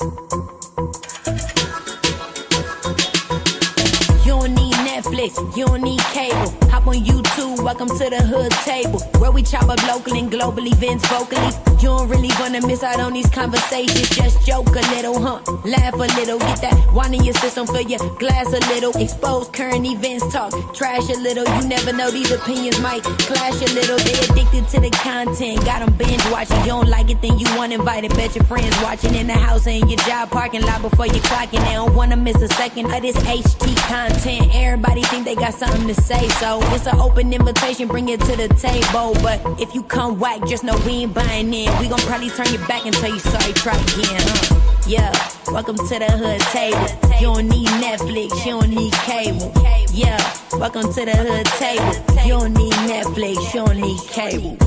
You don't need Netflix, you don't need cable. Hop on YouTube, welcome to the hood table, where we chop up local and global events vocally. You don't really wanna miss out on these conversations. Just joke a little, laugh a little, get that wine in your system, fill your glass a little. Expose current events, talk trash a little. You never know, these opinions might clash a little. They addicted to the content, got them binge watching. You don't like it, then you want invited. Bet your friends watching in the house and your job parking lot before you clocking. They don't wanna miss a second of this HT content. Everybody think they got something to say, so it's an open invitation, bring it to the table. But if you come whack, just know we ain't buying in. We gon' probably turn your back and tell you sorry, try again, Yeah, welcome to the hood table. You don't need Netflix, you don't need cable. Yeah, welcome to the hood table. You don't need Netflix, you don't need cable.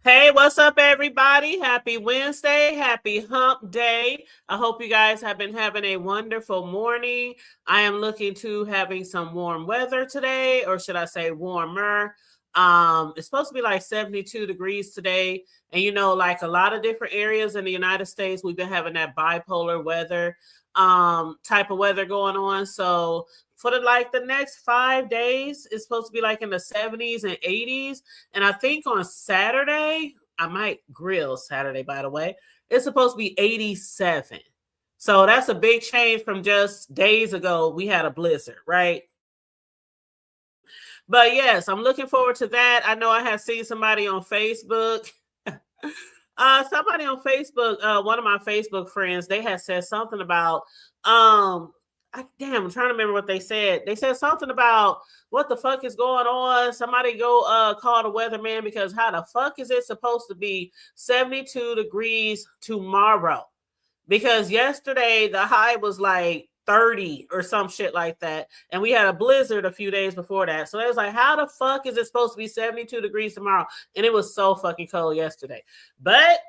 Hey, what's up, everybody? Happy Wednesday. Happy hump day. I hope you guys have been having a wonderful morning. I am looking to having some warm weather today, or should I say warmer. It's supposed to be like 72 degrees today. And, you know, like a lot of different areas in the United States, we've been having that bipolar weather type of weather going on. So for the next 5 days, it's supposed to be like in the 70s and 80s. And I think on Saturday, I might grill Saturday, by the way, it's supposed to be 87. So that's a big change from just days ago. We had a blizzard, right? But yes, I'm looking forward to that. I know I have seen somebody on Facebook. Somebody on Facebook, one of my Facebook friends, they had said something about I'm trying to remember what they said. They said something about what the fuck is going on. Somebody go call the weatherman, because how the fuck is it supposed to be 72 degrees tomorrow? Because yesterday the high was like 30 or some shit like that. And we had a blizzard a few days before that. So it was like, how the fuck is it supposed to be 72 degrees tomorrow? And it was so fucking cold yesterday. But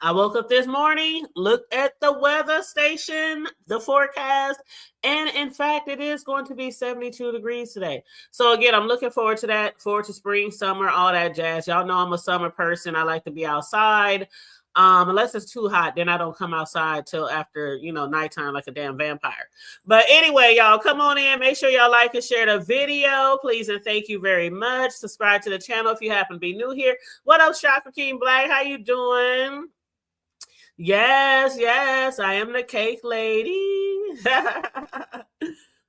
I woke up this morning, looked at the weather station, the forecast, and in fact, it is going to be 72 degrees today. So again, I'm looking forward to that, forward to spring, summer, all that jazz. Y'all know I'm a summer person. I like to be outside. Unless it's too hot, then I don't come outside till after, nighttime like a damn vampire. But anyway, y'all, come on in. Make sure y'all like and share the video, please, and thank you very much. Subscribe to the channel if you happen to be new here. What up, Chakra King Black? How you doing? Yes, I am the cake lady.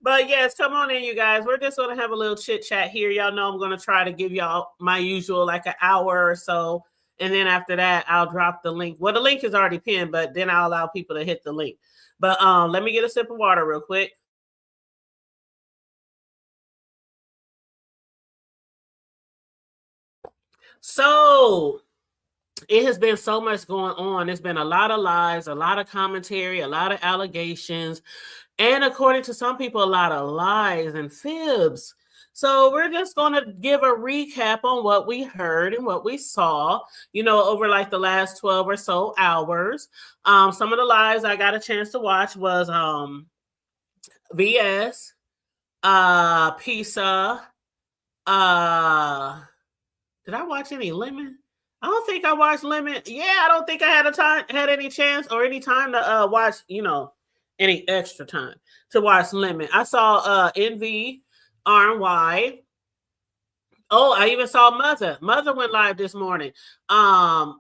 But yes, come on in, you guys. We're just going to have a little chit chat here. Y'all know I'm going to try to give y'all my usual like an hour or so. And then after that, I'll drop the link. Well, the link is already pinned, but then I'll allow people to hit the link. But let me get a sip of water real quick. So it has been so much going on. There's been a lot of lies, a lot of commentary, a lot of allegations, and according to some people, a lot of lies and fibs. So we're just going to give a recap on what we heard and what we saw, over like the last 12 or so hours. Some of the lives I got a chance to watch was VS, Pizza. Did I watch any Lemon? I don't think I watched Lemon. Yeah, I don't think I had any chance or any time to watch, any extra time to watch Lemon. I saw Envy, RY. Oh, I even saw Mother. Mother went live this morning on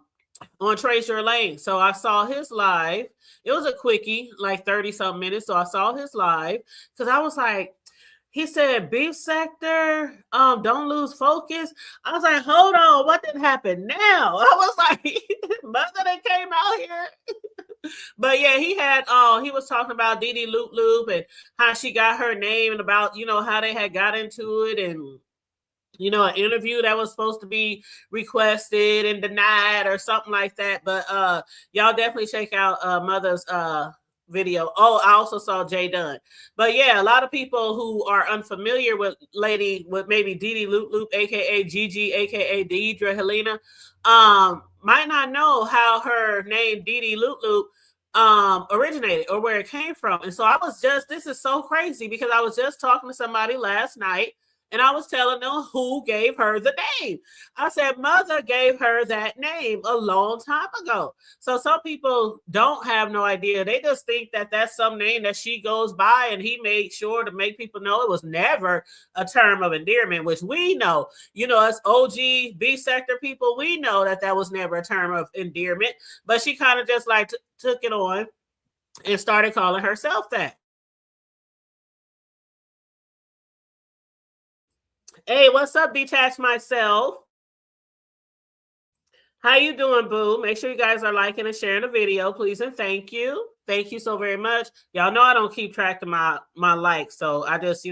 Trace Your Lane. So I saw his live. It was a quickie, like 30-something minutes. So I saw his live because I was like, he said, beef sector, don't lose focus. I was like, hold on, what did happen now? I was like, Mother that came out here. But yeah, he was talking about Didi Loop Loop and how she got her name and about, how they had got into it and, an interview that was supposed to be requested and denied or something like that. But y'all definitely check out Mother's video. Oh, I also saw Jay Dunn. But yeah, a lot of people who are unfamiliar with maybe Didi Loop Loop, aka Gigi, aka Deidre Helena, might not know how her name Didi Loop Loop originated or where it came from. And so this is so crazy because I was just talking to somebody last night and I was telling them who gave her the name. I said, mother gave her that name a long time ago. So some people don't have no idea. They just think that that's some name that she goes by, and he made sure to make people know it was never a term of endearment, which we know, us OG B sector people, we know that that was never a term of endearment, but she kind of just like took it on and started calling herself that. Hey, what's up, Detach Myself? How you doing, boo? Make sure you guys are liking and sharing the video, please, and thank you. Thank you so very much. Y'all know I don't keep track of my likes, so I just,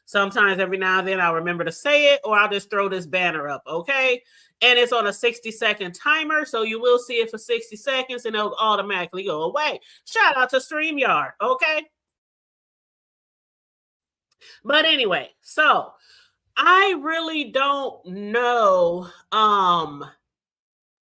sometimes every now and then I'll remember to say it, or I'll just throw this banner up, okay? And it's on a 60-second timer, so you will see it for 60 seconds, and it'll automatically go away. Shout out to StreamYard, okay? But anyway, so I really don't know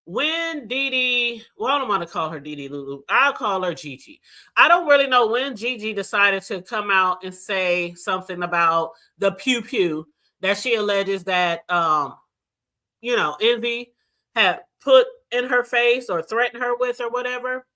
when Didi, well, I don't want to call her Didi Lulu. I'll call her Gigi. I don't really know when Gigi decided to come out and say something about the pew pew that she alleges that Envy had put in her face or threatened her with or whatever.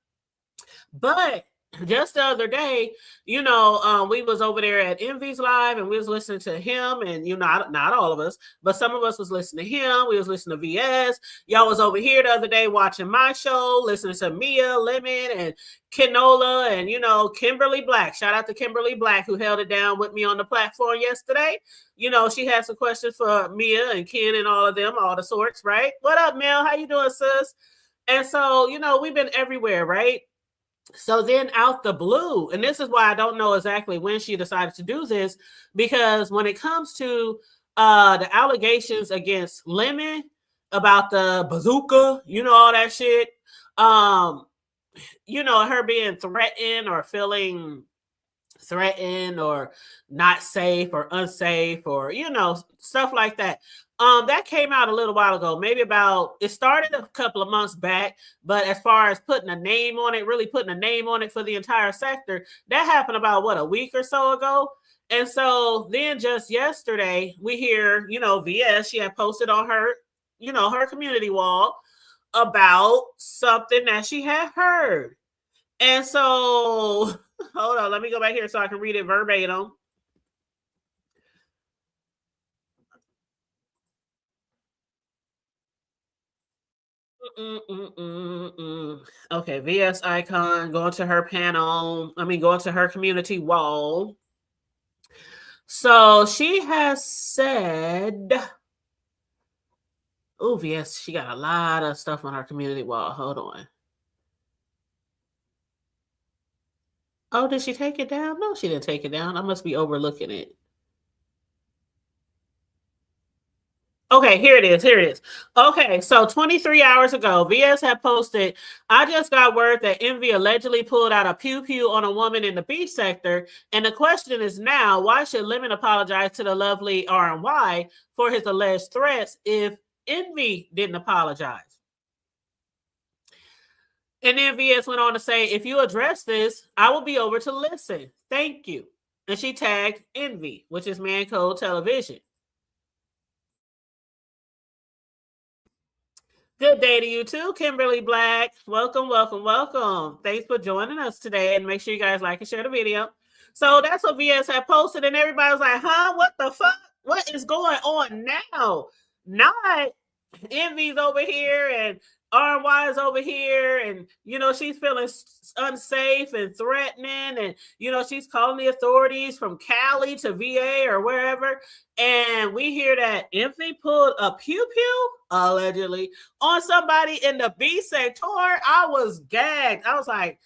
But just the other day, we was over there at Envy's live and we was listening to him, and not all of us, but some of us was listening to him. We was listening to VS. Y'all was over here the other day watching my show, listening to Mia Lemon and Kenola and Kimberly Black. Shout out to Kimberly Black, who held it down with me on the platform yesterday. She had some questions for Mia and Ken and all of them, all the sorts, right? What up, Mel? How you doing, sis? And so, we've been everywhere, right? So then out the blue, and this is why I don't know exactly when she decided to do this, because when it comes to the allegations against Lemon about the bazooka, all that shit, her being threatened or feeling threatened or not safe or unsafe or stuff like that. That came out a little while ago, it started a couple of months back, but as far as putting a name on it, really putting a name on it for the entire sector, that happened about a week or so ago. And so then just yesterday we hear, VS, she had posted on her, her community wall about something that she had heard. And so hold on, let me go back here so I can read it verbatim. Okay, VS Icon, going to her panel. Going to her community wall. So she has said, oh, VS, she got a lot of stuff on her community wall. Hold on. Oh, did she take it down? No, she didn't take it down. I must be overlooking it. Okay, here it is. Okay, so 23 hours ago, VS had posted, I just got word that Envy allegedly pulled out a pew-pew on a woman in the B sector. And the question is now, why should Lemon apologize to the lovely RNY for his alleged threats if Envy didn't apologize? And then VS went on to say, if you address this, I will be over to listen. Thank you. And she tagged Envy, which is Man Code Television. Good day to you too, Kimberly Black. Welcome. Thanks for joining us today. And make sure you guys like and share the video. So that's what VS had posted, and everybody was like, huh? What the fuck? What is going on now? Not Envy's over here and RY is over here, and she's feeling unsafe and threatening, and she's calling the authorities from Cali to VA or wherever, and we hear that Envy pulled a pew-pew allegedly on somebody in the B sector. I was gagged. I was like,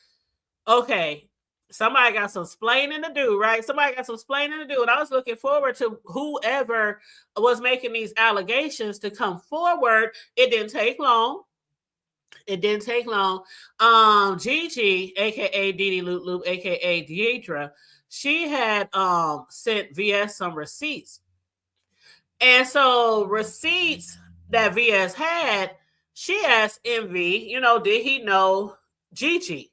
okay, somebody got some splaining to do, right? Somebody got some splaining to do. And I was looking forward to whoever was making these allegations to come forward. It didn't take long. Gigi, aka Didi Loop Loop, aka Deidre, she had sent VS some receipts. And so receipts that VS had, she asked Envy, did he know Gigi?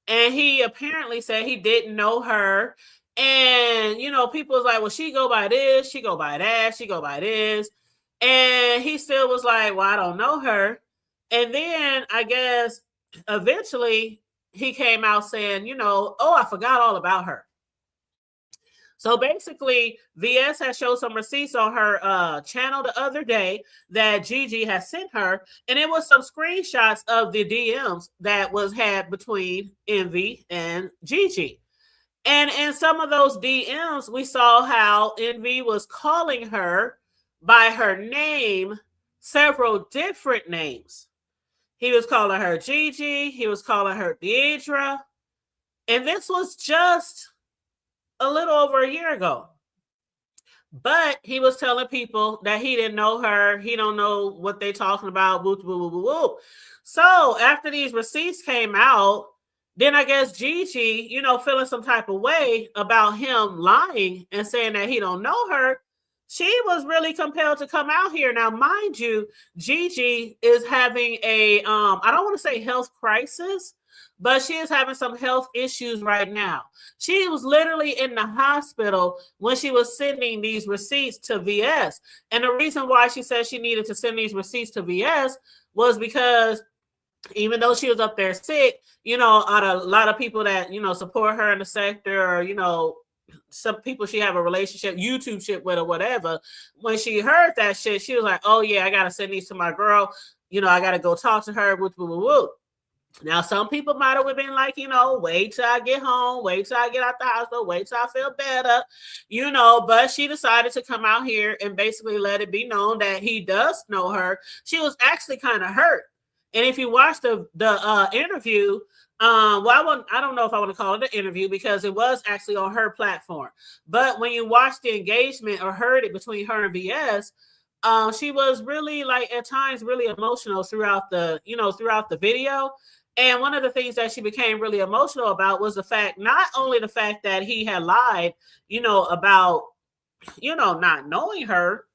And he apparently said he didn't know her. And, you know, people was like, well, she go by this, she go by that, she go by this. And he still was like, well, I don't know her. And then I guess eventually he came out saying, you know, oh, I forgot all about her. So basically, VS has showed some receipts on her channel the other day that Gigi has sent her, and it was some screenshots of the DMs that was had between Envy and Gigi. And in some of those DMs, we saw how Envy was calling her by her name, several different names. He was calling her Gigi, he was calling her Deidre, and this was just a little over a year ago. But he was telling people that he didn't know her. He don't know what they talking about. Whoop, whoop, whoop, whoop. So after these receipts came out, then I guess Gigi, you know, feeling some type of way about him lying and saying that he don't know her, she was really compelled to come out here. Now, mind you, Gigi is having a, I don't want to say health crisis, but she is having some health issues right now. She was literally in the hospital when she was sending these receipts to VS. And the reason why she said she needed to send these receipts to VS was because even though she was up there sick, you know, out of a lot of people that, you know, support her in the sector, or, you know, some people she have a relationship, YouTube shit with or whatever, when she heard that shit, she was like, oh yeah, I got to send these to my girl. You know, I got to go talk to her. Whoop, whoop, whoop, whoop. Now, some people might have been like, you know, wait till I get home, wait till I get out the hospital, wait till I feel better, you know, but she decided to come out here and basically let it be known that he does know her. She was actually kind of hurt. And if you watch the interview, well, I don't know if I want to call it an interview because it was actually on her platform. But when you watch the engagement or heard it between her and VS, she was really, like, at times really emotional throughout the video. And one of the things that she became really emotional about was the fact, not only the fact that he had lied, you know, about, you know, not knowing her,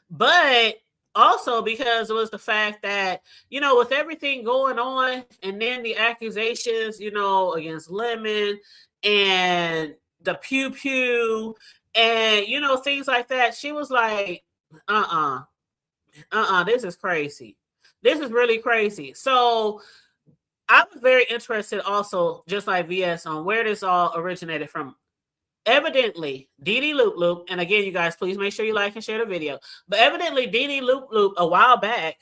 but also because it was the fact that, you know, with everything going on and then the accusations, you know, against Lemon and the pew pew and, you know, things like that, she was like, this is crazy. This is really crazy. So I was very interested also, just like VS, on where this all originated from. Evidently, Dee Loop Loop, and again, you guys, please make sure you like and share the video. But evidently, Dee Loop Loop, a while back,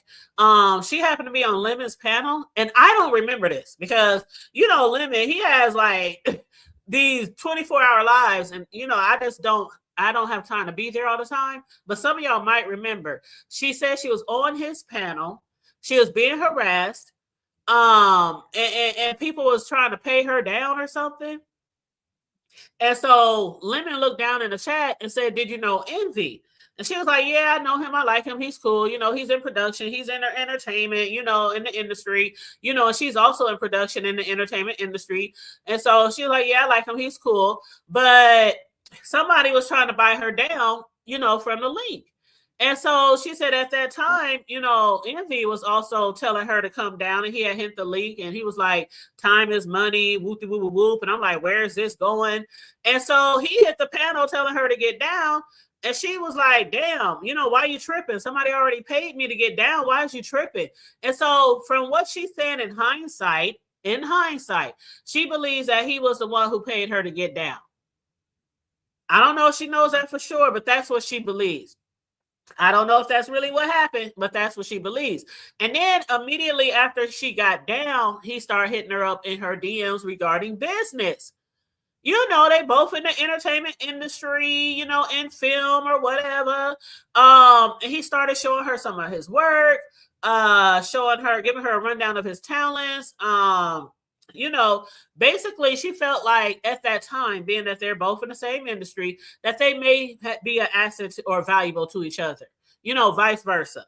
she happened to be on Lemon's panel, and I don't remember this because, you know, Lemon, he has like these 24-hour lives, and, you know, I don't have time to be there all the time. But some of y'all might remember. She said she was on his panel. She was being harassed, and people was trying to pay her down or something. And so Lemon looked down in the chat and said, did you know Envy? And she was like, yeah, I know him. I like him. He's cool. You know, he's in production. He's in the entertainment, you know, in the industry, you know, and she's also in production in the entertainment industry. And so she was like, yeah, I like him. He's cool. But somebody was trying to buy her down, you know, from the link. And so she said at that time, you know, Envy was also telling her to come down, and he had hit the link, and he was like, time is money, whoop, whoop, whoop, whoop. And I'm like, where is this going? And so he hit the panel telling her to get down. And she was like, damn, you know, why are you tripping? Somebody already paid me to get down. Why is you tripping? And so from what she said in hindsight, she believes that he was the one who paid her to get down. I don't know if she knows that for sure, but that's what she believes. I don't know if that's really what happened, but that's what she believes. And then immediately after she got down, he started hitting her up in her DMs regarding business. You know, they both in the entertainment industry, you know, in film or whatever. And he started showing her some of his work, giving her a rundown of his talents. You know, basically she felt like at that time, being that they're both in the same industry, that they may be an asset or valuable to each other, you know, vice versa.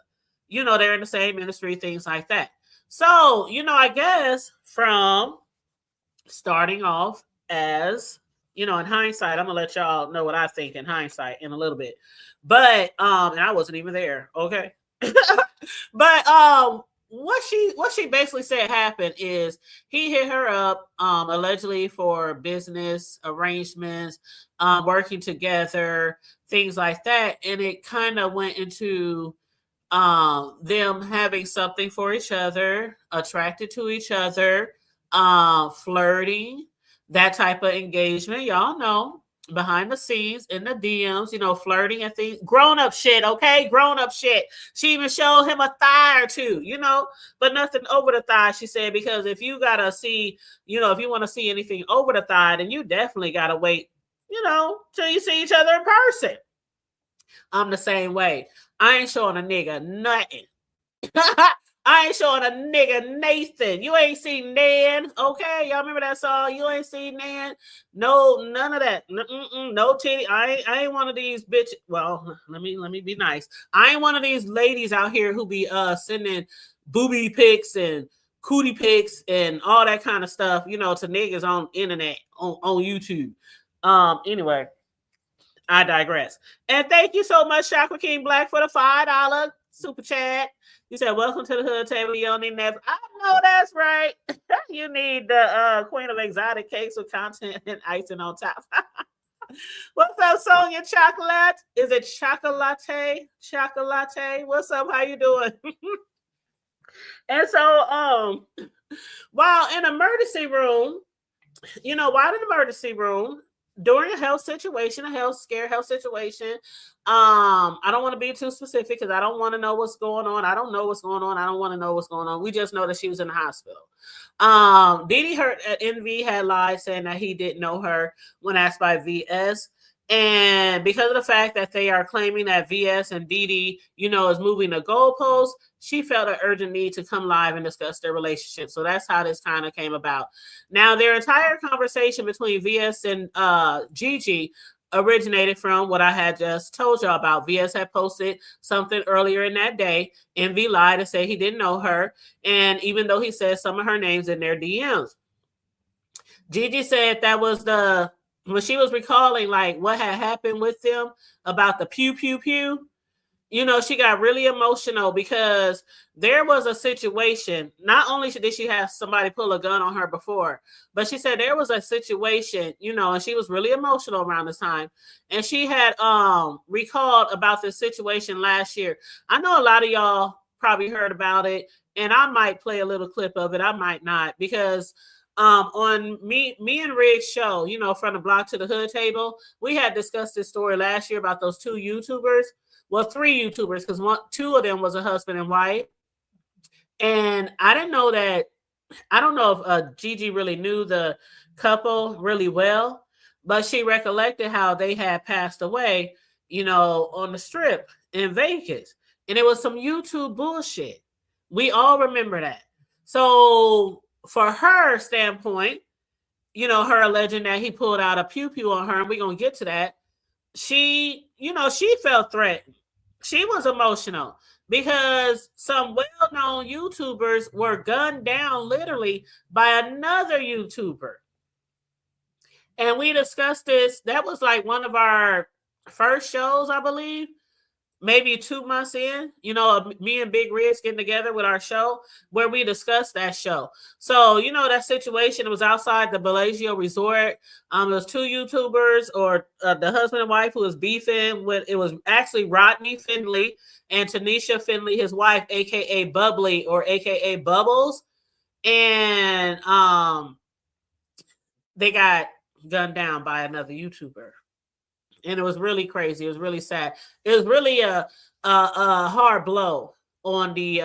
You know, they're in the same industry, things like that. So, you know, I guess from starting off as, you know, in hindsight, I'm gonna let y'all know what I think in hindsight in a little bit. But and I wasn't even there, okay? But what what she basically said happened is he hit her up allegedly for business arrangements, working together, things like that, and it kind of went into them having something for each other, attracted to each other, flirting, that type of engagement. Y'all know behind the scenes in the DMs, flirting and things, grown up shit, okay? Grown up shit. She even showed him a thigh or two, but nothing over the thigh, she said, because if you gotta see, if you want to see anything over the thigh, then you definitely gotta wait, till you see each other in person. I'm the same way. I ain't showing a nigga nothing. I ain't showing a nigga Nathan. You ain't seen Nan, okay? Y'all remember that song? You ain't seen Nan? No, none of that. No titty. I ain't one of these bitches. Well, let me be nice. I ain't one of these ladies out here who be sending booby pics and cootie pics and all that kind of stuff, to niggas on internet, on YouTube. Anyway, I digress. And thank you so much, Chakra King Black, for the $5 super chat. You said, welcome to the hood table. You don't need that. I know that's right. You need the Queen of Exotic cakes with content and icing on top. What's up, Sonia Chocolate? Is it Chocolate? Chocolate? What's up? How you doing? And so, while in emergency room, during a health situation, a health situation, I don't want to be too specific because I don't want to know what's going on. I don't know what's going on. I don't want to know what's going on. We just know that she was in the hospital. Didi Hurt at NV had lied saying that he didn't know her when asked by VS. And because of the fact that they are claiming that VS and Didi, is moving the goalposts, she felt an urgent need to come live and discuss their relationship. So that's how this kind of came about. Now, their entire conversation between VS and Gigi originated from what I had just told y'all about. VS had posted something earlier in that day. Envy lied and said he didn't know her. And even though he said some of her names in their DMs, Gigi said that was when she was recalling like what had happened with them about the pew, pew, pew, she got really emotional because there was a situation. Not only did she have somebody pull a gun on her before, but she said there was a situation, and she was really emotional around this time. And she had recalled about this situation last year. I know a lot of y'all probably heard about it, and I might play a little clip of it. I might not, because on me and Rig's show, from the block to the hood table, we had discussed this story last year about those two YouTubers. Well, 3 YouTubers, because 2 of them was a husband and wife. And I didn't know that. I don't know if Gigi really knew the couple really well, but she recollected how they had passed away, on the strip in Vegas. And it was some YouTube bullshit. We all remember that. So for her standpoint, her alleging that he pulled out a pew-pew on her, and we're going to get to that. She felt threatened. She was emotional because some well-known YouTubers were gunned down literally by another YouTuber. And we discussed this. That was like one of our first shows, I believe, maybe 2 months in, me and Big Riz getting together with our show where we discussed that show. So, that situation, it was outside the Bellagio Resort. It was 2 YouTubers, or the husband and wife, who was beefing with, it was actually Rodney Findlay and Tanisha Findlay, his wife, AKA Bubbly, or AKA Bubbles. And they got gunned down by another YouTuber. And it was really crazy. It was really sad. It was really a hard blow on the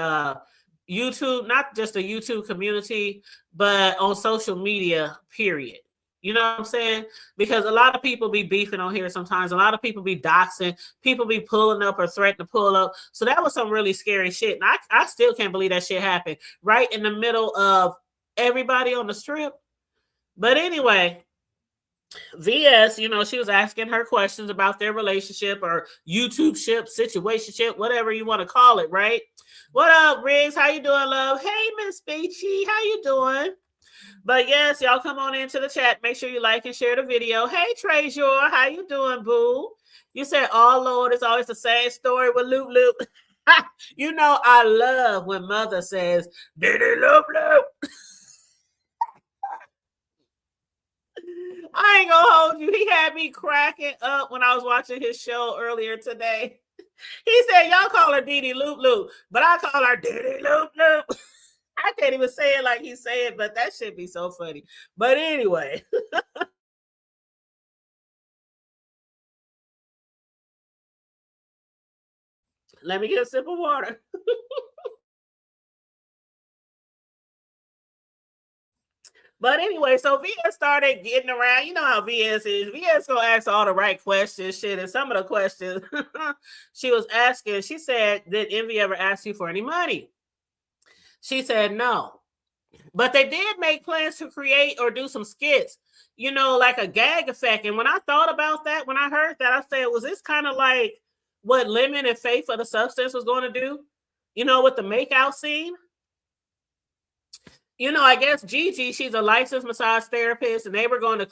YouTube, not just the YouTube community, but on social media, period. You know what I'm saying? Because a lot of people be beefing on here sometimes. A lot of people be doxing. People be pulling up or threatening to pull up. So that was some really scary shit. And I still can't believe that shit happened right in the middle of everybody on the strip. But anyway, VS, she was asking her questions about their relationship or YouTube ship, situationship, whatever you want to call it, right? What up, Riggs? How you doing, love? Hey, Miss Beachy, how you doing? But yes, y'all come on into the chat. Make sure you like and share the video. Hey, Trezor, how you doing, boo? You said, oh, Lord, it's always the same story with Loop Loop. You know, I love when mother says, Diddy Loop Loop. I ain't gonna hold you. He had me cracking up when I was watching his show earlier today. He said, y'all call her Diddy Loop Loop, but I call her Diddy Loop Loop. I can't even say it like he said, but that should be so funny. But anyway. Let me get a sip of water. But anyway, so VS started getting around. You know how VS is. VS gonna ask all the right questions, shit. And some of the questions she was asking, she said, did Envy ever ask you for any money? She said no. But they did make plans to create or do some skits, you know, like a gag effect. And when I thought about that, when I heard that, I said, was this kind of like what Lemon and Faith for the Substance was going to do? You know, with the makeout scene? You know, I guess Gigi, she's a licensed massage therapist, and they were going to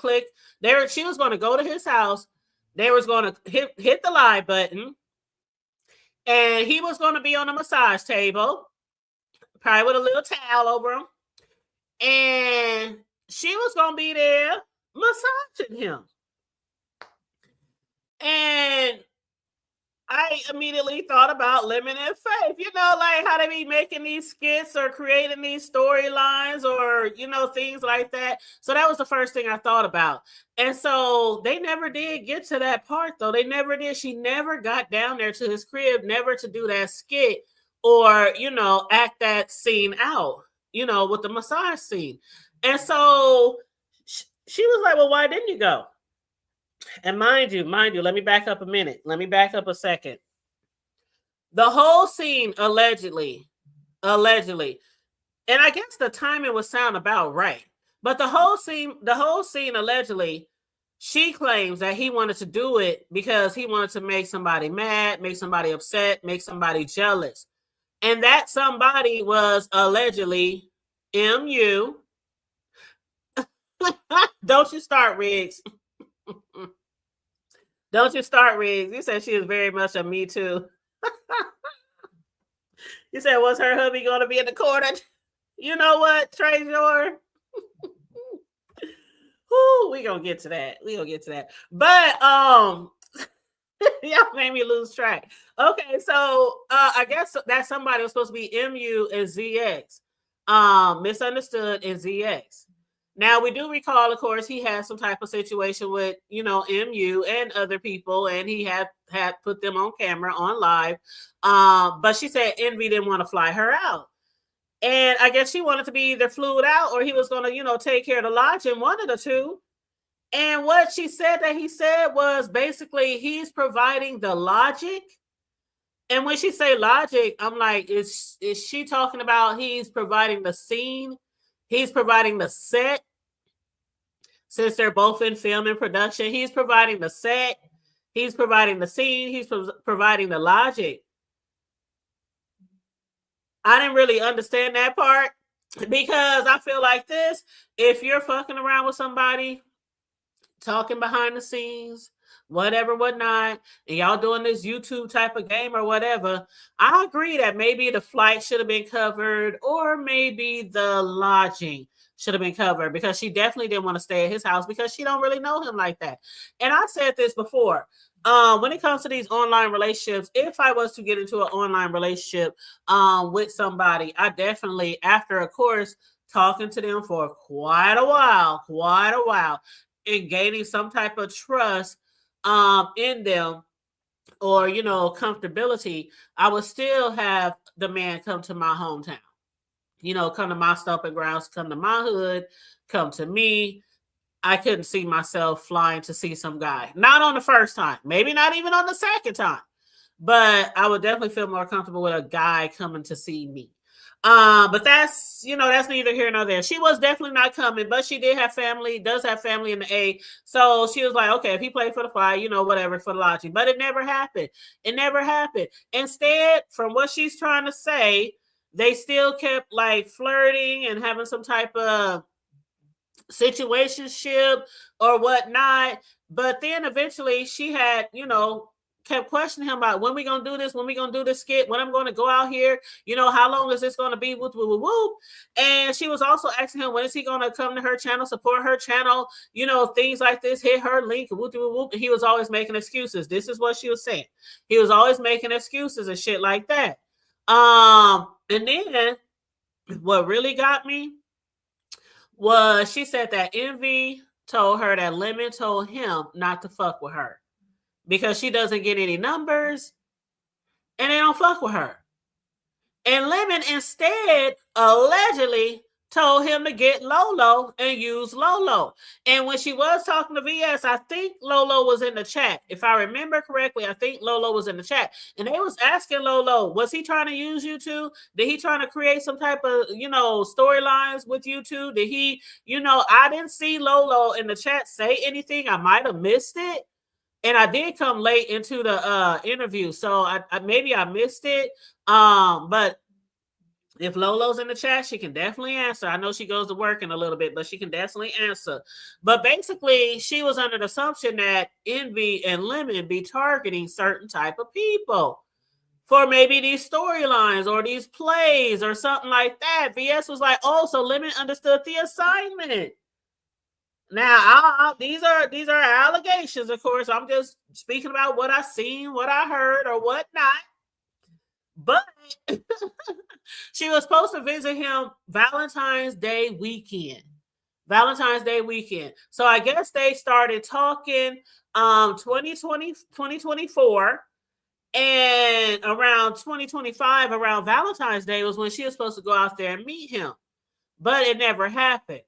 she was going to go to his house. They was going to hit the live button, and he was going to be on a massage table, probably with a little towel over him, and she was going to be there massaging him. And I immediately thought about Lemon and Faith, you know, like how they be making these skits or creating these storylines or, you know, things like that. So that was the first thing I thought about. And so they never did get to that part, though. They never did. She never got down there to his crib, never to do that skit or, you know, act that scene out, you know, with the massage scene. And so she was like, well, why didn't you go? And mind you, let me back up a minute. Let me back up a second. The whole scene, allegedly, and I guess the timing would sound about right. But the whole scene, allegedly, she claims that he wanted to do it because he wanted to make somebody mad, make somebody upset, make somebody jealous. And that somebody was allegedly MU. Don't you start, Riggs. Don't you start, Riggs. You said she is very much a me too. You said, was her hubby going to be in the corner? You know what, Trezor? We gonna get to that. But y'all made me lose track. Okay, so I guess that somebody was supposed to be MU and ZX. Misunderstood and ZX. Now, we do recall, of course, he had some type of situation with, you know, MU and other people, and he had put them on camera, on live. But she said Envy didn't want to fly her out. And I guess she wanted to be either flew out or he was going to, you know, take care of the lodging, one of the two. And what she said that he said was basically he's providing the logic. And when she say logic, I'm like, is she talking about he's providing the scene? He's providing the set. Since they're both in film and production, he's providing the set. He's providing the scene. He's providing the logic. I didn't really understand that part because I feel like this. If you're fucking around with somebody, talking behind the scenes, whatever, whatnot, and y'all doing this YouTube type of game or whatever, I agree that maybe the flight should have been covered or maybe the lodging should have been covered because she definitely didn't want to stay at his house because she don't really know him like that. And I said this before, when it comes to these online relationships, if I was to get into an online relationship with somebody, I definitely, after, of course, talking to them for quite a while, and gaining some type of trust in them or, you know, comfortability, I would still have the man come to my hometown. You know, come to my stomping grounds, come to my hood, come to me. I couldn't see myself flying to see some guy. Not on the first time, maybe not even on the second time, but I would definitely feel more comfortable with a guy coming to see me. But that's, you know, that's neither here nor there. She was definitely not coming, but she does have family in the A. So she was like, okay, if he played for the fly, you know, whatever, for the lodging. But it never happened. Instead, from what she's trying to say, they still kept like flirting and having some type of situationship or whatnot. But then eventually she had, you know, kept questioning him about when we gonna do this, when we gonna do this skit, when I'm gonna go out here, how long is this gonna be? Whoop, whoop, whoop, whoop. And she was also asking him, when is he gonna come to her channel, support her channel, things like this, hit her link, whoop, whoop, whoop. And he was always making excuses. This is what she was saying. He was always making excuses and shit like that. And then what really got me was she said that Envy told her that Lemon told him not to fuck with her because she doesn't get any numbers and they don't fuck with her. And Lemon instead allegedly told him to get Lolo and use Lolo. And when she was talking to VS, I think Lolo was in the chat. If I remember correctly, I think Lolo was in the chat. And they was asking Lolo, was he trying to use you two? Did he trying to create some type of, storylines with you two? Did he, I didn't see Lolo in the chat say anything. I might have missed it. And I did come late into the interview. So I maybe I missed it. But if Lolo's in the chat, she can definitely answer. I know she goes to work in a little bit, but she can definitely answer. But basically, she was under the assumption that Envy and Lemon be targeting certain type of people for maybe these storylines or these plays or something like that. VS was like, oh, so Lemon understood the assignment. Now, these are allegations, of course. I'm just speaking about what I seen, what I heard, or whatnot. But she was supposed to visit him Valentine's Day weekend. So I guess they started talking 2024. And around 2025, around Valentine's Day was when she was supposed to go out there and meet him. But it never happened.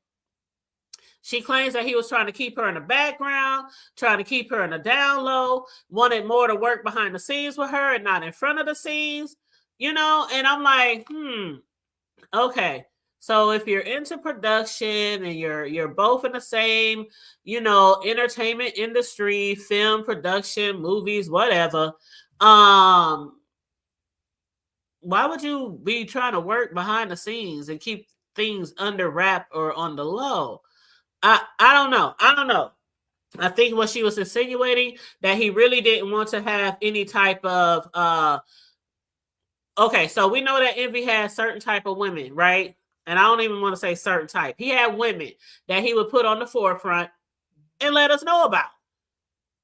She claims that he was trying to keep her in the background, trying to keep her in the down low, wanted more to work behind the scenes with her and not in front of the scenes, and I'm like, okay. So if you're into production and you're both in the same, entertainment industry, film production, movies, whatever, why would you be trying to work behind the scenes and keep things under wrap or on the low? I don't know. I think what she was insinuating that he really didn't want to have any type of okay, so we know that Envy has certain type of women, right? And I don't even want to say certain type. He had women that he would put on the forefront and let us know about.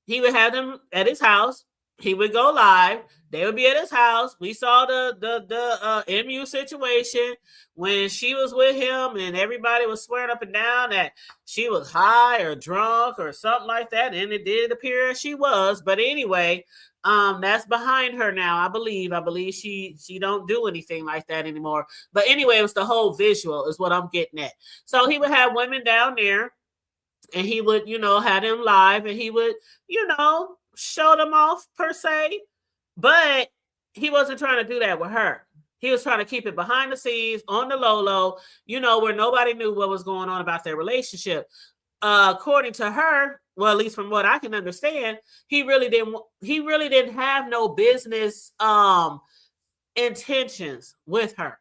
He would have them at his house. He would go live. They would be at his house. We saw the MU situation when she was with him and everybody was swearing up and down that she was high or drunk or something like that. And it did appear she was. But anyway, that's behind her now. I believe she don't do anything like that anymore. But anyway, it was the whole visual is what I'm getting at. So he would have women down there and he would, have them live and he would, show them off per se, but he wasn't trying to do that with her. He was trying to keep it behind the scenes on the low, where nobody knew what was going on about their relationship. According to her, well, at least from what I can understand, he really didn't have no business intentions with her.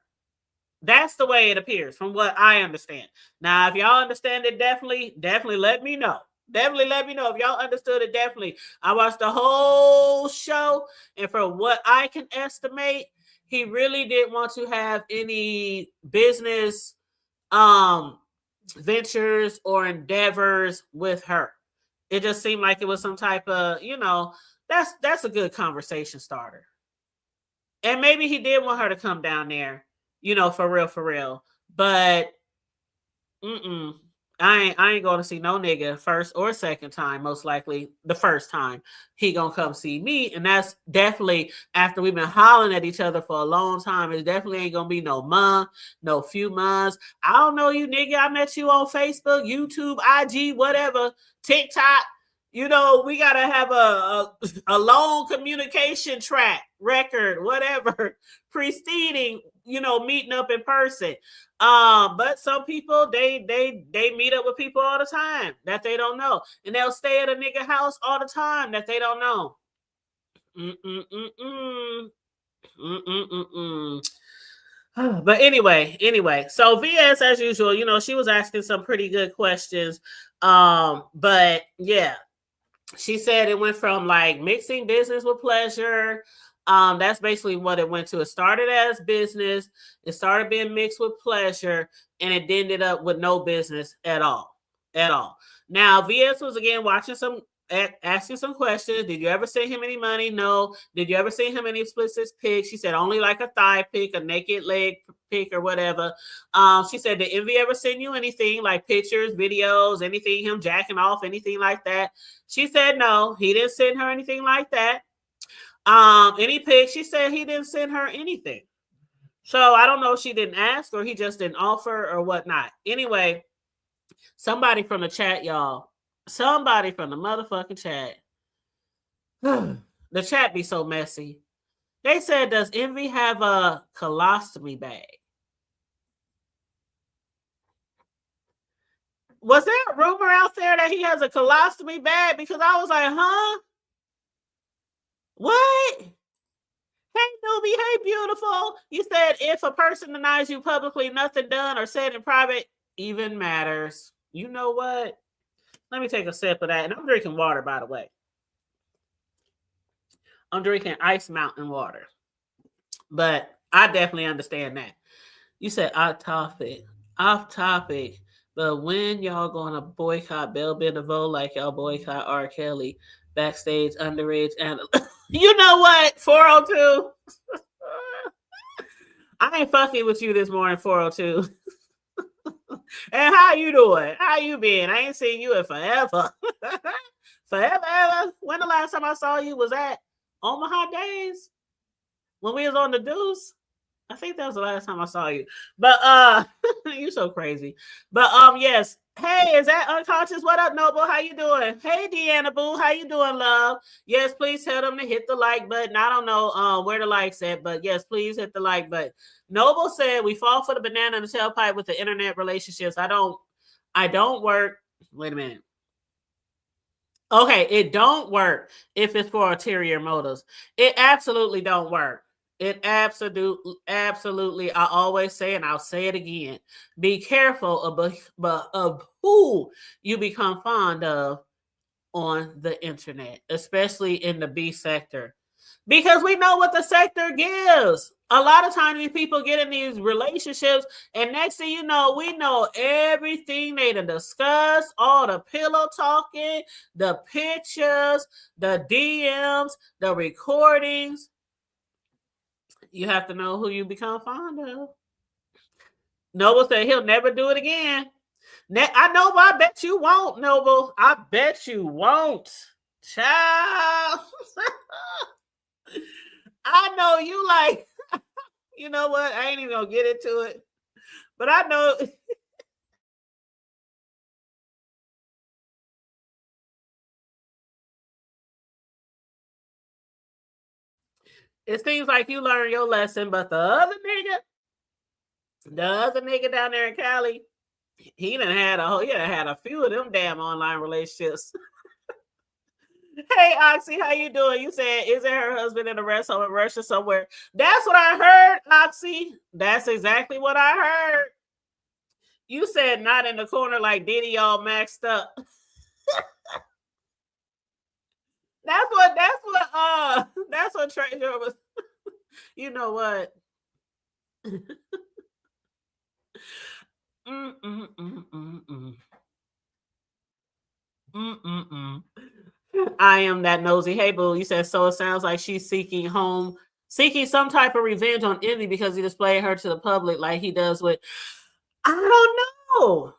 That's the way it appears from what I understand. Now, if y'all understand it, definitely let me know. Definitely let me know if y'all understood it. Definitely. I watched the whole show, and from what I can estimate, he really didn't want to have any business ventures or endeavors with her. It just seemed like it was some type of, that's a good conversation starter. And maybe he did want her to come down there, for real. But I ain't going to see no nigga first or second time, most likely the first time he gonna come see me. And that's definitely after we've been hollering at each other for a long time. It definitely ain't gonna be no month, no few months. I don't know you, nigga. I met you on Facebook, YouTube, IG, whatever, TikTok. We got to have a long communication track record, whatever, preceding, meeting up in person. But some people, they meet up with people all the time that they don't know. And they'll stay at a nigga house all the time that they don't know. But anyway, so VS, as usual, she was asking some pretty good questions. But yeah. She said it went from like mixing business with pleasure. That's basically what it went to. It started as business, it started being mixed with pleasure, and it ended up with no business at all. At all. Now, VS was again watching some asking some questions. Did you ever send him any money? No. Did you ever send him any explicit pics? She said only like a thigh pic, a naked leg pic, or whatever. She said, did Envy ever send you anything like pictures, videos, anything, him jacking off, anything like that? She said no, he didn't send her anything like that. Any pics, she said he didn't send her anything. So I don't know if she didn't ask or he just didn't offer or whatnot. Anyway, somebody from the chat, y'all. Somebody from the motherfucking chat. The chat be so messy. They said, does Envy have a colostomy bag? Was there a rumor out there that he has a colostomy bag? Because I was like, huh? What? Hey, newbie. Hey, beautiful. You said if a person denies you publicly, nothing done or said in private even matters. You know what? Let me take a sip of that. And I'm drinking water, by the way. I'm drinking Ice Mountain water. But I definitely understand that. You said off topic. Off topic. But when y'all gonna boycott Bell Biv DeVoe like y'all boycott R. Kelly, backstage underage and you know what? 402. I ain't fucking with you this morning, 402. And how you doing? How you been? I ain't seen you in forever. Forever, ever. When the last time I saw you was at Omaha Days? When we was on the Deuce? I think that was the last time I saw you. But you're so crazy. But yes. Hey, is that Unconscious? What up, Noble? How you doing? Hey, Deanna Boo, how you doing, love? Yes, please tell them to hit the like button. I don't know where the likes at, but yes, please hit the like button. Noble said we fall for the banana in the tailpipe with the internet relationships. I don't work. Wait a minute. Okay, it don't work if it's for ulterior motives. It absolutely don't work. It absolutely, I always say, and I'll say it again, be careful of who you become fond of on the internet, especially in the B sector, because we know what the sector gives. A lot of times these people get in these relationships, and next thing you know, we know everything they done discussed, all the pillow talking, the pictures, the DMs, the recordings. You have to know who you become fond of. Noble said he'll never do it again. I know, but I bet you won't, Noble. I bet you won't. Child. I know you like, you know what? I ain't even gonna get into it. But I know. It seems like you learned your lesson, but the other nigga down there in Cali, he done had a few of them damn online relationships. Hey, Oxy, how you doing? You said, isn't her husband in a rest home in Russia somewhere? That's what I heard, Oxy. That's exactly what I heard. You said not in the corner like Diddy all maxed up. That's what Treasure was. You know what? I am that nosy. Hey, boo. You said, so it sounds like she's seeking some type of revenge on Envy because he displayed her to the public like he does with. I don't know.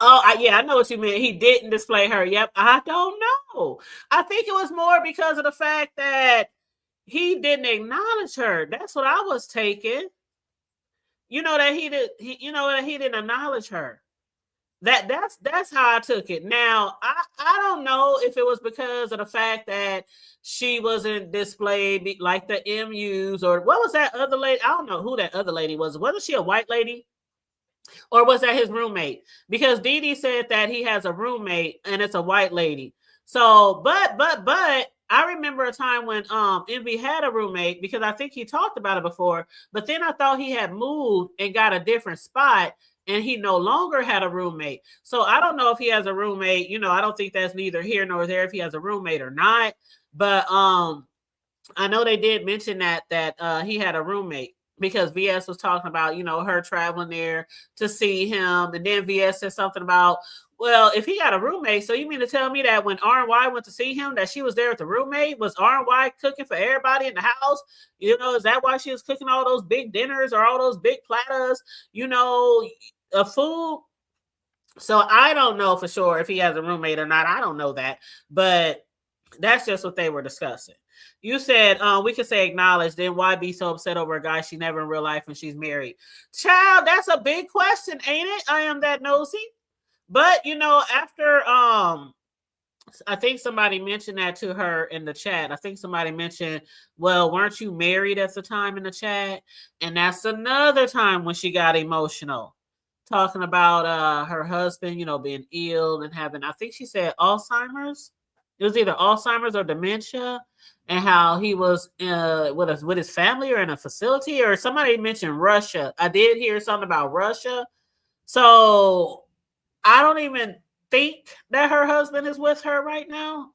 Oh, I know what you mean. He didn't display her. Yep. I don't know. I think it was more because of the fact that he didn't acknowledge her. That's what I was taking. You know that he didn't acknowledge her. That's how I took it. Now, I don't know if it was because of the fact that she wasn't displayed like the MUs or what was that other lady? I don't know who that other lady was. Wasn't she a white lady? Or was that his roommate? Because Didi said that he has a roommate and it's a white lady. So, but I remember a time when Envy had a roommate because I think he talked about it before. But then I thought he had moved and got a different spot. and he no longer had a roommate. So I don't know if he has a roommate. I don't think that's neither here nor there if he has a roommate or not. But I know they did mention that he had a roommate because VS was talking about, her traveling there to see him. And then VS said something about, well, if he got a roommate, so you mean to tell me that when RY went to see him, that she was there with the roommate? Was RY cooking for everybody in the house? Is that why she was cooking all those big dinners or all those big platters, of food? So I don't know for sure if he has a roommate or not. I don't know that. But that's just what they were discussing. You said we could say acknowledge, then why be so upset over a guy she never in real life when she's married? Child, that's a big question, ain't it? I am that nosy. But after I think somebody mentioned that to her in the chat. I think somebody mentioned, well, weren't you married at the time in the chat? And that's another time when she got emotional, talking about her husband, being ill and having, I think she said Alzheimer's. It was either Alzheimer's or dementia, and how he was with his family or in a facility, or somebody mentioned Russia. I did hear something about Russia. So I don't even think that her husband is with her right now.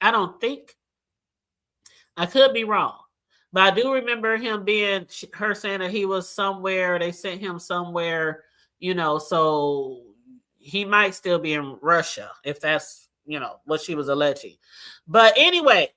I don't think. I could be wrong. But I do remember her saying that he was somewhere, they sent him somewhere, so he might still be in Russia if that's, what she was alleging. But anyway,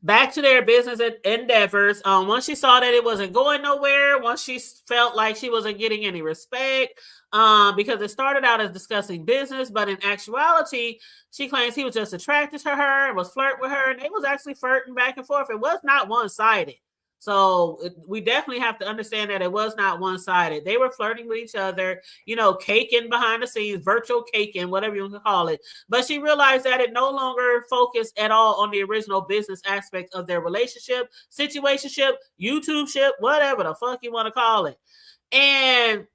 back to their business endeavors. Once she saw that it wasn't going nowhere, once she felt like she wasn't getting any respect, because it started out as discussing business, but in actuality, she claims he was just attracted to her and was flirting with her, and they was actually flirting back and forth. It was not one-sided. So we definitely have to understand that it was not one-sided. They were flirting with each other, caking behind the scenes, virtual caking, whatever you want to call it. But she realized that it no longer focused at all on the original business aspect of their relationship, situationship, YouTube-ship, whatever the fuck you want to call it. And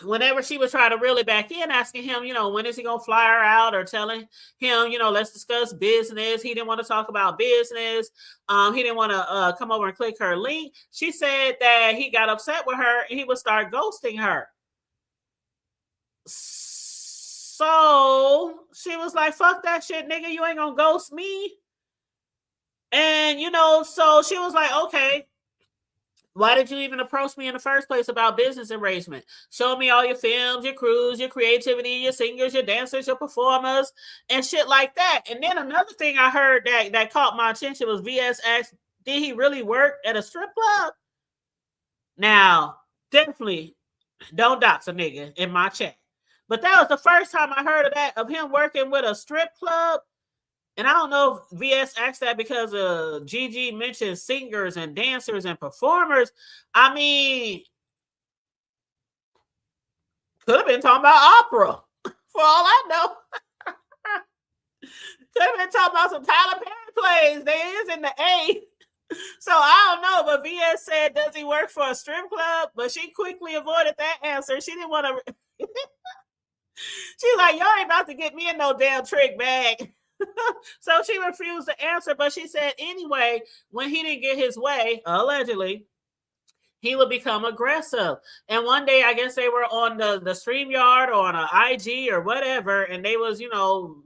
whenever she was trying to reel it back in, asking him, when is he going to fly her out, or telling him, let's discuss business. He didn't want to talk about business. He didn't want to come over and click her link. She said that he got upset with her and he would start ghosting her. So she was like, fuck that shit, nigga. You ain't going to ghost me. And, so she was like, okay, why did you even approach me in the first place about business arrangement? Show me all your films, your crews, your creativity, your singers, your dancers, your performers, and shit like that. And then another thing I heard that caught my attention was VS asked, did he really work at a strip club? Now, definitely don't dox a nigga in my chat. But that was the first time I heard of him working with a strip club. And I don't know if VS asked that because Gigi mentioned singers and dancers and performers. I mean, could have been talking about opera for all I know. Could have been talking about some Tyler Perry plays. There is in the A. So I don't know, but VS said, does he work for a strip club? But she quickly avoided that answer. She didn't want to. She's like, y'all ain't about to get me in no damn trick bag. So she refused to answer, but she said anyway, when he didn't get his way, allegedly, he would become aggressive. And one day, I guess they were on the StreamYard or on an IG or whatever, and they was,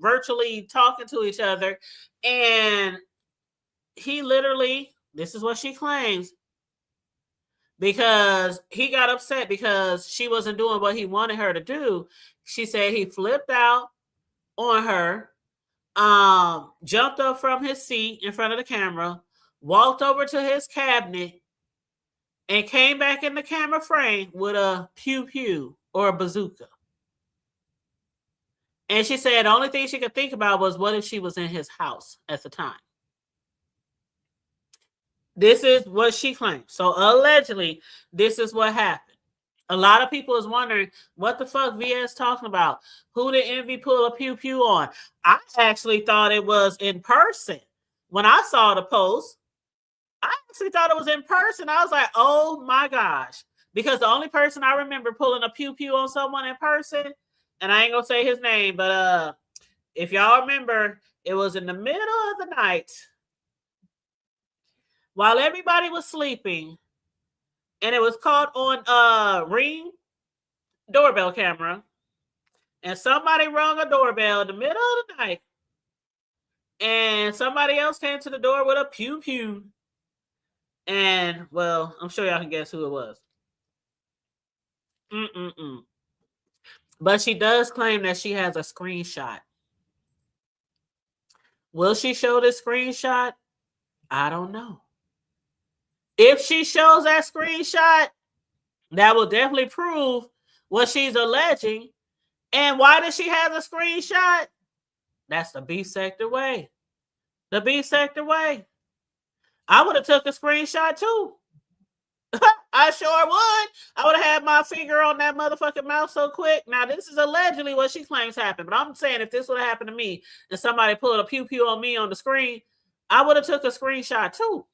virtually talking to each other. And he literally, this is what she claims, because he got upset because she wasn't doing what he wanted her to do. She said he flipped out on her, jumped up from his seat in front of the camera, walked over to his cabinet, and came back in the camera frame with a pew-pew or a bazooka. And she said the only thing she could think about was what if she was in his house at the time. This is what she claims. So allegedly, this is what happened. A lot of people is wondering, what the fuck VS talking about? Who did Envy pull a pew-pew on? I actually thought it was in person. When I saw the post, I actually thought it was in person. I was like, oh my gosh. Because the only person I remember pulling a pew-pew on someone in person, and I ain't going to say his name, but if y'all remember, it was in the middle of the night while everybody was sleeping. and it was caught on Ring doorbell camera. And somebody rung a doorbell in the middle of the night. And somebody else came to the door with a pew pew. And, well, I'm sure y'all can guess who it was. But she does claim that she has a screenshot. Will she show this screenshot? I don't know. If she shows that screenshot, that will definitely prove what she's alleging. And why does she have a screenshot? That's the B sector way. The B sector way. I would have took a screenshot too. I sure would. I would have had my finger on that motherfucking mouse so quick. Now, this is allegedly what she claims happened. But I'm saying if this would have happened to me and somebody pulled a pew pew on me on the screen, I would have took a screenshot too.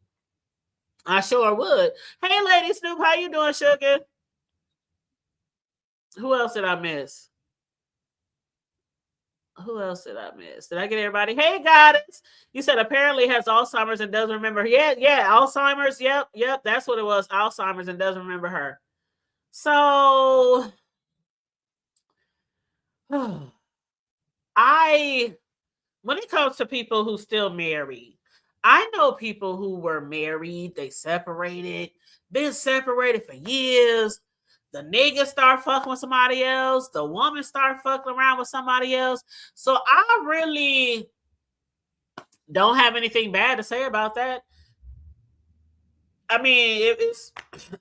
I sure would. Hey, Lady Snoop, how you doing, sugar? Who else did I miss? Who else did I miss? Did I get everybody? Hey, Goddess. You said apparently has Alzheimer's and doesn't remember. Yeah, Alzheimer's. Yep. That's what it was. Alzheimer's and doesn't remember her. So, when it comes to people who still married, I know people who were married, they separated, been separated for years. The nigga start fucking with somebody else. The woman start fucking around with somebody else. So I really don't have anything bad to say about that. I mean, it's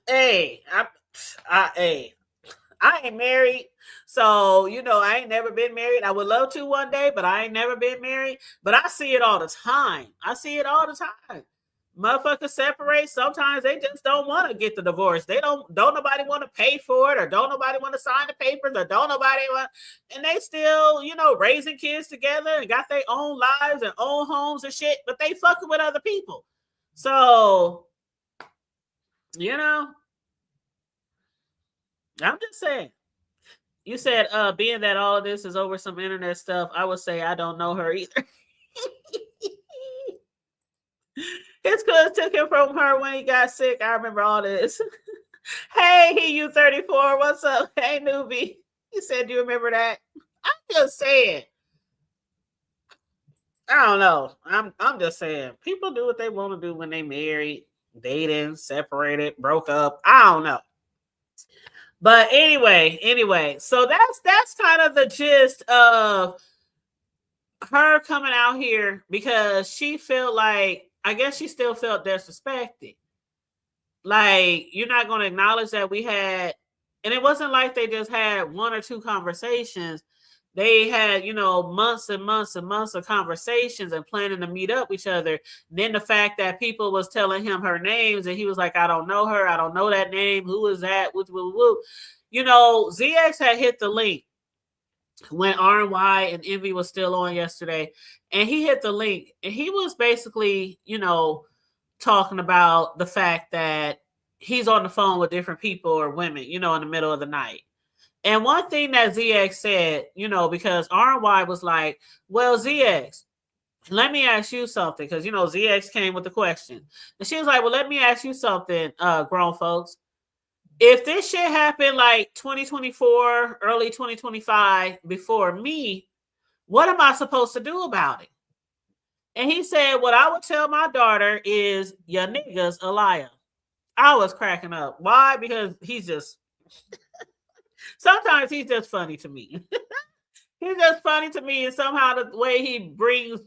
hey, I ain't married. So, I ain't never been married. I would love to one day, but I ain't never been married. But I see it all the time. Motherfuckers separate. Sometimes they just don't want to get the divorce. They don't nobody want to pay for it, or don't nobody want to sign the papers, or don't nobody want, and they still, raising kids together and got their own lives and own homes and shit, but they fucking with other people. So, I'm just saying. You said, being that all of this is over some internet stuff, I would say I don't know her either. His cousin took him from her when he got sick. I remember all this. Hey, you 34. What's up? Hey, newbie. You said you remember that? I'm just saying. I don't know. I'm just saying. People do what they want to do when they married, dating, separated, broke up. I don't know. But anyway, so that's kind of the gist of her coming out here, because she felt like, I guess she still felt disrespected. Like, you're not going to acknowledge that we had, and it wasn't like they just had one or two conversations. They had, months and months and months of conversations and planning to meet up with each other. Then the fact that people was telling him her names and he was like, I don't know her. I don't know that name. Who is that? Woo. ZX had hit the link when RNY and Envy was still on yesterday, and he hit the link, and he was basically, talking about the fact that he's on the phone with different people or women, in the middle of the night. And one thing that ZX said, because RNY was like, well, ZX, let me ask you something, because, ZX came with the question. And she was like, well, let me ask you something, grown folks. If this shit happened like 2024, early 2025, before me, what am I supposed to do about it? And he said, what I would tell my daughter is, your nigga's a liar. I was cracking up. Why? Because he's just, sometimes he's just funny to me. He's just funny to me, and somehow the way he brings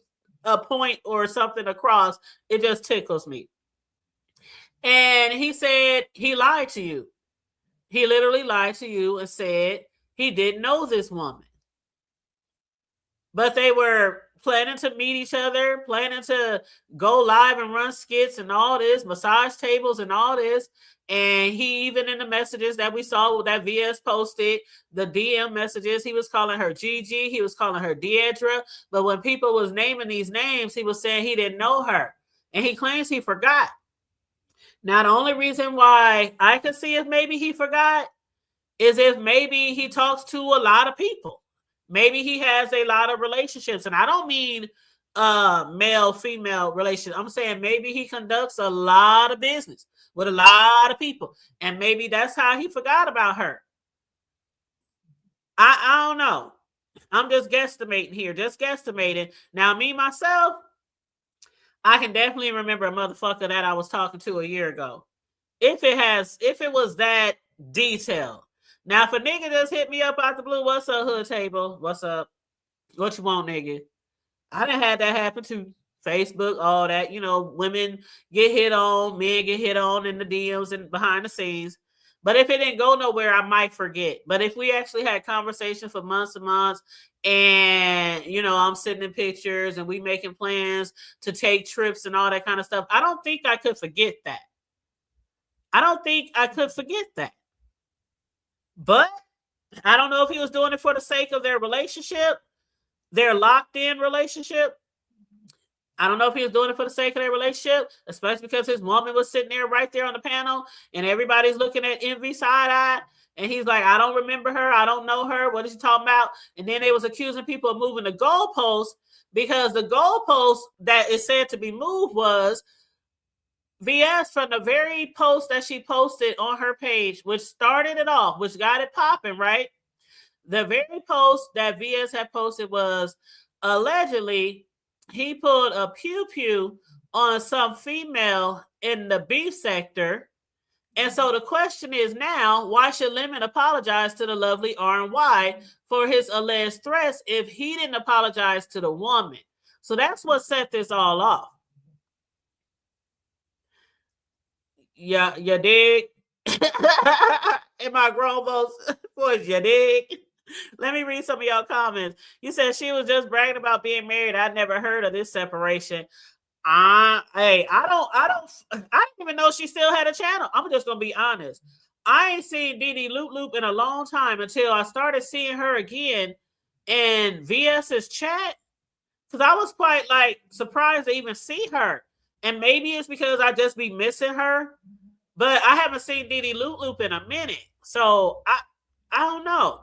a point or something across, it just tickles me. And he said he lied to you. He literally lied to you and said he didn't know this woman. But they were planning to meet each other, planning to go live and run skits and all this, massage tables and all this. And he, even in the messages that we saw that VS posted, the DM messages, he was calling her Gigi, he was calling her Deidre. But when people was naming these names, he was saying he didn't know her. And he claims he forgot. Now, the only reason why I could see if maybe he forgot is if maybe he talks to a lot of people. Maybe he has a lot of relationships. And I don't mean male-female relationships. I'm saying maybe he conducts a lot of business with a lot of people. And maybe that's how he forgot about her. I don't know. I'm just guesstimating here, just guesstimating. Now, me, myself, I can definitely remember a motherfucker that I was talking to a year ago. If it was that detailed. Now, if a nigga just hit me up out the blue, what's up, hood table? What's up? What you want, nigga? I done had that happen too. Facebook, all that, women get hit on, men get hit on in the DMs and behind the scenes. But if it didn't go nowhere, I might forget. But if we actually had conversations for months and months, and I'm sitting in pictures and we making plans to take trips and all that kind of stuff, I don't think I could forget that. But I don't know if he was doing it for the sake of their relationship, their locked in relationship. I don't know if he was doing it for the sake of their relationship, especially because his woman was sitting there right there on the panel and everybody's looking at envy side eye. And he's like, I don't remember her. I don't know her. What is he talking about? And then they was accusing people of moving the goalposts, because the goalpost that is said to be moved was VS, from the very post that she posted on her page, which started it off, which got it popping, right? The very post that VS had posted was allegedly he pulled a pew-pew on some female in the beef sector. And so the question is now, why should Lemon apologize to the lovely RNY for his alleged threats if he didn't apologize to the woman? So that's what set this all off. Yeah, you dig? In my grown folks voice, you dig? Let me read some of y'all comments. You said she was just bragging about being married. I never heard of this separation. I didn't even know she still had a channel. I'm just gonna be honest. I ain't seen Didi Loop Loop in a long time until I started seeing her again in VS's chat, because I was quite surprised to even see her. And maybe it's because I just be missing her, but I haven't seen Didi Loop Loop in a minute. So I don't know.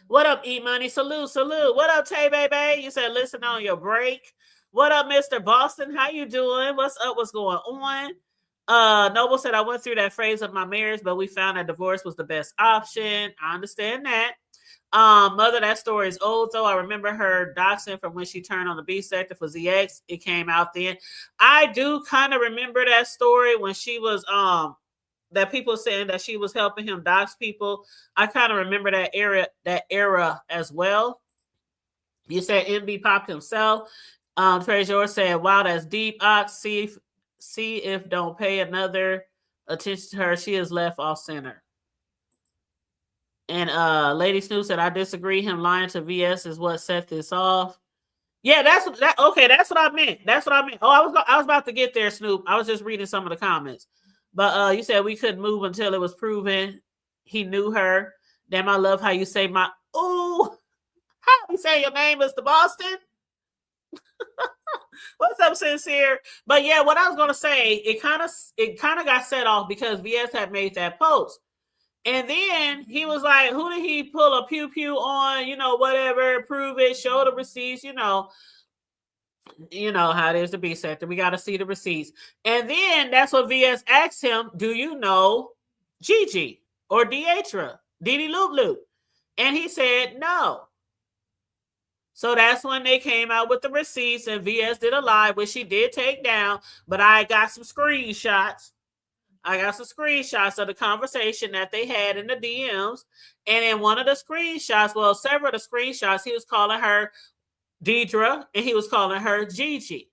What up, E-Money? Salute. What up, Tay Baby? You said listen on your break. What up, Mr. Boston? How you doing? What's up? What's going on? Noble said, I went through that phase of my marriage, but we found that divorce was the best option. I understand that. Mother, that story is old, though. I remember her doxing from when she turned on the B sector for ZX. It came out then. I do kind of remember that story when she was that people saying that she was helping him dox people. I kind of remember that era as well. You said MB popped himself. Treasure said, wow, that's deep. Ox, see if don't pay another attention to her, she is left off center. And Lady Snoop said, I disagree. Him lying to VS is what set this off. Yeah, that's what I meant. Oh, I was about to get there, Snoop. I was just reading some of the comments. But you said we couldn't move until it was proven he knew her. Damn, I love how you say how you say your name, Mr. Boston? What's up, Sincere? But yeah, what I was gonna say, it kind of got set off because VS had made that post. And then he was like, who did he pull a pew-pew on? Whatever, prove it, show the receipts, you know how it is the B sector. We got to see the receipts. And then that's what VS asked him, do you know Gigi or Deatra, Didi Loop Loop? And he said no. So that's when they came out with the receipts, and VS did a live, which she did take down, but I got some screenshots. Of the conversation that they had in the DMs. And in one of the screenshots, several of the screenshots, he was calling her Deidre and he was calling her Gigi.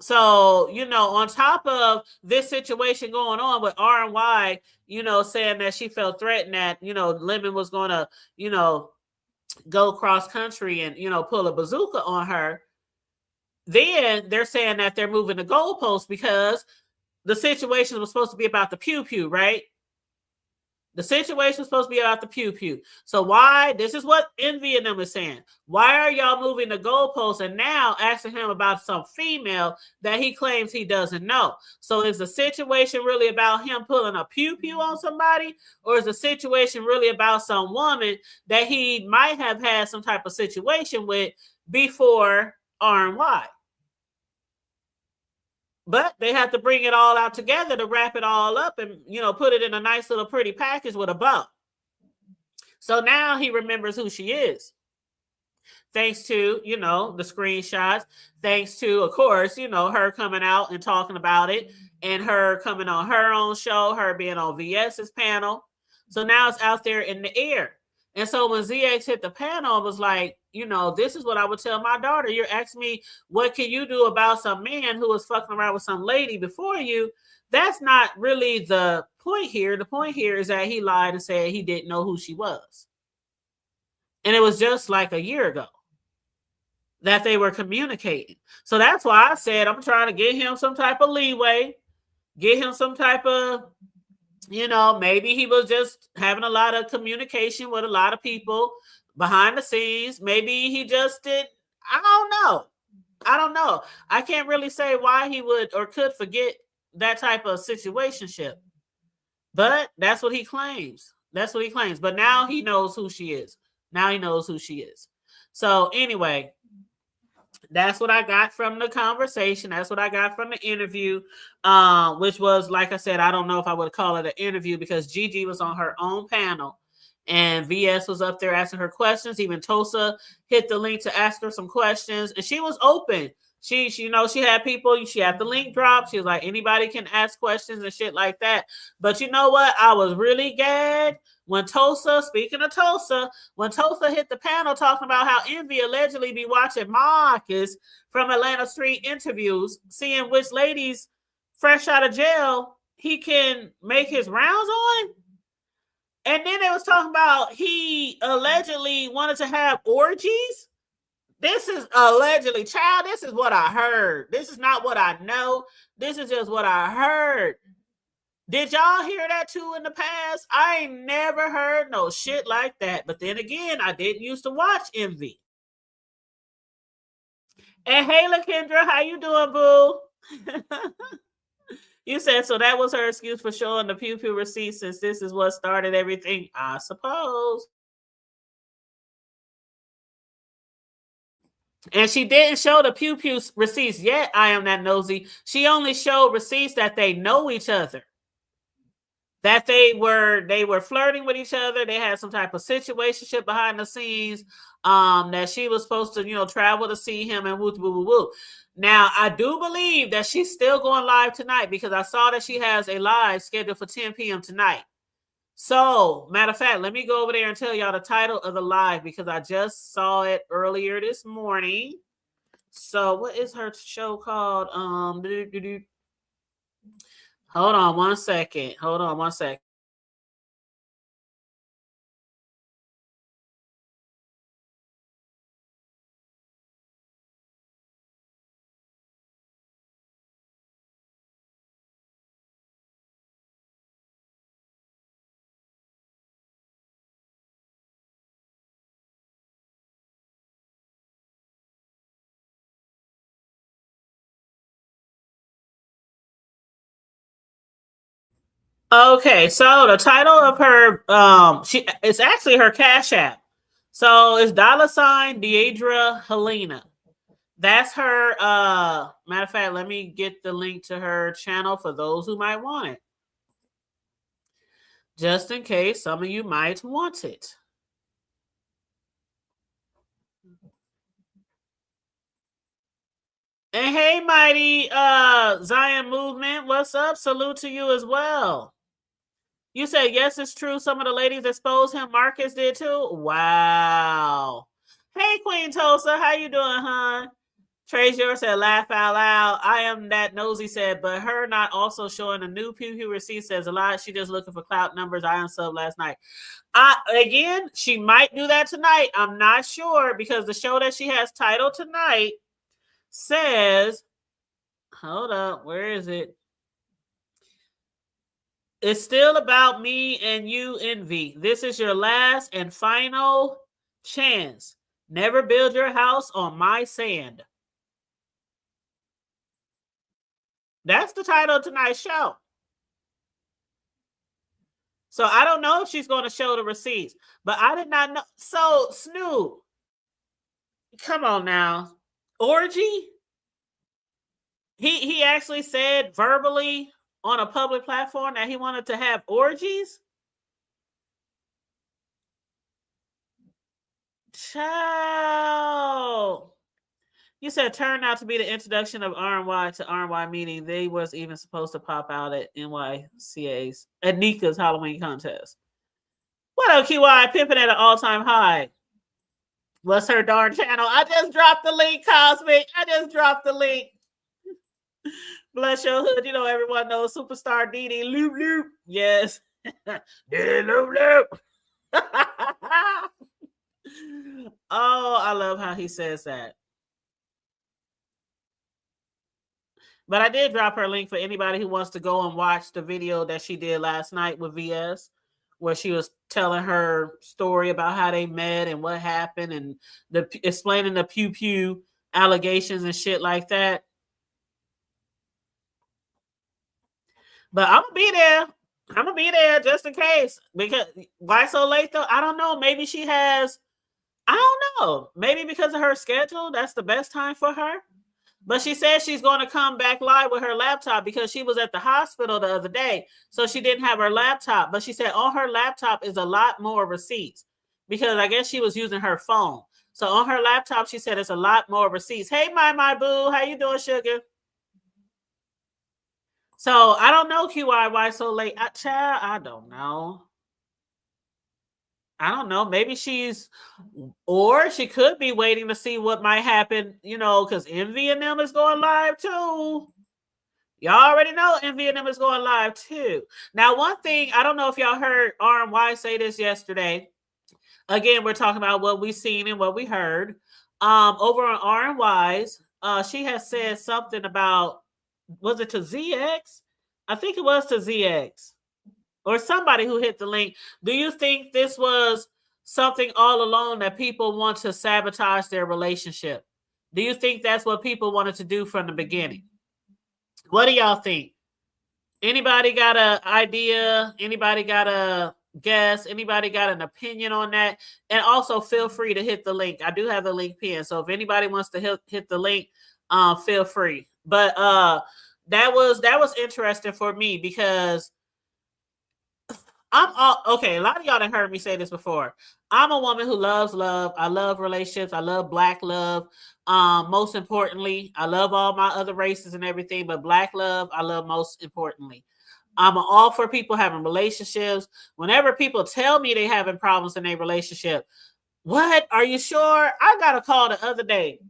So, on top of this situation going on with RNY, saying that she felt threatened that, Lemon was going to, go cross country and, pull a bazooka on her. Then they're saying that they're moving the goalposts because the situation was supposed to be about the pew-pew, right? The situation was supposed to be about the pew-pew. So why? This is what Envy and them is saying. Why are y'all moving the goalposts and now asking him about some female that he claims he doesn't know? So is the situation really about him pulling a pew-pew on somebody? Or is the situation really about some woman that he might have had some type of situation with before RNY? But they have to bring it all out together to wrap it all up and, put it in a nice little pretty package with a bow. So now he remembers who she is. Thanks to, the screenshots, thanks to, of course, her coming out and talking about it, and her coming on her own show, her being on VS's panel. So now it's out there in the air. And so when ZX hit the panel, it was like, this is what I would tell my daughter. You're asking me, what can you do about some man who was fucking around with some lady before you? That's not really the point here. The point here is that he lied and said he didn't know who she was. And it was just like a year ago that they were communicating. So that's why I said I'm trying to get him some type of leeway, get him some type of, maybe he was just having a lot of communication with a lot of people behind the scenes. Maybe he just did. I don't know. I can't really say why he would or could forget that type of situationship. But that's what he claims. But now he knows who she is. So anyway, that's what I got from the conversation. That's what I got from the interview, which was, like I said, I don't know if I would call it an interview because Gigi was on her own panel and VS was up there asking her questions. Even Tosa hit the link to ask her some questions, and she was open. She had people, she had the link drop. She was like, anybody can ask questions and shit like that. But you know what? I was really gagged when Tosa, speaking of Tosa, when Tosa hit the panel talking about how Envy allegedly be watching Marcus from Atlanta Street interviews, seeing which ladies fresh out of jail he can make his rounds on. And then they was talking about he allegedly wanted to have orgies. This is allegedly, child, this is what I heard. This is not what I know. This is just what I heard. Did y'all hear that too in the past? I ain't never heard no shit like that. But then again, I didn't used to watch Envy. And hey, LaKendra, how you doing, boo? You said, so that was her excuse for showing the Pew Pew receipt since this is what started everything, I suppose. And she didn't show the Pew Pew receipts yet, I am that nosy. She only showed receipts that they know each other. That they were flirting with each other. They had some type of situationship behind the scenes. That she was supposed to, travel to see him and woo woo woo woo. Now, I do believe that she's still going live tonight because I saw that she has a live scheduled for 10 p.m. tonight. So, matter of fact, let me go over there and tell y'all the title of the live because I just saw it earlier this morning. So, what is her show called? Hold on one second. Okay, so the title of her, it's actually her Cash App. So it's $ Deidra Helena. That's her. Matter of fact, let me get the link to her channel for those who might want it. Just in case some of you might want it. And hey, mighty Zion Movement, what's up? Salute to you as well. You said, yes, it's true. Some of the ladies exposed him. Marcus did too. Wow. Hey, Queen Tosa, how you doing, huh? Treasure said, laugh out loud. I am that nosy said, but her not also showing a new Pew Pew receipt says a lot. She just looking for clout numbers. I unsubbed last night. Again, she might do that tonight. I'm not sure because the show that she has titled tonight says, hold up, where is it? It's still about me and you, Envy. This is your last and final chance. Never build your house on my sand. That's the title of tonight's show. So I don't know if she's going to show the receipts, but I did not know. So Snoop, come on now. Orgy? He actually said verbally on a public platform that he wanted to have orgies. Child. You said turned out to be the introduction of RNY to RNY, meaning they was even supposed to pop out at NYCA's at Nika's Halloween contest. What up, QI? Pimping at an all-time high. What's her darn channel? I just dropped the link, Cosmic. I just dropped the link. Bless your hood. You know, everyone knows Superstar Dee Loop Loop. Yes. Dee Loop Loop. Oh, I love how he says that. But I did drop her link for anybody who wants to go and watch the video that she did last night with VS, where she was telling her story about how they met and what happened and explaining the pew pew allegations and shit like that. But I'm gonna be there. I'm gonna be there just in case. Because why so late though? I don't know. Maybe she has. I don't know. Maybe because of her schedule, that's the best time for her. But she said she's going to come back live with her laptop because she was at the hospital the other day. So she didn't have her laptop. But she said on her laptop is a lot more receipts because I guess she was using her phone. So on her laptop, she said it's a lot more receipts. Hey, my boo. How you doing, sugar? So I don't know, QI, why so late? Child, I don't know. I don't know. Maybe or she could be waiting to see what might happen, you know, because Envy and them is going live too. Y'all already know Envy and them is going live too. Now, one thing, I don't know if y'all heard RMY say this yesterday. Again, we're talking about what we seen and what we heard. Over on RMY's, she has said something about, was it to ZX? I think it was to ZX. Or somebody who hit the link. Do you think this was something all along that people want to sabotage their relationship? Do you think that's what people wanted to do from the beginning? What do y'all think? Anybody got an idea? Anybody got a guess? Anybody got an opinion on that? And also feel free to hit the link. I do have the link pinned. So if anybody wants to hit the link, feel free. But that was interesting for me because okay. A lot of y'all done heard me say this before. I'm a woman who loves love. I love relationships. I love Black love. Most importantly, I love all my other races and everything, but Black love, I love most importantly. I'm all for people having relationships. Whenever people tell me they having problems in their relationship, what? Are you sure? I got a call the other day.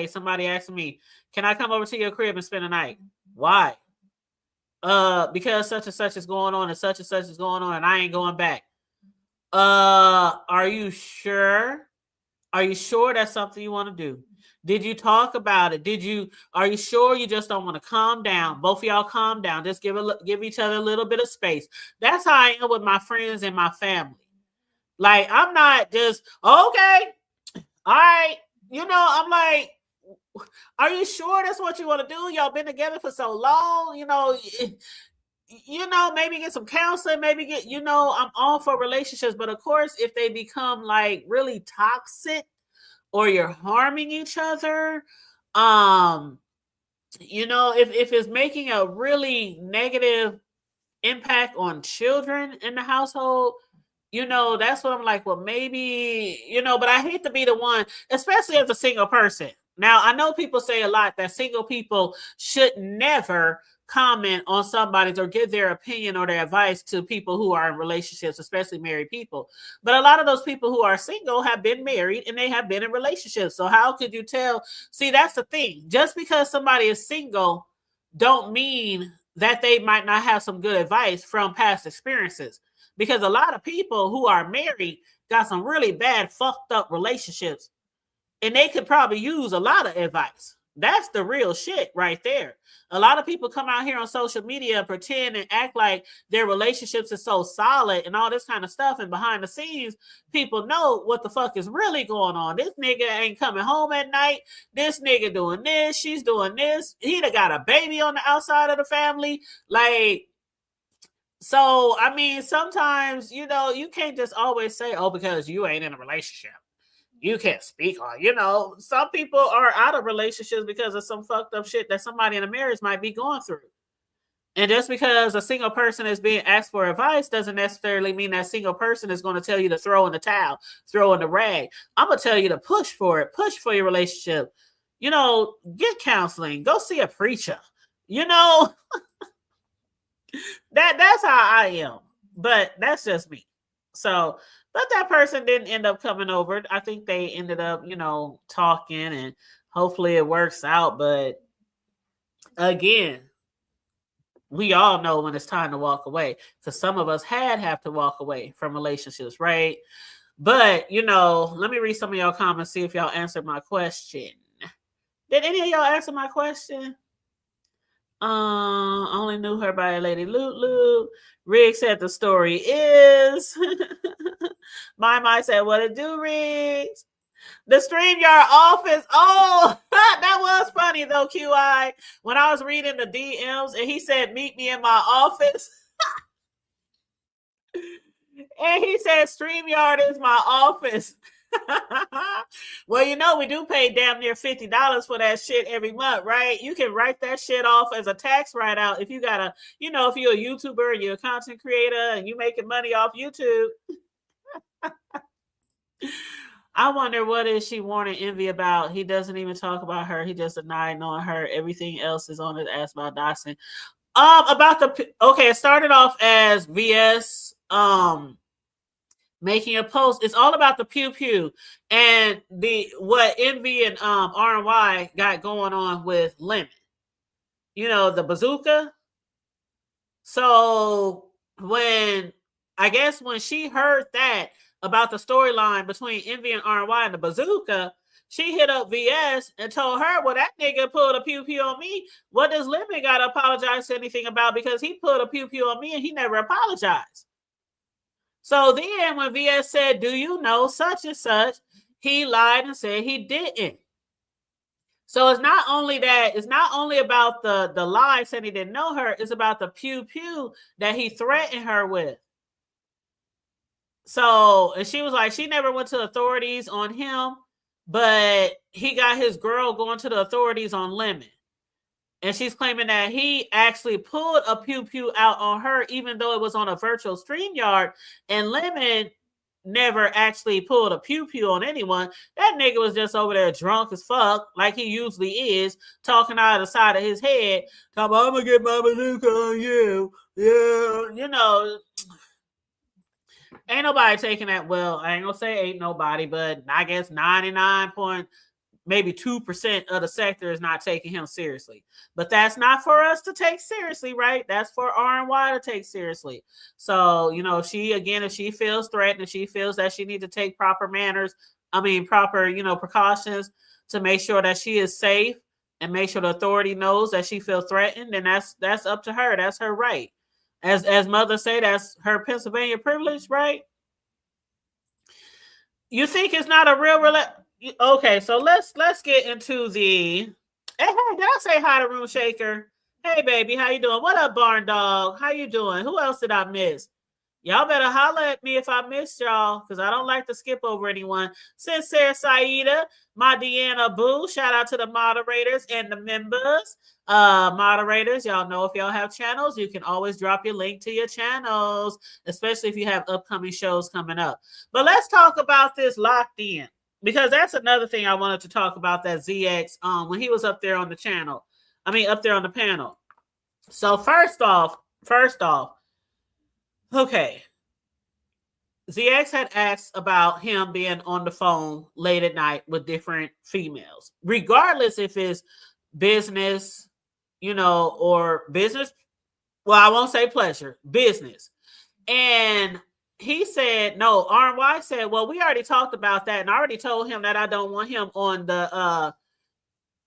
Somebody asked me, can I come over to your crib and spend the night? Why? Because such and such is going on and such is going on and I ain't going back. Are you sure? Are you sure that's something you want to do? Did you talk about it? Are you sure you just don't want to calm down? Both of y'all calm down. Just give each other a little bit of space. That's how I am with my friends and my family. Like, I'm not just, okay, all right. You know, I'm like, are you sure that's what you want to do? Y'all been together for so long, maybe get some counseling, I'm all for relationships. But of course, if they become like really toxic or you're harming each other, if it's making a really negative impact on children in the household, that's what I'm like, well, maybe, but I hate to be the one, especially as a single person. Now, I know people say a lot that single people should never comment on somebody's or give their opinion or their advice to people who are in relationships, especially married people. But a lot of those people who are single have been married and they have been in relationships. So how could you tell? See, that's the thing. Just because somebody is single don't mean that they might not have some good advice from past experiences. Because a lot of people who are married got some really bad, fucked up relationships. And they could probably use a lot of advice. That's the real shit right there. A lot of people come out here on social media and pretend and act like their relationships are so solid and all this kind of stuff. And behind the scenes, people know what the fuck is really going on. This nigga ain't coming home at night. This nigga doing this. She's doing this. He done got a baby on the outside of the family. Like, so, I mean, sometimes, you can't just always say, oh, because you ain't in a relationship. you can't speak on. You know, some people are out of relationships because of some fucked up shit that somebody in a marriage might be going through. And just because a single person is being asked for advice doesn't necessarily mean that single person is going to tell you to throw in the towel, throw in the rag. I'm going to tell you to push for it, push for your relationship. You know, get counseling, go see a preacher. You know, that's how I am. But that's just me. So, but that person didn't end up coming over. I think they ended up, you know, talking, and hopefully it works out. But again, we all know when it's time to walk away, because some of us have to walk away from relationships, right? But, you know, let me read some of y'all comments, see if y'all answered my question. Did any of y'all answer my question? Only knew her by Lady Loot Loot. Riggs said the story is. My said, what it do, Riggs? The StreamYard office. Oh, that was funny though, QI. When I was reading the DMs and he said, meet me in my office. And he said, StreamYard is my office. Well, you know, we do pay damn near $50 for that shit every month, right? You can write that shit off as a tax write-out if you got a, you know, if you're a YouTuber and you're a content creator and you making money off YouTube. I wonder what is she warning Envy about. He doesn't even talk about her. He just denied knowing her. Everything else is on his ass about doxing. About the okay, it started off as VS making a post. It's all about the pew pew and the what Envy and RNY got going on with Lemon. You know, the bazooka. So when she heard that about the storyline between Envy and RNY and the bazooka, she hit up VS and told her, well, that nigga pulled a pew pew on me. What does Lemon got to apologize to anything about? Because he pulled a pew pew on me and he never apologized. So then when VS said, do you know such and such? He lied and said he didn't. So it's not only that, it's not only about the lie saying he didn't know her, it's about the pew pew that he threatened her with. So, and she was like, she never went to authorities on him, but he got his girl going to the authorities on Lemon. And she's claiming that he actually pulled a pew pew out on her, even though it was on a virtual StreamYard, and Lemon never actually pulled a pew pew on anyone. That nigga was just over there drunk as fuck, like he usually is, talking out of the side of his head, talking about, I'm gonna get my bazooka on you. Yeah, you know. Ain't nobody taking that well. I ain't gonna say ain't nobody, but I guess 99.2% of the sector is not taking him seriously. But that's not for us to take seriously, right? That's for RNY to take seriously. So, you know, if she feels threatened, if she feels that she needs to take proper, you know, precautions to make sure that she is safe and make sure the authority knows that she feels threatened, then that's up to her. That's her right. As Mother say, that's her Pennsylvania privilege, right? You think it's not a real okay, so let's get into the. Hey, did I say hi to Room Shaker? Hey, baby, how you doing? What up, Barn Dog? How you doing? Who else did I miss? Y'all better holler at me if I missed y'all, because I don't like to skip over anyone. Sincere Saida, my Deanna Boo, shout out to the moderators and the members. Moderators, y'all know if y'all have channels, you can always drop your link to your channels, especially if you have upcoming shows coming up. But let's talk about this Locked In, because that's another thing I wanted to talk about, that ZX when he was up there on the channel. Up there on the panel. So first off, okay. ZX had asked about him being on the phone late at night with different females, regardless if it's business, you know, or business. Well, I won't say pleasure, business. And he said, no, RNY said, well, we already talked about that. And I already told him that I don't want him on the,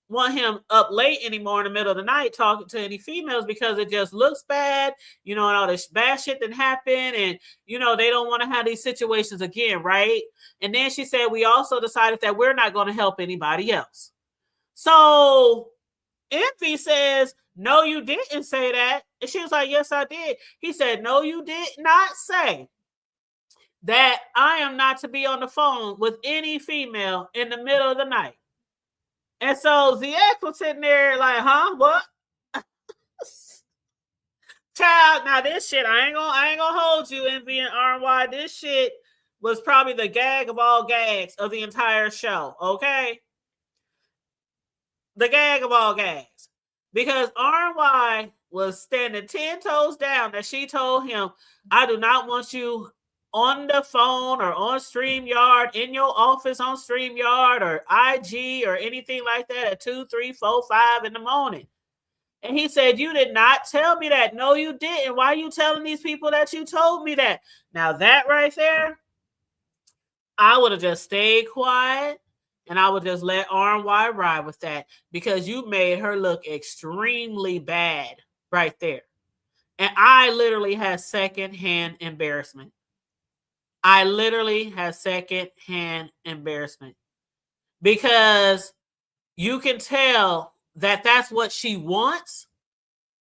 want him up late anymore in the middle of the night talking to any females, because it just looks bad, you know, and all this bad shit that happened. And, you know, they don't want to have these situations again, right? And then she said, we also decided that we're not going to help anybody else. So Envy says, no, you didn't say that. And she was like, yes, I did. He said, no, you did not say that I am not to be on the phone with any female in the middle of the night. And so ZX was sitting there like, huh? What? Child, now this shit, I ain't gonna hold you, Envy and RY. This shit was probably the gag of all gags of the entire show, okay? The gag of all gags. Because RY was standing 10 toes down that she told him, I do not want you on the phone or on StreamYard, in your office on StreamYard or IG or anything like that at 2, 3, 4, 5 in the morning. And he said, you did not tell me that. No, you didn't. Why are you telling these people that you told me that? Now that right there, I would have just stayed quiet and I would just let RY ride with that because you made her look extremely bad right there. And I literally had secondhand embarrassment. I literally had secondhand embarrassment because you can tell that that's what she wants,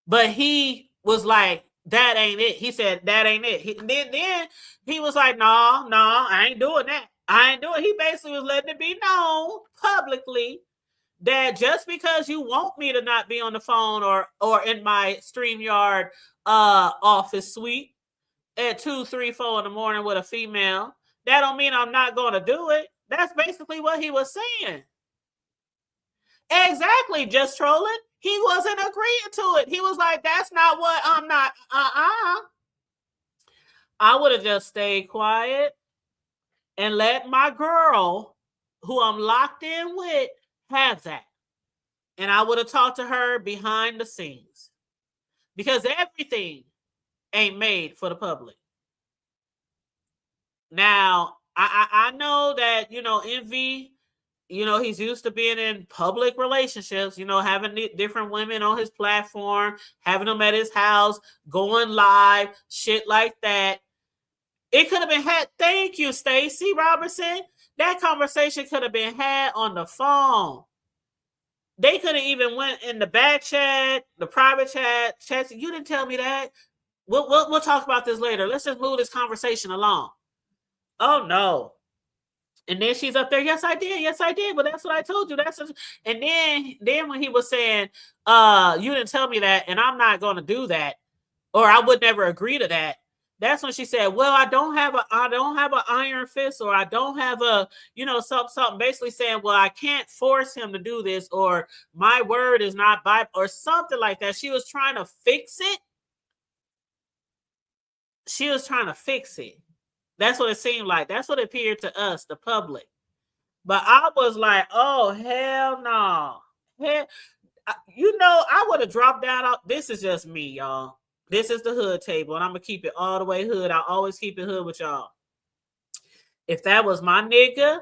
but he was like, that ain't it. He said, that ain't it. Then he was like, no, I ain't doing that. I ain't doing it. He basically was letting it be known publicly that just because you want me to not be on the phone or in my StreamYard office suite at 2, 3, 4 in the morning with a female, that don't mean I'm not going to do it. That's basically what he was saying. Exactly, just trolling. He wasn't agreeing to it. He was like, that's not what I'm not. I would have just stayed quiet and let my girl, who I'm locked in with, have that. And I would have talked to her behind the scenes. Because everything ain't made for the public. Now, I know that, Envy, he's used to being in public relationships, having different women on his platform, having them at his house, going live, shit like that. It could have been had. Thank you, Stacey Robertson. That conversation could have been had on the phone. They could have even went in the back chat, the private chat. You didn't tell me that. We'll talk about this later. Let's just move this conversation along. Oh, no. And then she's up there. Yes, I did. But that's what I told you. And then when he was saying, you didn't tell me that, and I'm not going to do that, or I would never agree to that. That's when she said, well, I don't have an iron fist, or I don't have a, something basically saying, well, I can't force him to do this, or my word is not Bible, or something like that. She was trying to fix it. That's what it seemed like. That's what it appeared to us, the public. But I was like, oh, hell no. I would have dropped down. This is just me, y'all. This is the hood table, and I'm going to keep it all the way hood. I always keep it hood with y'all. If that was my nigga,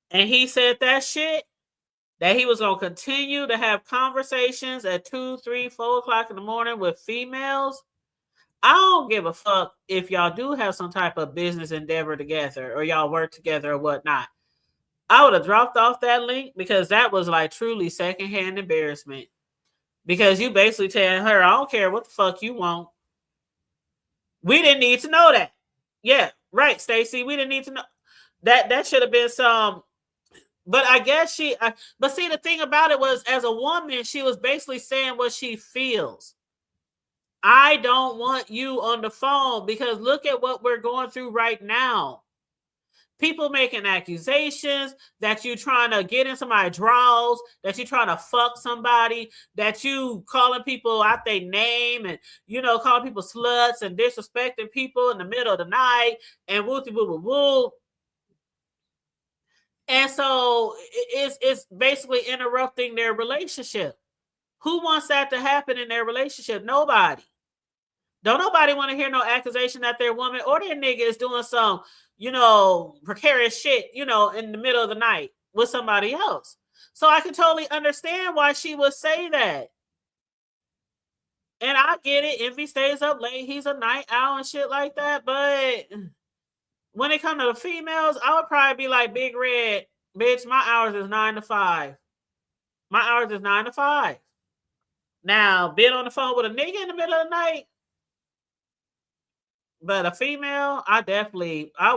and he said that shit, that he was going to continue to have conversations at 2, 3, 4 o'clock in the morning with females, I don't give a fuck if y'all do have some type of business endeavor together or y'all work together or whatnot. I would have dropped off that link because that was like truly secondhand embarrassment. Because you basically telling her, I don't care what the fuck you want. We didn't need to know that. Yeah, right, Stacey. We didn't need to know. That should have been some. But I guess but see, the thing about it was, as a woman, she was basically saying what she feels. I don't want you on the phone because look at what we're going through right now. People making accusations that you trying to get in somebody's drawers, that you trying to fuck somebody, that you calling people out their name and, calling people sluts and disrespecting people in the middle of the night and wooty woo woo woo. And so it's basically interrupting their relationship. Who wants that to happen in their relationship? Nobody. Don't nobody want to hear no accusation that their woman or their nigga is doing some, precarious shit, in the middle of the night with somebody else. So I can totally understand why she would say that. And I get it. If he stays up late, he's a night owl and shit like that. But when it comes to the females, I would probably be like, Big Red, bitch, my hours is 9 to 5. My hours is 9 to 5. Now, being on the phone with a nigga in the middle of the night, But a female, I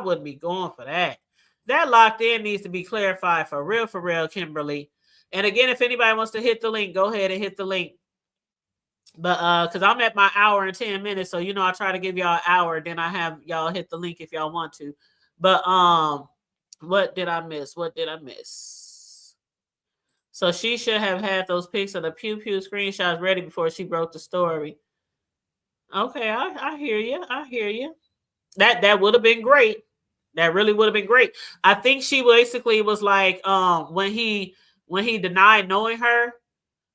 wouldn't be going for that. That locked in needs to be clarified for real, Kimberly. And again, if anybody wants to hit the link, go ahead and hit the link. But because I'm at my hour and 10 minutes, so I try to give y'all an hour, then I have y'all hit the link if y'all want to. But what did I miss? So she should have had those pics of the pew pew screenshots ready before she broke the story. Okay, I hear you. That would have been great. That really would have been great. I think she basically was like, when he denied knowing her,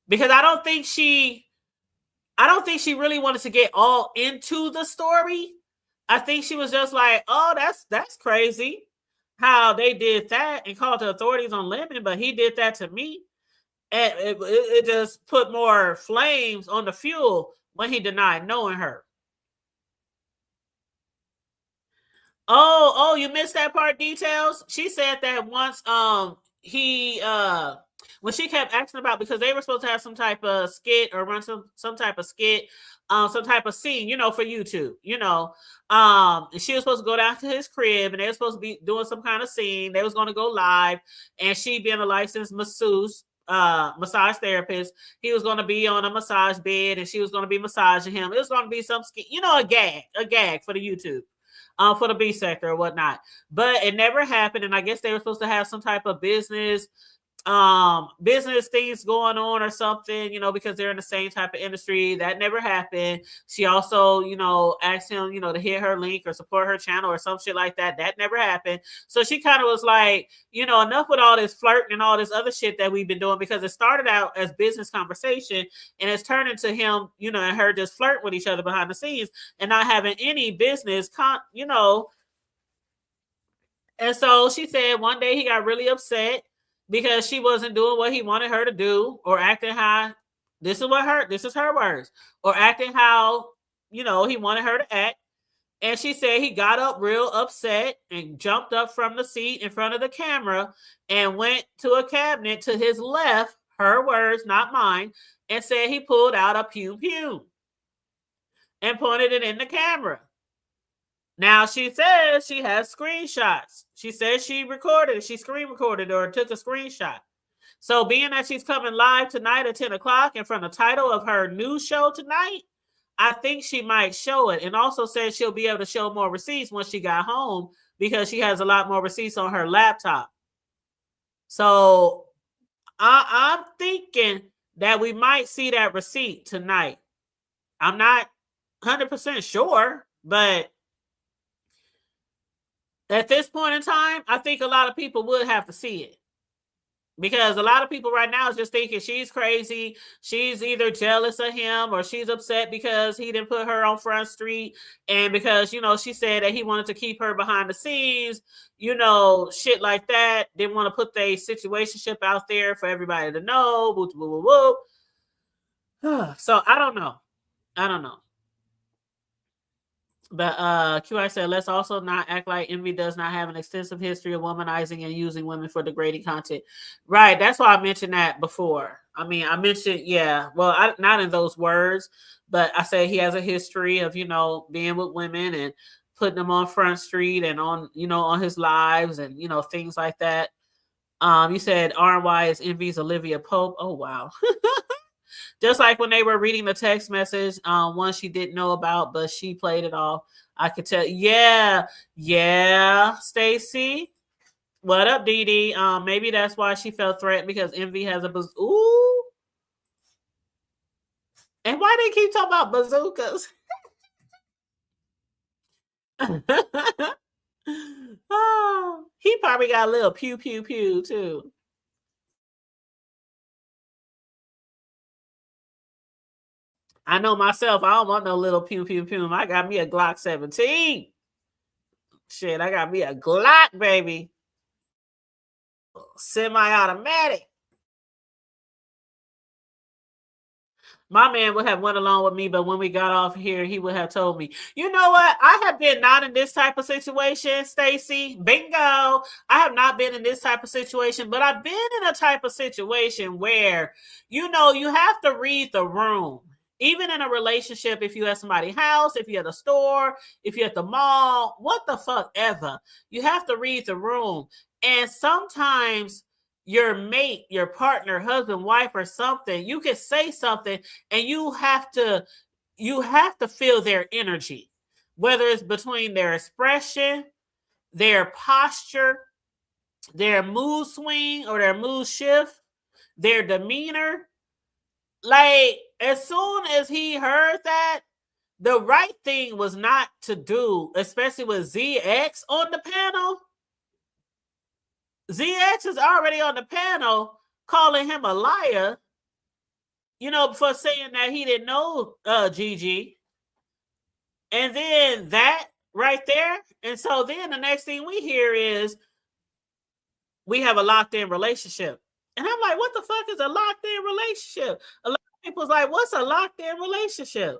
because I don't think she really wanted to get all into the story. I think she was just like, oh, that's crazy how they did that and called the authorities on Lemon, but he did that to me. And it just put more flames on the fuel when he denied knowing her. Oh, you missed that part, details. She said that once he when she kept asking about, because they were supposed to have some type of skit or run some type of skit, some type of scene, for YouTube, and she was supposed to go down to his crib and they were supposed to be doing some kind of scene. They was going to go live, and she being a licensed masseuse, massage therapist, he was going to be on a massage bed and she was going to be massaging him. It was going to be some skit, a gag for the YouTube. For the B sector or whatnot, but it never happened. And I guess they were supposed to have some type of business things going on or something, because they're in the same type of industry. That never happened. She also, asked him, to hit her link or support her channel or some shit like that. That never happened. So she kind of was like, enough with all this flirting and all this other shit that we've been doing, because it started out as business conversation and it's turned into him, and her just flirting with each other behind the scenes and not having any business, And so she said one day he got really upset because she wasn't doing what he wanted her to do, or acting how, this is her words, or acting how, he wanted her to act. And she said he got up real upset and jumped up from the seat in front of the camera and went to a cabinet to his left, her words, not mine, and said he pulled out a pew pew and pointed it in the camera. Now she says she has screenshots. She says she screen recorded or took a screenshot. So being that she's coming live tonight at 10 o'clock and from the title of her news show tonight, I think she might show it. And also said she'll be able to show more receipts once she got home, because she has a lot more receipts on her laptop. So I'm thinking that we might see that receipt tonight. I'm not 100% sure, but at this point in time, I think a lot of people would have to see it, because a lot of people right now is just thinking she's crazy. She's either jealous of him or she's upset because he didn't put her on Front Street, and because, she said that he wanted to keep her behind the scenes, shit like that. Didn't want to put their situationship out there for everybody to know. Woo, woo, woo, woo. So I don't know. But QI said, let's also not act like Envy does not have an extensive history of womanizing and using women for degrading content. Right. That's why I mentioned that before. I mean, I mentioned, not in those words, but I said he has a history of, being with women and putting them on Front Street and on, on his lives and, things like that. You said RNY is Envy's Olivia Pope. Oh, wow. Just like when they were reading the text message, one she didn't know about, but she played it off. I could tell. Yeah, Stacy. What up, Dee Dee? Maybe that's why she felt threatened, because Envy has a ooh. And why they keep talking about bazookas? Oh, he probably got a little pew pew pew too. I know myself. I don't want no little pew pew pew. I got me a Glock 17. Shit, I got me a Glock, baby. Semi-automatic. My man would have went along with me, but when we got off here, he would have told me, you know what? I have been not in this type of situation, Stacy. Bingo. I have not been in this type of situation, but I've been in a type of situation where, you have to read the room. Even in a relationship, if you at somebody's house, if you're at a store, if you're at the mall, what the fuck ever, you have to read the room. And sometimes your mate, your partner, husband, wife, or something, you can say something and you have to feel their energy, whether it's between their expression, their posture, their mood swing or their mood shift, their demeanor. Like, as soon as he heard that, the right thing was not to do, especially with ZX on the panel. ZX is already on the panel calling him a liar, you know, for saying that he didn't know Gigi. And then that right there. And so then the next thing we hear is we have a locked-in relationship. And I'm like, what the fuck is a locked-in relationship? A lot of people's like, what's a locked-in relationship?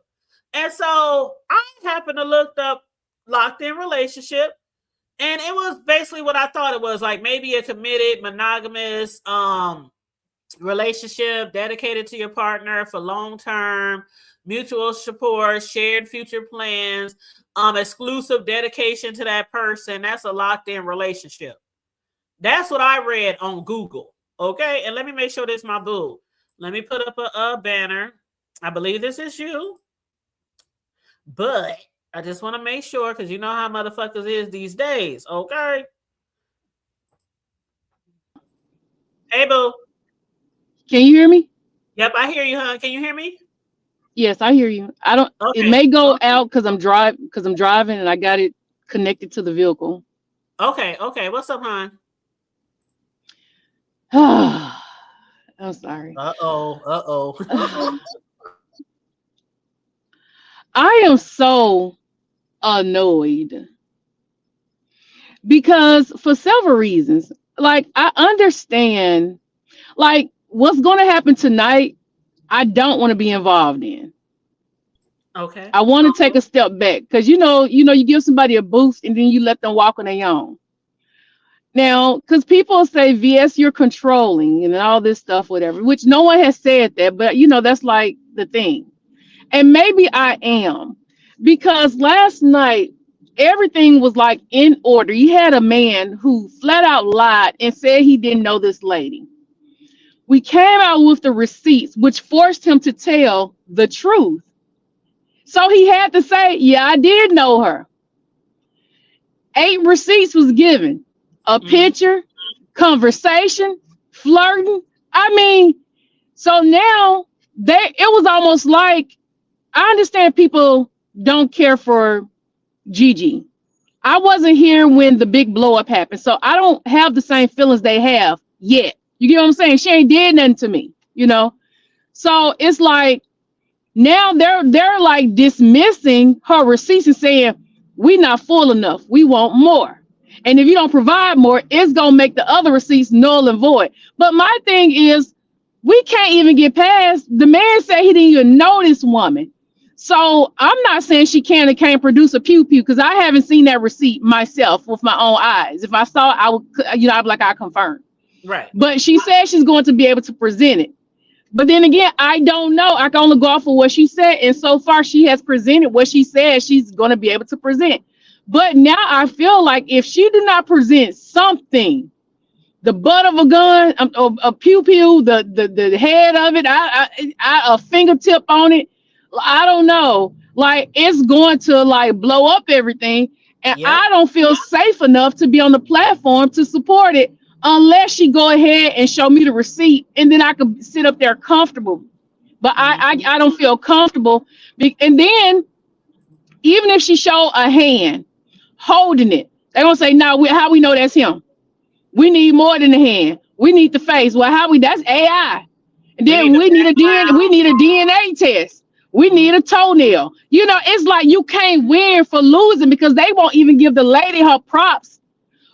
And so I happened to look up locked-in relationship, and it was basically what I thought it was, like maybe a committed, monogamous relationship dedicated to your partner for long-term, mutual support, shared future plans, exclusive dedication to that person. That's a locked-in relationship. That's what I read on Google. Okay, and let me make sure this is my boo. Let me put up a banner. I believe this is you. But I just want to make sure, because you know how motherfuckers is these days. Okay. Hey, boo. Can you hear me? Yep, I hear you, huh? Can you hear me? Yes, I hear you. I don't. Okay. It may go out because I'm driving and I got it connected to the vehicle. Okay. What's up, hon? I'm sorry. Uh-oh. I am so annoyed because for several reasons. Like, I understand, like, what's going to happen tonight, I don't want to be involved in. Okay. I want to take a step back because, you know, you give somebody a boost and then you let them walk on their own. Now, because people say, VS, you're controlling and all this stuff, whatever, which no one has said that, but, you know, that's like the thing. And maybe I am, because last night, everything was like in order. You had a man who flat out lied and said he didn't know this lady. We came out with the receipts, which forced him to tell the truth. So he had to say, yeah, I did know her. 8 receipts was given. A picture, conversation, flirting. I mean, so now it was almost like, I understand people don't care for Gigi. I wasn't here when the big blow up happened, so I don't have the same feelings they have yet. You get what I'm saying? She ain't did nothing to me, you know? So it's like, now they're like dismissing her receipts and saying, we not full enough. We want more. And if you don't provide more, it's going to make the other receipts null and void. But my thing is, we can't even get past, the man said he didn't even know this woman. So I'm not saying she can or can't produce a pew-pew, because I haven't seen that receipt myself with my own eyes. If I saw it, I would, you know, I'd be like, I confirm. Right. But she said she's going to be able to present it. But then again, I don't know. I can only go off of what she said. And so far, she has presented what she said she's going to be able to present. But now I feel like if she did not present something, the butt of a gun, a pew-pew, the head of it, a fingertip on it, I don't know. Like, it's going to like blow up everything. And yep. I don't feel safe enough to be on the platform to support it unless she go ahead and show me the receipt, and then I could sit up there comfortable. But I don't feel comfortable. And then even if she show a hand holding it, they're gonna say, no, how we know that's him? We need more than the hand. We need the face. Well, that's AI. And then we need a DNA test. We need a toenail. You know, it's like you can't win for losing, because they won't even give the lady her props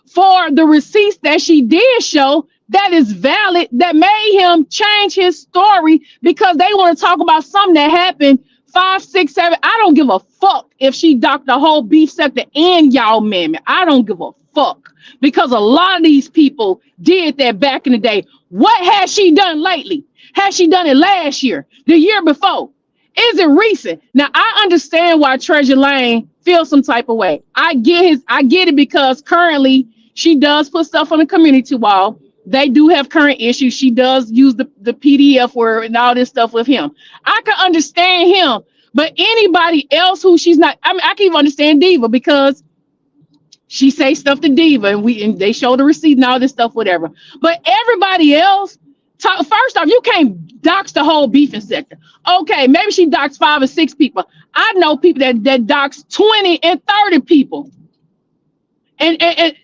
for the receipts that she did show that is valid, that made him change his story, because they want to talk about something that happened 5, 6, 7. I don't give a fuck if she docked the whole beef sector and y'all mammy. I don't give a fuck, because a lot of these people did that back in the day. What has she done lately? Has she done it last year, the year before? Is it recent? Now I understand why Treasure Lane feels some type of way. I get it because currently she does put stuff on the community wall. They do have current issues. She does use the PDF word and all this stuff with him. I can understand him, but anybody else who she's not, I mean, I can even understand Diva because she say stuff to Diva and they show the receipt and all this stuff, whatever. But everybody else, first off, you can't dox the whole beefing sector. Okay, maybe she doxed 5 or 6 people. I know people that dox 20 and 30 people. And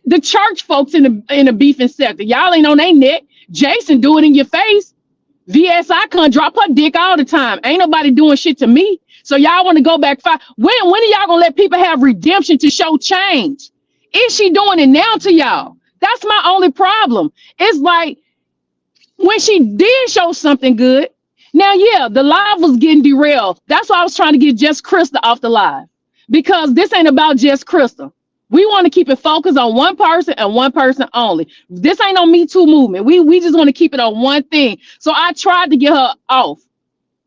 the church folks in the beefing sector, y'all ain't on their neck. Jason do it in your face. VSI can't drop her dick all the time. Ain't nobody doing shit to me. So y'all want to go back 5. When are y'all gonna let people have redemption to show change? Is she doing it now to y'all? That's my only problem. It's like when she did show something good. Now, yeah, the live was getting derailed. That's why I was trying to get Just Crystal off the live, because this ain't about Just Crystal. We want to keep it focused on one person and one person only. This ain't no Me Too movement. We just want to keep it on one thing. So I tried to get her off.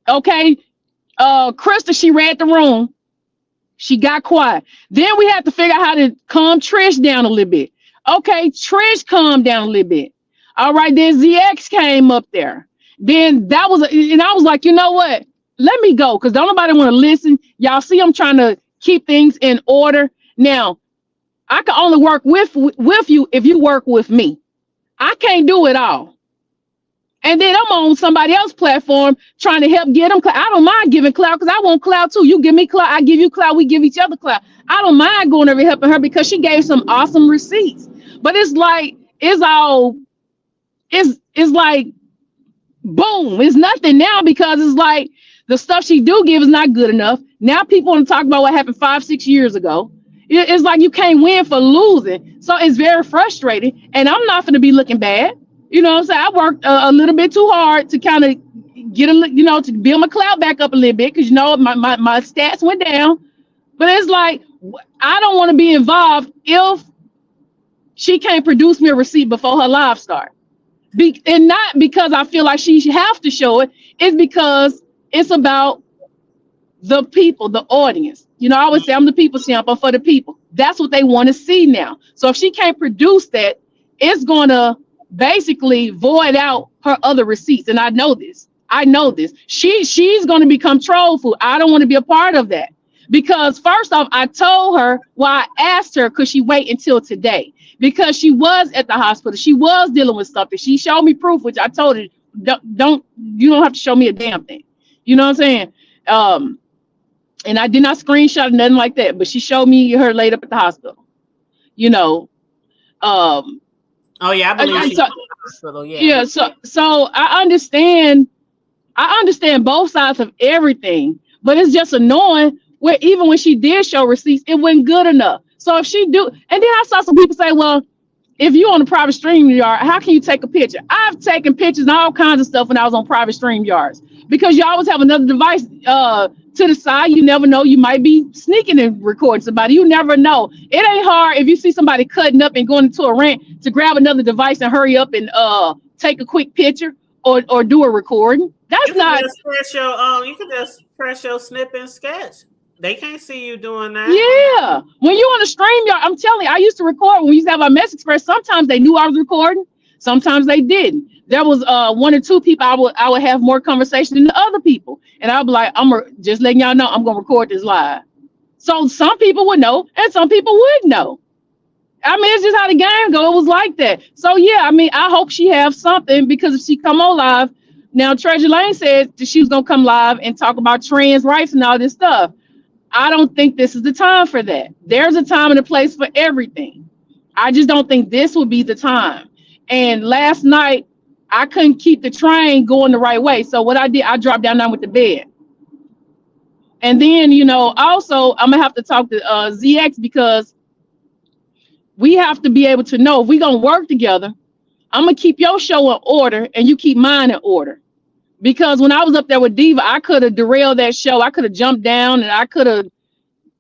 Okay. Krista, she read the room. She got quiet. Then we had to figure out how to calm Trish down a little bit. Okay, Trish calmed down a little bit. All right, then ZX came up there. Then that was, and I was like, you know what? Let me go, because don't nobody want to listen. Y'all see I'm trying to keep things in order. Now, I can only work with you if you work with me. I can't do it all. And then I'm on somebody else's platform trying to help get them clout. I don't mind giving clout because I want clout too. You give me clout, I give you clout. We give each other clout. I don't mind going over helping her because she gave some awesome receipts. But it's like, it's like, boom, it's nothing now because it's like the stuff she do give is not good enough. Now people want to talk about what happened 5-6 years ago. It's like you can't win for losing. So it's very frustrating. And I'm not going to be looking bad. You know what I'm saying? I worked a little bit too hard to kind of get to build my clout back up a little bit because, my stats went down. But it's like, I don't want to be involved if she can't produce me a receipt before her live start. And not because I feel like she have to show it. It's because it's about the people, the audience. I always say I'm the people champ. I'm for the people. That's what they want to see now. So if she can't produce that, it's going to basically void out her other receipts. And I know this. She's going to become troll food. I don't want to be a part of that. Because first off, I told her, I asked her, could she wait until today? Because she was at the hospital. She was dealing with something. She showed me proof, which I told her, you don't have to show me a damn thing. You know what I'm saying? And I did not screenshot nothing like that, but she showed me her laid up at the hospital. Oh yeah, I believe she's in the hospital. Yeah. Yeah. So I understand both sides of everything, but it's just annoying where even when she did show receipts, it wasn't good enough. So if she do, and then I saw some people say, well, if you on a private StreamYard, how can you take a picture? I've taken pictures and all kinds of stuff when I was on private StreamYards because you always have another device to the side. You never know. You might be sneaking and recording somebody. You never know. It ain't hard if you see somebody cutting up and going into a rant to grab another device and hurry up and take a quick picture or do a recording. That's you not. You can just press your snip and sketch. They can't see you doing that. Yeah. When you on a StreamYard, I'm telling you, I used to record when we used to have our Mess Express. Sometimes they knew I was recording. Sometimes they didn't. There was 1 or 2 people I would have more conversation than the other people. And I'll be like, just letting y'all know I'm going to record this live. So some people would know and some people would know. I mean, it's just how the game go. It was like that. So, yeah, I mean, I hope she have something because if she come on live. Now, Treasure Lane said that she was going to come live and talk about trans rights and all this stuff. I don't think this is the time for that. There's a time and a place for everything. I just don't think this will be the time. And last night, I couldn't keep the train going the right way. So what I did, I dropped down with the bed. And then, also, I'm going to have to talk to ZX because we have to be able to know if we're going to work together, I'm going to keep your show in order and you keep mine in order. Because when I was up there with Diva, I could have derailed that show. I could have jumped down and I could have,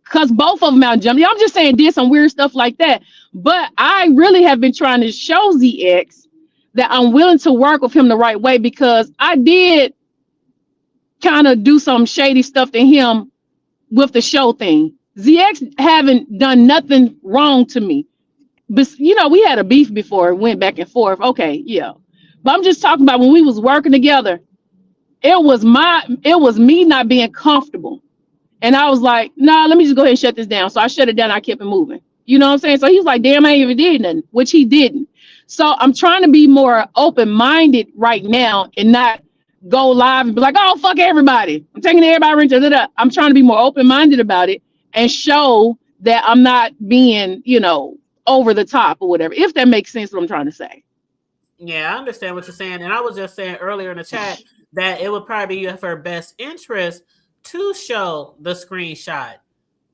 because both of them out jumped. I'm just saying did some weird stuff like that. But I really have been trying to show ZX that I'm willing to work with him the right way because I did kind of do some shady stuff to him with the show thing. ZX haven't done nothing wrong to me. But you know, we had a beef before, it went back and forth. Okay, yeah. But I'm just talking about when we was working together, it was me not being comfortable. And I was like, nah, let me just go ahead and shut this down. So I shut it down, I kept it moving. You know what I'm saying? So he was like, damn, I ain't even did nothing, which he didn't. So I'm trying to be more open-minded right now and not go live and be like, oh, fuck everybody. I'm taking everybody into. I'm trying to be more open-minded about it and show that I'm not being, you know, over the top or whatever, if that makes sense what I'm trying to say. Yeah, I understand what you're saying. And I was just saying earlier in the chat that it would probably be for best interest to show the screenshot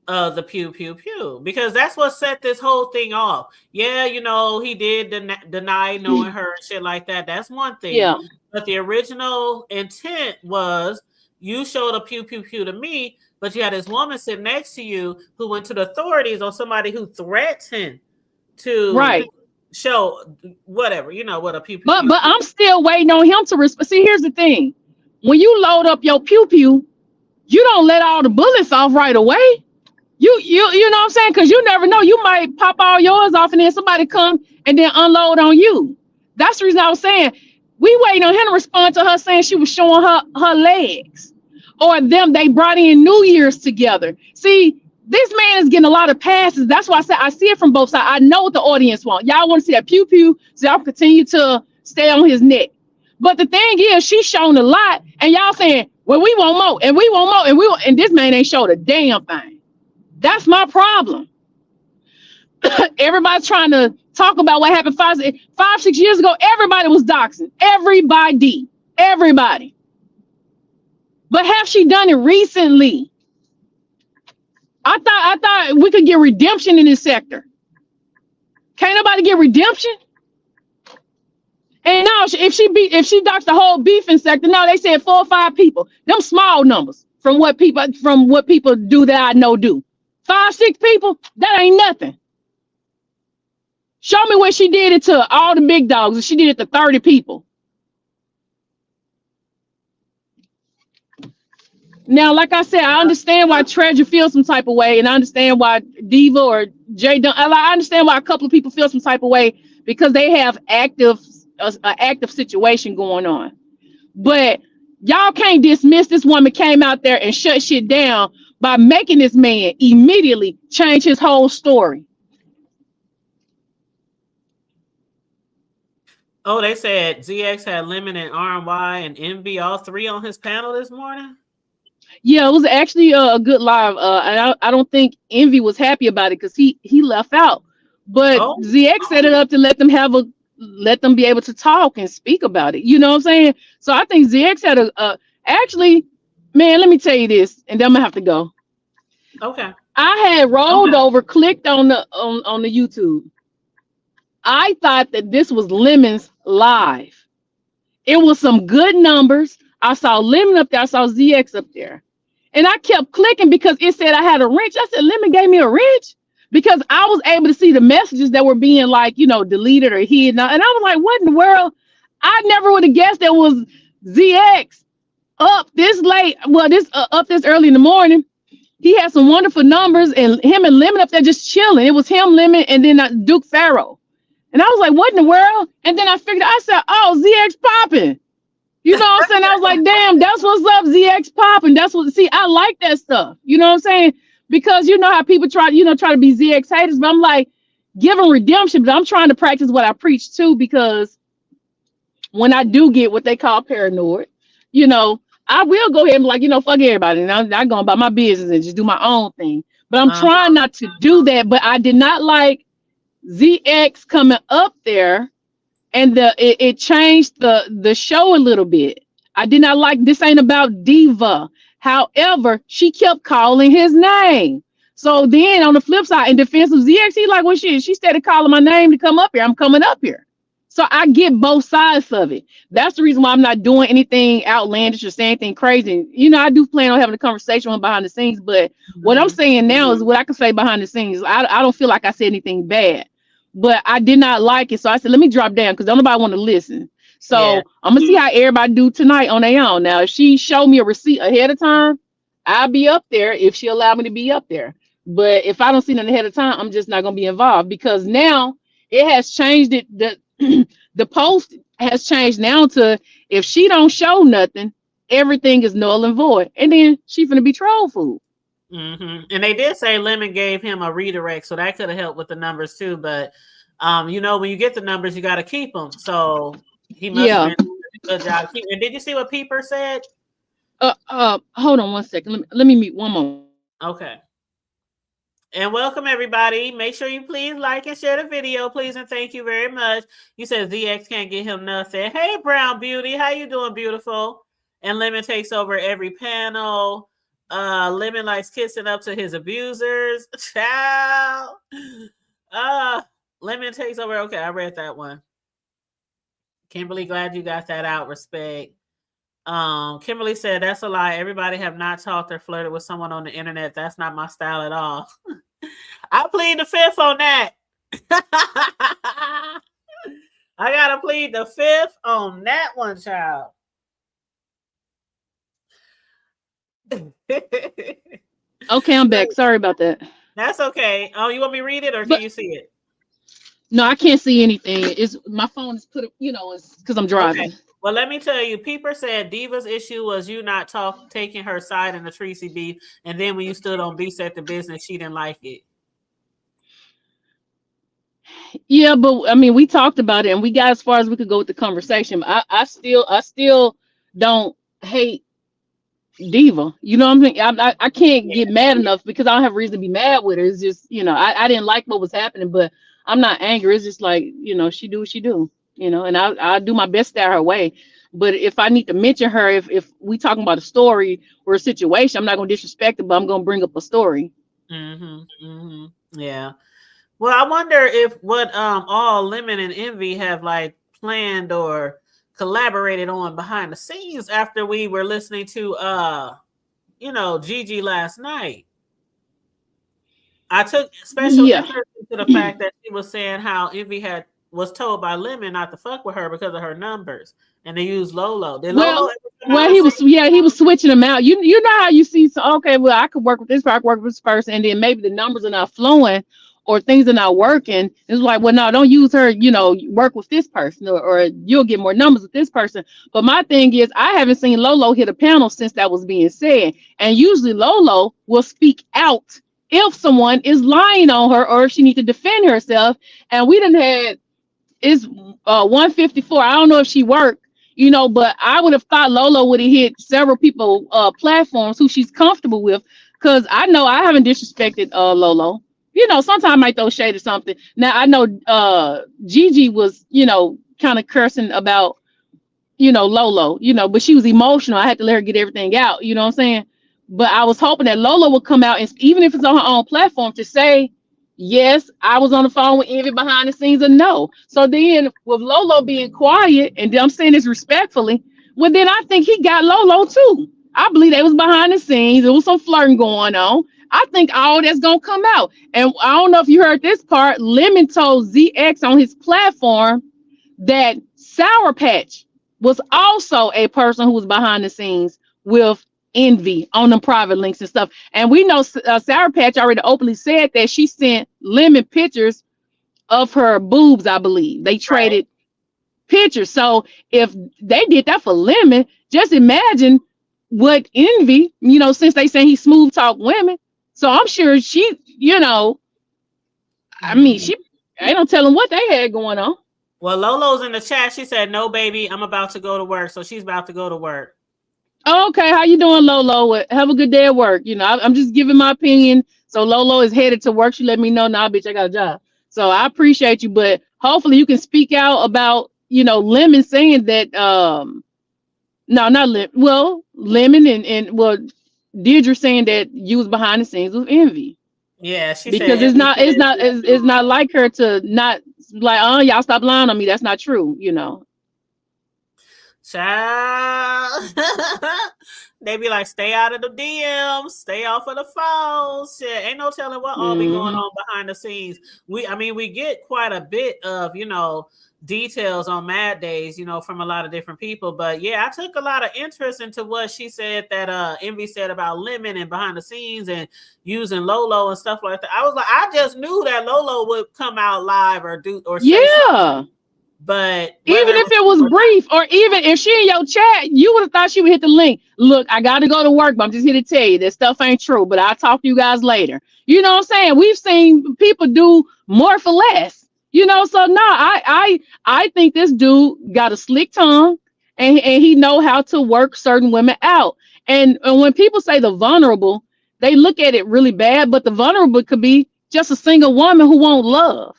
of the pew, pew, pew, because that's what set this whole thing off. Yeah, you know, he did deny knowing her and shit like that. That's one thing. Yeah. But the original intent was you showed a pew, pew, pew to me, but you had this woman sitting next to you who went to the authorities on somebody who threatened to show whatever, you know, what a pew, pew, but pew. But I'm still waiting on him to respond. See, here's the thing. When you load up your pew, pew, you don't let all the bullets off right away. You know what I'm saying? Because you never know. You might pop all yours off and then somebody come and then unload on you. That's the reason I was saying we waiting on him to respond to her saying she was showing her legs. Or them, they brought in New Year's together. See, this man is getting a lot of passes. That's why I said I see it from both sides. I know what the audience want. Y'all want to see that pew pew, so y'all continue to stay on his neck. But the thing is, she's shown a lot, and y'all saying, well, we want more, and we want more, and we want, and this man ain't showed a damn thing. That's my problem. Everybody's trying to talk about what happened 5-6 years ago. Everybody was doxing. Everybody. But have she done it recently? I thought we could get redemption in this sector. Can't nobody get redemption? And now if she doxed the whole beefing sector, now they said 4 or 5 people. Them small numbers from what people do that I know do. 5-6 people, that ain't nothing. Show me where she did it to all the big dogs and she did it to 30 people. Now, like I said, I understand why Treasure feels some type of way, and I understand why Diva or Jay Dunn, I understand why a couple of people feel some type of way because they have active situation going on. But y'all can't dismiss this woman came out there and shut shit down by making this man immediately change his whole story. Oh, they said ZX had Lemon and RY and Envy, all 3 on his panel this morning. Yeah, it was actually a good live. And I don't think Envy was happy about it because he left out. But ZX set it up to let them be able to talk and speak about it. You know what I'm saying? So I think ZX had actually, man, let me tell you this, and then I'm gonna have to go. Okay. I had rolled over, clicked on the YouTube. I thought that this was Lemon's live. It was some good numbers. I saw Lemon up there. I saw ZX up there. And I kept clicking because it said I had a wrench. I said, Lemon gave me a wrench because I was able to see the messages that were being like, you know, deleted or hidden. And I was like, what in the world? I never would have guessed there was ZX up this late. Well, up this early in the morning. He had some wonderful numbers and him and Lemon up there just chilling. It was him, Lemon, and then Duke Pharaoh. And I was like, what in the world? And then I figured, I said, oh, ZX popping. You know what I'm saying? I was like, damn, that's what's up, ZX popping. That's what, see, I like that stuff. You know what I'm saying? Because you know how people try to be ZX haters, but I'm like, give them redemption, but I'm trying to practice what I preach too, because when I do get what they call paranoid, you know, I will go ahead and be like, you know, fuck everybody. And I'm not going about my business and just do my own thing. But I'm trying not to do that. But I did not like ZX coming up there, and it changed the show a little bit. I did not like, this ain't about Diva. However, she kept calling his name. So then on the flip side, in defense of ZX, he like, well, she started calling my name to come up here. I'm coming up here. So I get both sides of it. That's the reason why I'm not doing anything outlandish or saying anything crazy. You know, I do plan on having a conversation with behind the scenes, but what I'm saying now is what I can say behind the scenes. I don't feel like I said anything bad, but I did not like it. So I said, let me drop down because nobody want to listen. So I'm gonna see how everybody do tonight on their own. Now, if she show me a receipt ahead of time, I'll be up there if she allow me to be up there. But if I don't see nothing ahead of time, I'm just not gonna be involved because now it has changed. The post has changed now to if she don't show nothing, everything is null and void, and then she finna be troll food. And they did say Lemon gave him a redirect, so that could have helped with the numbers too. But when you get the numbers, you got to keep them. So he must have been doing a good job. And did you see what Peeper said? Hold on one second. Let me meet one more. Okay. And welcome everybody. Make sure you please like and share the video, please, and thank you very much. You said ZX can't get him nothing. Hey, Brown Beauty, how you doing, beautiful? And Lemon takes over every panel. Lemon likes kissing up to his abusers. Ciao. Lemon takes over. Okay, I read that one. Kimberly, glad you got that out. Respect. Kimberly said, that's a lie. Everybody have not talked or flirted with someone on the internet. That's not my style at all. I plead the fifth on that. I gotta plead the fifth on that one, child. Okay, I'm back. Sorry about that. That's okay. Oh, you want me to read it or can you see it? No, I can't see anything. It's my phone is put, it's because I'm driving. Okay. Well, let me tell you, Peeper said Diva's issue was you not taking her side in the Tracy beef, and then when you stood on B set the business, she didn't like it. Yeah, but I mean, we talked about it, and we got as far as we could go with the conversation. I still don't hate Diva. You know what I'm saying? I can't get mad enough because I don't have reason to be mad with her. It's just, I didn't like what was happening, but I'm not angry. It's just like, she do what she do. And I'll do my best to stay her way. But if I need to mention her, if we talking about a story or a situation, I'm not going to disrespect it, but I'm going to bring up a story. Yeah. Well, I wonder if what all Lemon and Envy have like planned or collaborated on behind the scenes after we were listening to Gigi last night. I took special interest to the fact that she was saying how Envy was told by Lemon not to fuck with her because of her numbers, and they used Lolo. He was switching them out. You know how you see, so okay, well, I could work with this person, I could work with this person, and then maybe the numbers are not flowing or things are not working. It's like, well, no, don't use her, work with this person or you'll get more numbers with this person. But my thing is, I haven't seen Lolo hit a panel since that was being said. And usually Lolo will speak out if someone is lying on her or if she needs to defend herself. And we done had, it's 154. I don't know if she worked, but I would have thought Lolo would have hit several people platforms who she's comfortable with, because I know I haven't disrespected Lolo. Sometimes I might throw shade or something. Now I know Gigi was, kind of cursing about, Lolo, but she was emotional. I had to let her get everything out, you know what I'm saying? But I was hoping that Lolo would come out, and even if it's on her own platform, to say, yes, I was on the phone with Envy behind the scenes, or no. So then with Lolo being quiet, and I'm saying this respectfully, well, then I think he got Lolo too. I believe they was behind the scenes. There was some flirting going on. I think all that's going to come out. And I don't know if you heard this part. Lemon told ZX on his platform that Sour Patch was also a person who was behind the scenes with Envy on them private links and stuff. And we know Sour Patch already openly said that she sent Lemon pictures of her boobs, I believe. They traded pictures. So if they did that for Lemon, just imagine what Envy, since they say he smooth talk women. So I'm sure she, I mean, she ain't no telling what they had going on. Well, Lolo's in the chat. She said, no, baby, I'm about to go to work. So she's about to go to work. Okay, how you doing, Lolo? Have a good day at work. I'm just giving my opinion. So Lolo is headed to work. She let me know, nah, bitch, I got a job. So I appreciate you, but hopefully you can speak out about, Lemon saying that, no, not Lemon. Well, Lemon and Deirdre saying that you was behind the scenes with Envy. Yeah, she because said it's not like her to not like, y'all stop lying on me. That's not true, Child. They be like, stay out of the DMs, stay off of the phones. Shit, ain't no telling what all be going on behind the scenes. We get quite a bit of, details on Mad Days, from a lot of different people. But yeah, I took a lot of interest into what she said that Envy said about Lemon and behind the scenes and using Lolo and stuff like that. I was like, I just knew that Lolo would come out live or say something. But even if it was brief, or even if she in your chat, you would have thought she would hit the link. Look, I got to go to work, but I'm just here to tell you that stuff ain't true. But I'll talk to you guys later. You know what I'm saying? We've seen people do more for less. So no, I think this dude got a slick tongue, and he know how to work certain women out. And when people say the vulnerable, they look at it really bad. But the vulnerable could be just a single woman who won't love.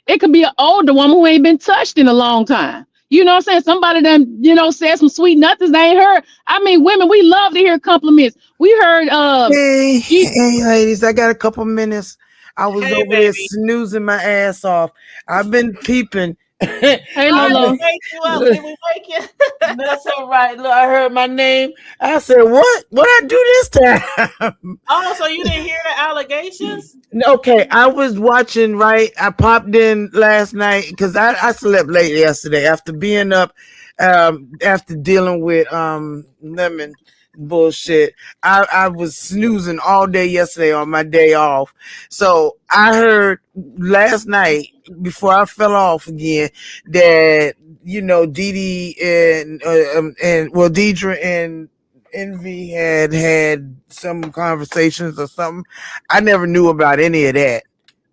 It could be an older woman who ain't been touched in a long time. You know what I'm saying? Somebody done, said some sweet nothings they ain't heard. I mean, women, we love to hear compliments. We heard hey ladies, I got a couple minutes. I was over there snoozing my ass off. I've been peeping. Hey, Lolo. Wake you up. Did we wake you? That's all right. Look, I heard my name. I said, what? What I do this time? Oh, so you didn't hear the allegations? Okay, I was watching, right? I popped in last night because I slept late yesterday after being up, after dealing with Lemon bullshit. I was snoozing all day yesterday on my day off. So I heard last night before I fell off again that Didi and Deidre and Envy had some conversations or something. I never knew about any of that,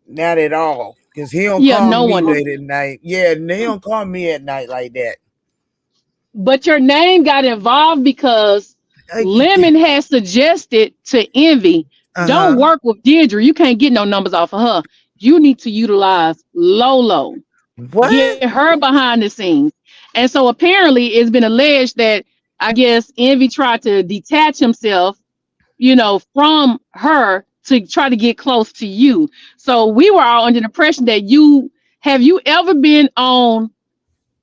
not at all, because he don't call me late at night. Yeah, they don't call me at night like that. But your name got involved because Lemon has suggested to Envy, don't work with Deirdre. You can't get no numbers off of her. You need to utilize Lolo. What? Get her behind the scenes. And so apparently it's been alleged that I guess Envy tried to detach himself, from her to try to get close to you. So we were all under the impression that have you ever been on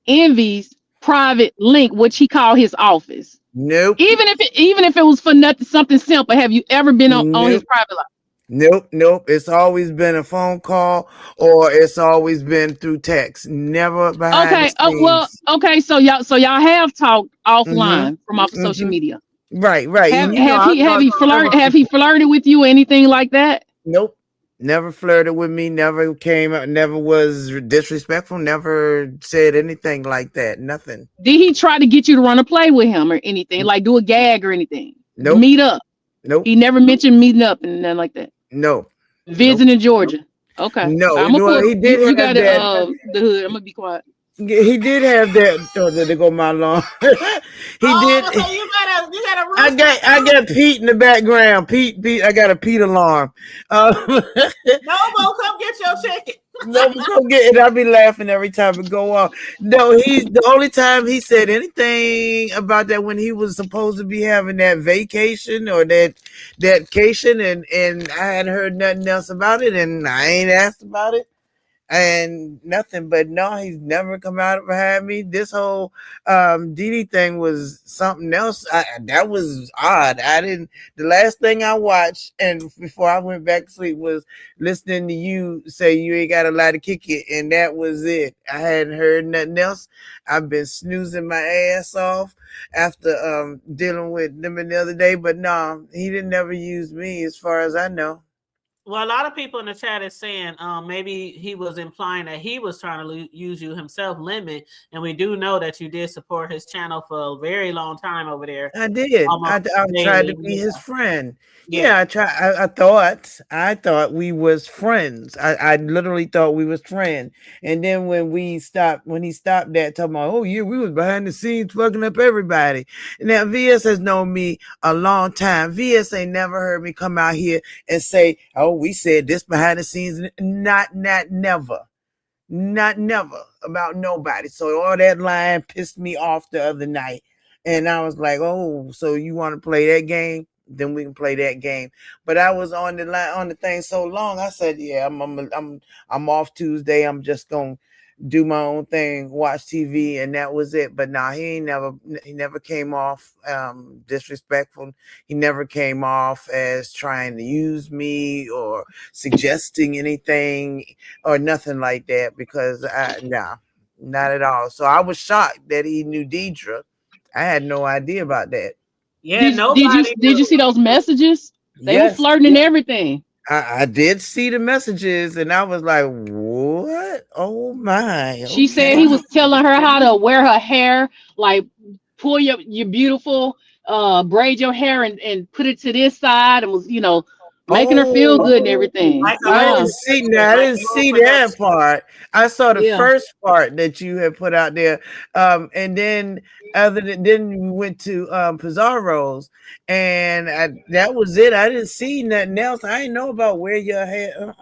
Envy's private link, which he called his office? Nope. Even if it was for something simple, have you ever been on his private line? Nope. It's always been a phone call, or it's always been through text. Never behind the scenes. Okay. So y'all have talked offline from off of social media. Right. Have he flirted with you or anything like that? Nope. Never flirted with me. Never came up. Never was disrespectful. Never said anything like that. Nothing. Did he try to get you to run a play with him or anything? Like do a gag or anything? Nope. Meet up? Nope. He never mentioned meeting up and nothing like that. No. Visiting Georgia. Okay. No. He did. You got the hood. I'm gonna be quiet. He did have that. Oh, there go my alarm. He did. So you gotta. I got Pete in the background. Pete. I got a Pete alarm. Nobo, come get your ticket. Nobo, come get it. I'll be laughing every time it go off. No, the only time he said anything about that when he was supposed to be having that vacation or that vacation, and I hadn't heard nothing else about it, and I ain't asked about it. And nothing, but no, he's never come out behind me. This whole Didi thing was something else. That was odd. The last thing I watched and before I went back to sleep was listening to you say you ain't got a lot to kick it, and that was it. I hadn't heard nothing else. I've been snoozing my ass off after dealing with them the other day, but no, he didn't never use me as far as I know. Well, a lot of people in the chat is saying maybe he was implying that he was trying to use you himself, Lemon. And we do know that you did support his channel for a very long time over there. I did. I tried to be his friend. Yeah, I tried. I thought we was friends. I literally thought we was friends. And then when he stopped that, talking about, oh yeah, we was behind the scenes fucking up everybody. Now VS has known me a long time. VS ain't never heard me come out here and say, oh, we said this behind the scenes. Not never about nobody. So all that line pissed me off the other night. And I was like, oh, so you want to play that game? Then we can play that game. But I was on the line on the thing so long. I said, yeah, I'm off Tuesday. I'm just gonna do my own thing, watch TV, and that was it. But now he never came off disrespectful. He never came off as trying to use me or suggesting anything or nothing like that, because not at all. So I was shocked that he knew Deidre. I had no idea about that. Yeah, Did you see those messages? They were flirting and everything. I did see the messages, and I was like, what? Oh my. Okay. She said he was telling her how to wear her hair, like pull your beautiful braid your hair and put it to this side, and was, making her feel good and everything. I didn't see that part. I saw the first part that you had put out there. And then then we went to Pizarro's, and that was it. I didn't see nothing else. I didn't know about where your hair.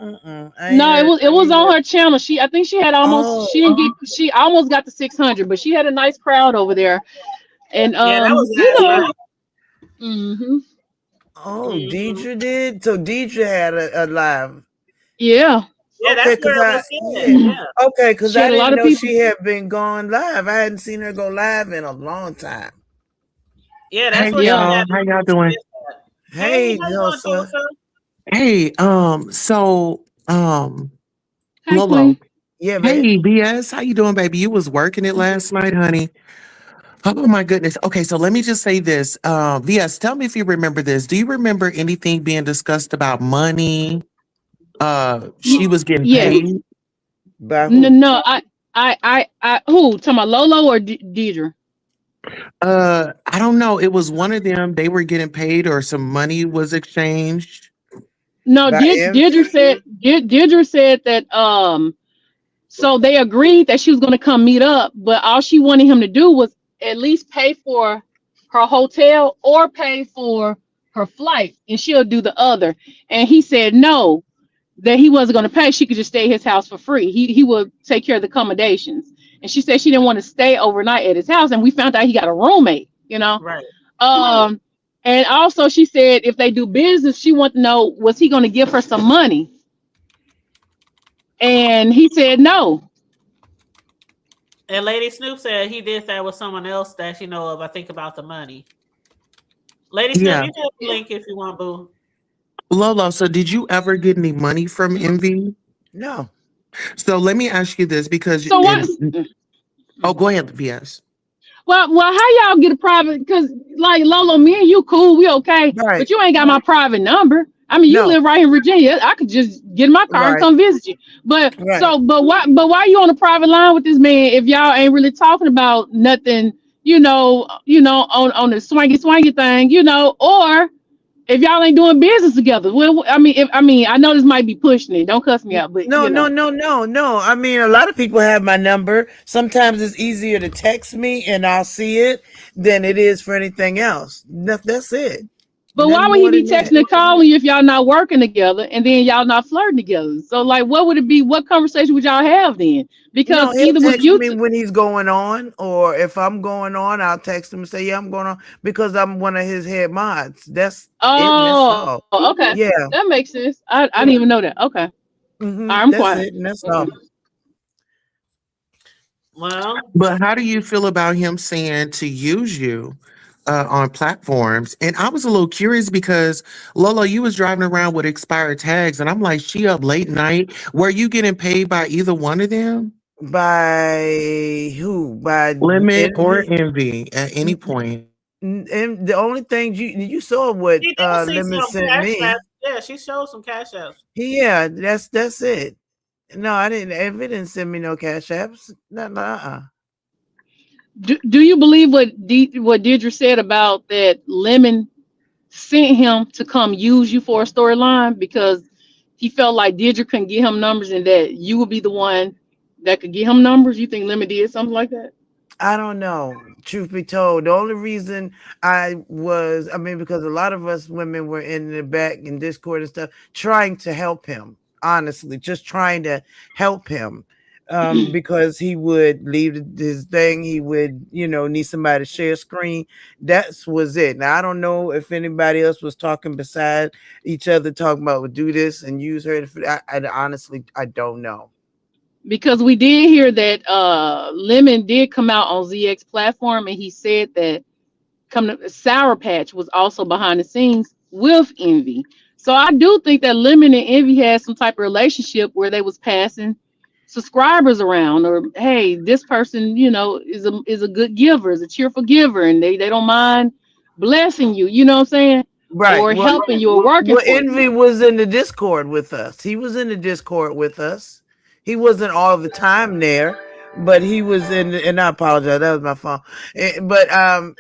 No, it was on her channel. I think she had almost she almost got to 600, but she had a nice crowd over there. And that was mm-hmm. Oh, Deidre did. So Deidre had a live. Yeah. Yeah, that's where it was. Okay, because I didn't know she had been gone live. I hadn't seen her go live in a long time. Yeah, that's what y'all. How y'all doing? Hey, Joseph. Hey, Lolo. Yeah, man. Hey, BS. How you doing, baby? You was working it last night, honey. Oh my goodness. Okay, so let me just say this. VS, tell me if you remember this. Do you remember anything being discussed about money? She was getting paid. No, I who talking about Lolo or Deidre? I don't know. It was one of them. They were getting paid, or some money was exchanged. No, Deidre said that so they agreed that she was going to come meet up, but all she wanted him to do was at least pay for her hotel or pay for her flight, and she'll do the other. And he said no, that he wasn't going to pay. She could just stay at his house for free. He would take care of the accommodations. And she said she didn't want to stay overnight at his house. And we found out he got a roommate, Right. And also she said if they do business, she wanted to know, was he going to give her some money? And he said no. And Lady Snoop said he did that with someone else that you know of. I think about the money. Lady Snoop, you have the link if you want, boo. Lolo, so did you ever get any money from Envy? No. So let me ask you this, because so what? Oh, go ahead, VS. Well, how y'all get a private? Because like Lolo, me and you cool, we okay, right. But you ain't got my private number. I mean, you live right in Virginia. I could just get in my car and come visit you. But but why you on a private line with this man if y'all ain't really talking about nothing? On the swangy thing, or if y'all ain't doing business together. Well, I mean, I know this might be pushing it. Don't cuss me out, but no. I mean, a lot of people have my number. Sometimes it's easier to text me and I'll see it than it is for anything else. That's it. But why would he be texting and calling you if y'all not working together and then y'all not flirting together? So like, what would it be? What conversation would y'all have then? Because either with you when he's going on, or if I'm going on, I'll text him and say, yeah, I'm going on, because I'm one of his head mods. That's okay. Yeah, that makes sense. I didn't even know that. Okay. Mm-hmm. I'm quiet. That's all. Well, but how do you feel about him saying to use you on platforms? And I was a little curious because Lolo, you was driving around with expired tags, and I'm like, she up late night. Were you getting paid by either one of them? By who? By Limit or Envy at any point? And the only thing you saw what Limit sent me. Yeah, she showed some cash apps. Yeah, that's it. No, I didn't. Envy didn't send me no cash apps. No. Do you believe what Deidre said about that Lemon sent him to come use you for a storyline because he felt like Deidre couldn't get him numbers and that you would be the one that could get him numbers? You think Lemon did something like that? I don't know. Truth be told, the only reason because a lot of us women were in the back in Discord and stuff trying to help him, honestly, just trying to help him. Because he would leave his thing, he would, need somebody to share screen. That was it. Now, I don't know if anybody else was talking beside each other, talking about would do this and use her. I honestly, I don't know. because we did hear that Lemon did come out on ZX platform and he said that Sour Patch was also behind the scenes with Envy. So I do think that Lemon and Envy had some type of relationship where they was passing subscribers around, or hey, this person, is a good giver, is a cheerful giver, and they don't mind blessing you, you know what I'm saying? Right. Or helping you or working Well, for you. Envy was in the Discord with us. He was in the Discord with us. He wasn't all the time there, but he was in. And I apologize, that was my phone. But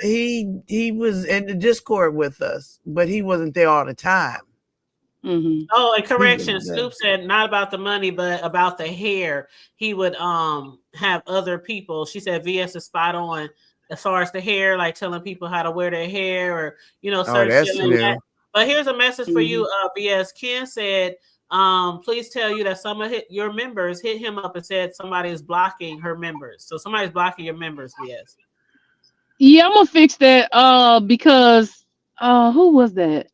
he was in the Discord with us, but he wasn't there all the time. Mm-hmm. Oh, and correction, Snoop said not about the money, but about the hair. He would have other people. She said VS is spot on as far as the hair, like telling people how to wear their hair, or certain shit like that. But here's a message for you, VS. Ken said, please tell you that some of your members hit him up and said somebody is blocking her members. So somebody's blocking your members, VS. Yeah, I'm gonna fix that because who was that?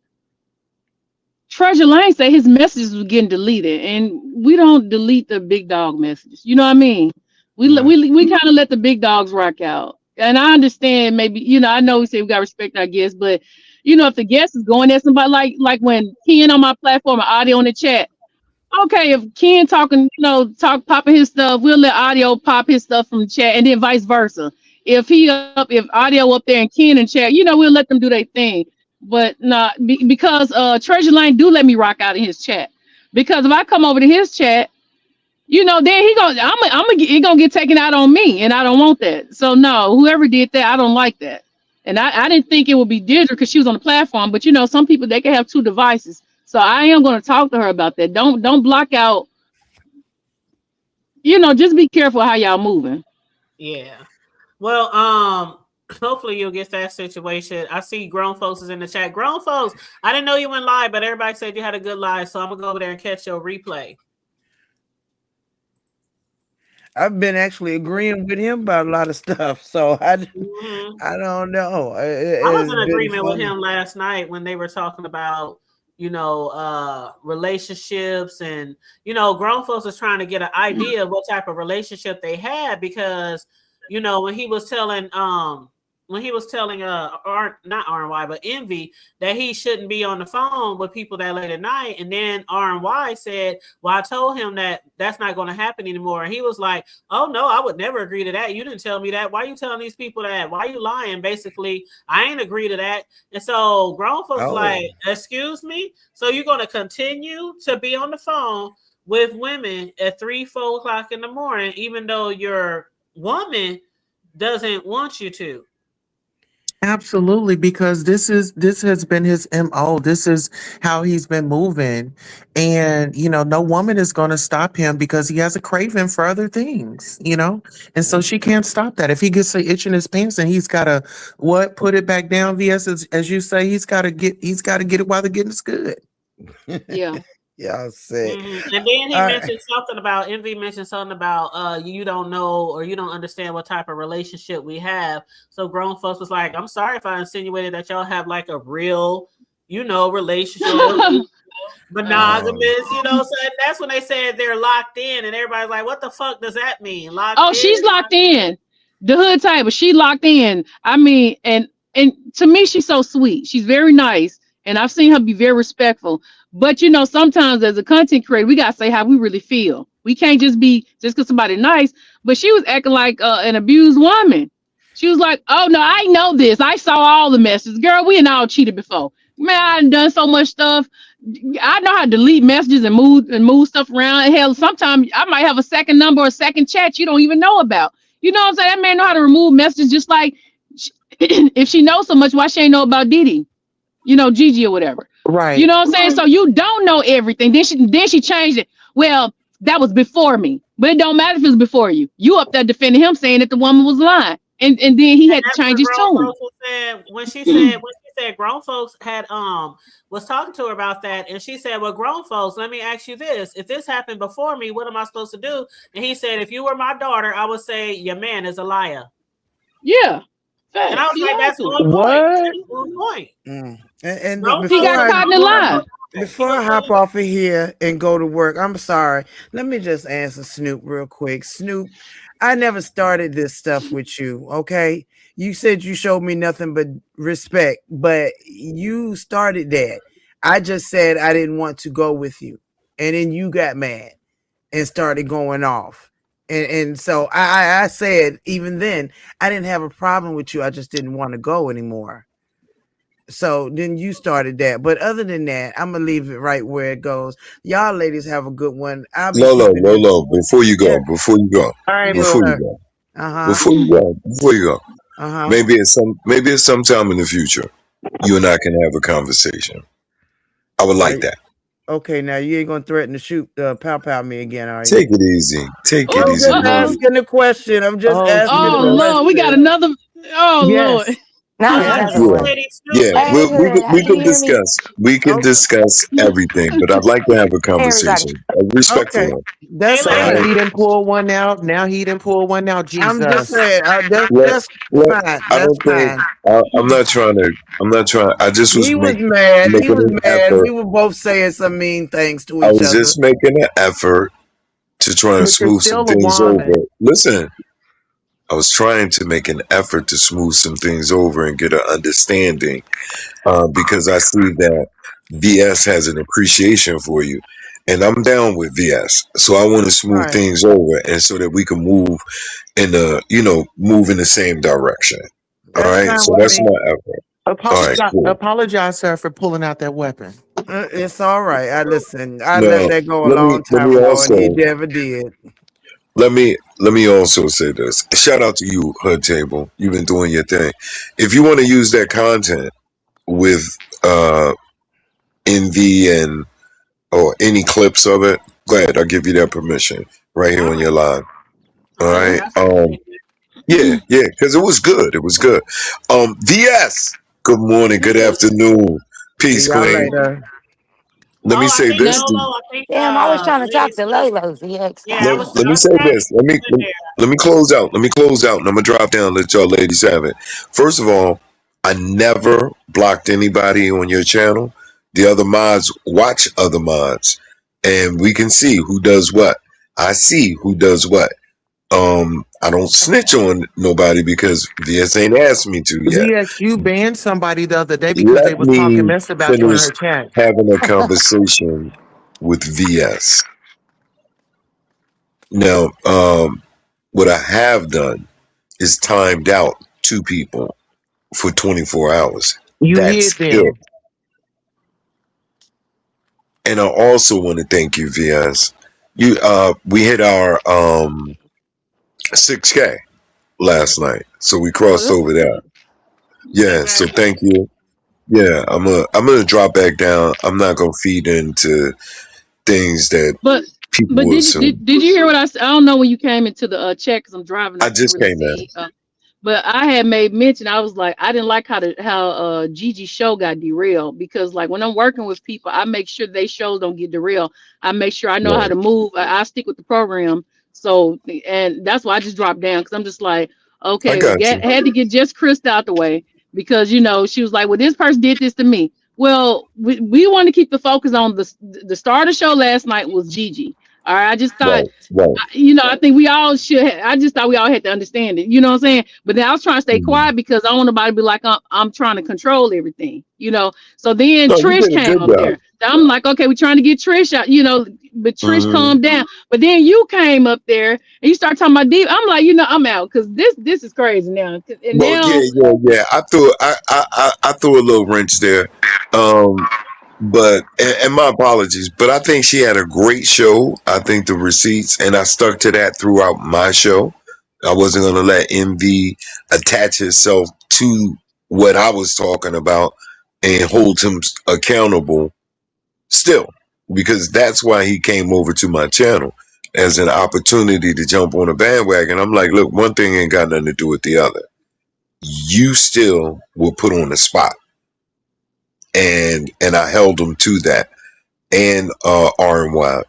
Treasure Lane said his messages was getting deleted, and we don't delete the big dog messages. You know what I mean? We kind of let the big dogs rock out. And I understand maybe, I know we say we got to respect our guests, but if the guest is going at somebody like when Ken on my platform, audio in the chat. Okay, if Ken talking, popping his stuff, we'll let audio pop his stuff from the chat, and then vice versa. If audio up there and Ken in chat, we'll let them do their thing. But not because Treasure Lane do let me rock out in his chat. Because if I come over to his chat, then he gonna get taken out on me, and I don't want that. So no, whoever did that, I don't like that. And I didn't think it would be Deirdre because she was on the platform. But some people, they can have two devices. So I am gonna talk to her about that. Don't block out. Just be careful how y'all moving. Yeah. Well, hopefully you'll get that situation. I see grown folks is in the chat. Grown folks, I didn't know you went live, but everybody said you had a good live, so I'm gonna go over there and catch your replay. I've been actually agreeing with him about a lot of stuff, so I don't know. I was in agreement with him last night when they were talking about relationships, and grown folks is trying to get an idea of what type of relationship they had, because when he was telling not RNY but Envy that he shouldn't be on the phone with people that late at night, and then RNY said, well, I told him that that's not going to happen anymore, and he was like, oh no, I would never agree to that. You didn't tell me that. Why are you telling these people that? Why are you lying? Basically, I ain't agree to that. And so grown folks like, excuse me, so you're going to continue to be on the phone with women at 3-4 o'clock in the morning, even though your woman doesn't want you to? Absolutely, because this has been his MO. This is how he's been moving. And, no woman is going to stop him because he has a craving for other things, and so she can't stop that. If he gets an itch in his pants and he's got to put it back down, VS, as you say, he's got to get it while the getting's good. Yeah. Yeah, I'll say. And then he mentioned something about Envy mentioned something about you don't know or you don't understand what type of relationship we have. So grown folks was like, I'm sorry if I insinuated that y'all have like a real, relationship, monogamous, so that's when they said they're locked in, and everybody's like, what the fuck does that mean? Locked in? She's locked in. The hood type, but she locked in. I mean, and to me, she's so sweet. She's very nice, and I've seen her be very respectful. But sometimes as a content creator, we gotta say how we really feel. We can't just because somebody nice. But she was acting like an abused woman. She was like, "Oh no, I know this. I saw all the messages, girl. We ain't all cheated before. Man, I done so much stuff. I know how to delete messages and move stuff around. Hell, sometimes I might have a second number or a second chat you don't even know about. You know what I'm saying? That man know how to remove messages. Just like if she knows so much, why she ain't know about Diddy? Gigi or whatever." Right. You know what I'm saying? So you don't know everything. Then she changed it. Well, that was before me. But it don't matter if it was before you. You up there defending him, saying that the woman was lying. And then he had to change his tone. When she said grown folks had was talking to her about that, and she said, well, grown folks, let me ask you this. If this happened before me, what am I supposed to do? And he said, if you were my daughter, I would say your man is a liar. Yeah. And I was like, that's on point. And he got caught in the lie. Before I hop off of here and go to work, I'm sorry. Let me just answer Snoop real quick. Snoop, I never started this stuff with you, okay? You said you showed me nothing but respect, but you started that. I just said I didn't want to go with you. And then you got mad and started going off. And so I said, even then, I didn't have a problem with you. I just didn't want to go anymore. So then you started that. But other than that, I'm gonna leave it right where it goes. Y'all ladies have a good one. I'll be Lolo, keeping it. Lolo, before you Yeah, go, before you go, All right, yes, before boo. you sir. go, Uh-huh. before you go, before you go, Uh-huh. maybe it's sometime in the future, you and I can have a conversation. I would like Right. that. Okay, now you ain't gonna threaten to shoot pow me again, are you? Take it easy. Take it I'm easy. just asking the question. I'm just Oh, asking Oh the Jesus. Lord, we got question. another. Oh Lord. Yes. Not Yes, another Yes. Yeah, one. Lady Snoop, yeah. Lady Hey, Snoop. We do can you hear me? discuss. We can Okay. discuss everything, but I'd like to have a Hey, everybody. conversation, a respectful Okay. one. That's Hey, All Lady Now right. he Snoop. didn't pull one out. Now he didn't pull one out. I'm just Jesus. saying, Let, that's let, fine. I That's don't think fine. I'm not trying to. I'm not trying. I just was He was making mad. He was an mad. effort. We were both saying some mean things to I each was other. just making an effort to try and Which is smooth some still a things woman. over. Listen, I was trying to make an effort to smooth some things over and get an understanding, because I see that VS has an appreciation for you, and I'm down with VS. So I want to smooth Right. things over, and so that we can move in the move in the same direction. All That's right. fine So with that's me. my effort. All right. Cool. Apologize, sir, for pulling out that weapon. It's all right. I listen. I let Now that go a let long time me ago, and he also never did. let me also say this. Shout out to you, Hood Table. You've been doing your thing. If you want to use that content with Envy and or any clips of it, go ahead. I'll give you that permission right here All on right. your live. All All right. right. I appreciate it. Yeah, because it was good. It was good. VS. Good morning. Good afternoon. See Peace, y'all Queen. later. Let me Oh, I say think this. Now, Lolo, I think Damn, I was trying to Lady talk to Snoop. Lolo, VX. Yeah, God Let, damn. let me I say tried to this. Let me get in there. let me close out. Let me close out, and I'm gonna drop down. And let y'all ladies have it. First of all, I never blocked anybody on your channel. The other mods watch other mods, and we can see who does what. I see who does what. I don't snitch on nobody because VS ain't asked me to yet. VS, you banned somebody the other day because they Let was talking me mess about you in finish her chat. having a conversation with VS. Now, what I have done is timed out two people for 24 hours. You That's hid it. them. And I also want to thank you, VS. We hit our 6K last night. So we oh, crossed that's over what's that. up. Yeah, so Congratulations. thank you. Yeah, I'm gonna drop back down. I'm not gonna feed into things that But people but will did assume. did you hear what I said? I don't know when you came into the chat because I'm driving. I I can't just really came in. see. But I had made mention. I was like, I didn't like how Gigi show got derailed because like when I'm working with people, I make sure they shows don't get derailed. I make sure I know how Right. to move. I stick with the program. So and that's why I just dropped down because I'm just like, I okay, got you. had to get just Chris out the way because she was like, well, this person did this to me. Well, we want to keep the focus on the star of the show last night was Gigi. All right, I just thought Right, right. I think we all should. I just thought we all had to understand it. You know what I'm saying? But then I was trying to stay Mhm. quiet because I don't want nobody to be like I'm trying to control everything. So then No, you Trish did a came good up job. there. So I'm like, okay, we're trying to get Trish out. But Trish Hmm. calmed down. But then you came up there and you start talking about deep. I'm like, I'm out because this is crazy now. And Well, now, yeah. I threw a little wrench there. Um, but and my apologies, but I think she had a great show. I think the receipts, and I stuck to that throughout my show. I wasn't gonna let envy attach itself to what I was talking about and hold him accountable still, because that's why he came over to my channel as an opportunity to jump on a bandwagon. I'm like, look, one thing ain't got nothing to do with the other. You still were put on the spot, and I held him to that, and RNY.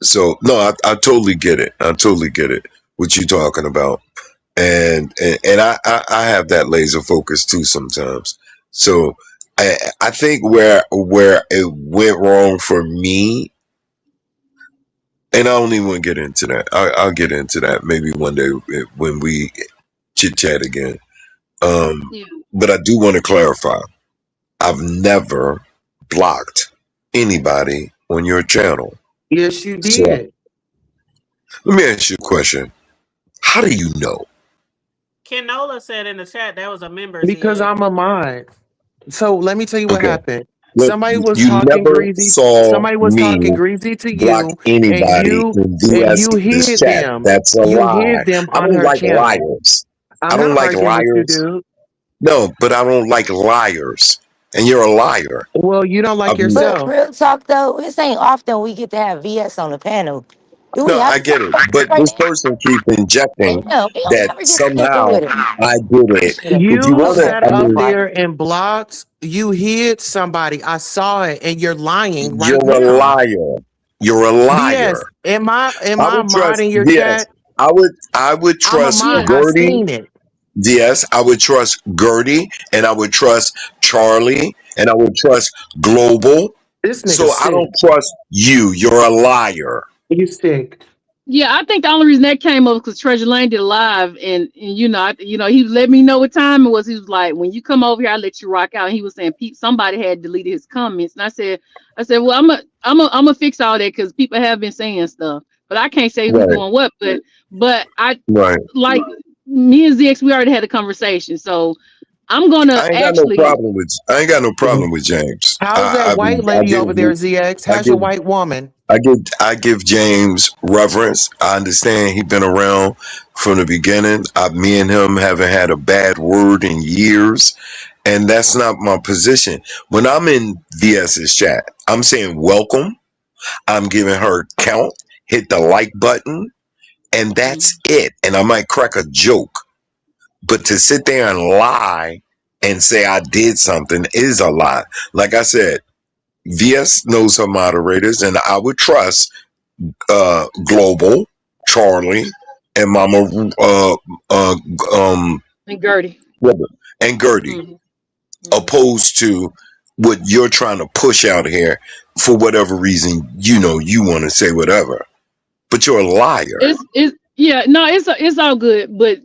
So no, I totally get it. I totally get it. What you talking about? And I have that laser focus too sometimes. So I think where it went wrong for me, and I don't even want to get into that. I'll get into that maybe one day when we chit chat again. Yeah. But I do want to clarify. I've never blocked anybody on your channel. Yes, you So did. let me ask you a question. How do you know? Kenola said in the chat that was a member's Because email. I'm a mod. So let me tell you what Okay. happened. Look, Somebody was you talking never greasy. saw Somebody was me talking greasy to block you, anybody in and VS's you hid chat. them. That's a You lie. hid them I on don't her like channel. liars. I I'm don't not like arguing with you, liars. dude. No, but I don't like liars. And you're a liar. Well, you don't like I've ne- But yourself. real talk though, this ain't often we get to have VS on the panel. Do we No, have I a get it. topic But right this now? person keep injecting Damn, we don't that never get to get somehow with it. I did it. Appreciate it. If you You want to, Okay, sat I that's up mean, fine. there and blocked. You hid somebody. I saw it, and you're lying you're right a now. liar. You're a VS, liar. am I I would trust, modding your yes, chat? I would I'm a trust mod. Yeah. I Gertie. seen it. Yes, I would trust Gertie, and I would trust Charlie, and I would trust Global. This nigga So I sick. don't trust you. You're a liar. You sick. Yeah, I think the only reason that came up because Treasure Lane did a live, and he let me know what time it was. He was like, "When you come over here, I'll let you rock out." And he was saying, "Pete, somebody had deleted his comments," and I said, "Well, I'm gonna fix all that because people have been saying stuff, but I can't say who's Right, doing what." But I right. like me and ZX, we already had a conversation, so I'm gonna I ain't got no actually. problem with. I ain't got no problem with James. How's that white lady over there, ZX? I How's give your white woman? I give James reverence. I understand he's been around from the beginning. Me and him haven't had a bad word in years, and that's not my position. When I'm in VS's chat, I'm saying welcome. I'm giving her count, hit the like button, and that's it. And I might crack a joke, but to sit there and lie and say I did something is a lie. Like I said, VS knows her moderators, and I would trust Global, Charlie, and Mama, And Gertie. and Gertie, Mhm. opposed to what you're trying to push out here for whatever reason. You want to say whatever, but you're a liar. It's all good, but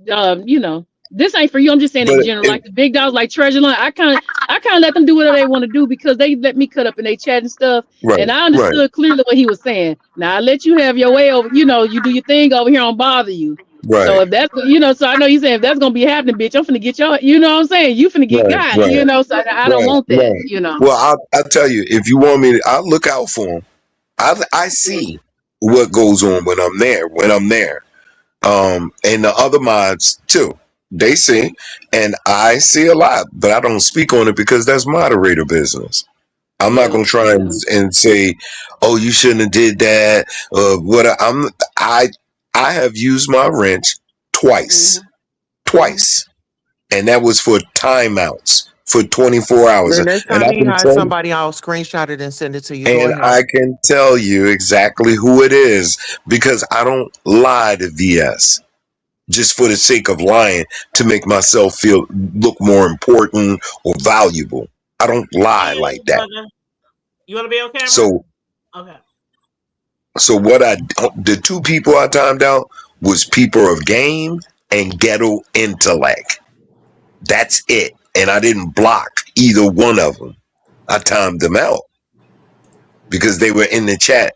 this ain't for you. I'm just saying in But general, like the big dogs, like Treasure Line. I kind of let them do whatever they want to do because they let me cut up in their chat and stuff, right, and I right, understood clearly what he was saying. Now I let you have your way over. You do your thing over here. I don't bother you. So right, if that's so I know you saying if that's gonna be happening, bitch, I'm finna get your. You know what I'm saying? You finna get right, got. right, So I don't want that. right. Well, I'll tell you, if you want me to, I'll look out for him. I see what goes on when I'm there. And the other mods too. They see, and I see a lot, but I don't speak on it because that's moderator business. I'm not Yeah. gonna try and say, "Oh, you shouldn't have did that." I have used my wrench twice, and that was for timeouts for 24 hours, The next and time I he can has tell. somebody, I'll screenshot it and send it to you. Go And ahead. I can tell you exactly who it is because I don't lie to VS just for the sake of lying to make myself look more important or valuable. I don't lie like that. Brother, you want to be on camera? So okay. So the two people I timed out was people of game and ghetto intellect. That's it. And I didn't block either one of them. I timed them out because they were in the chat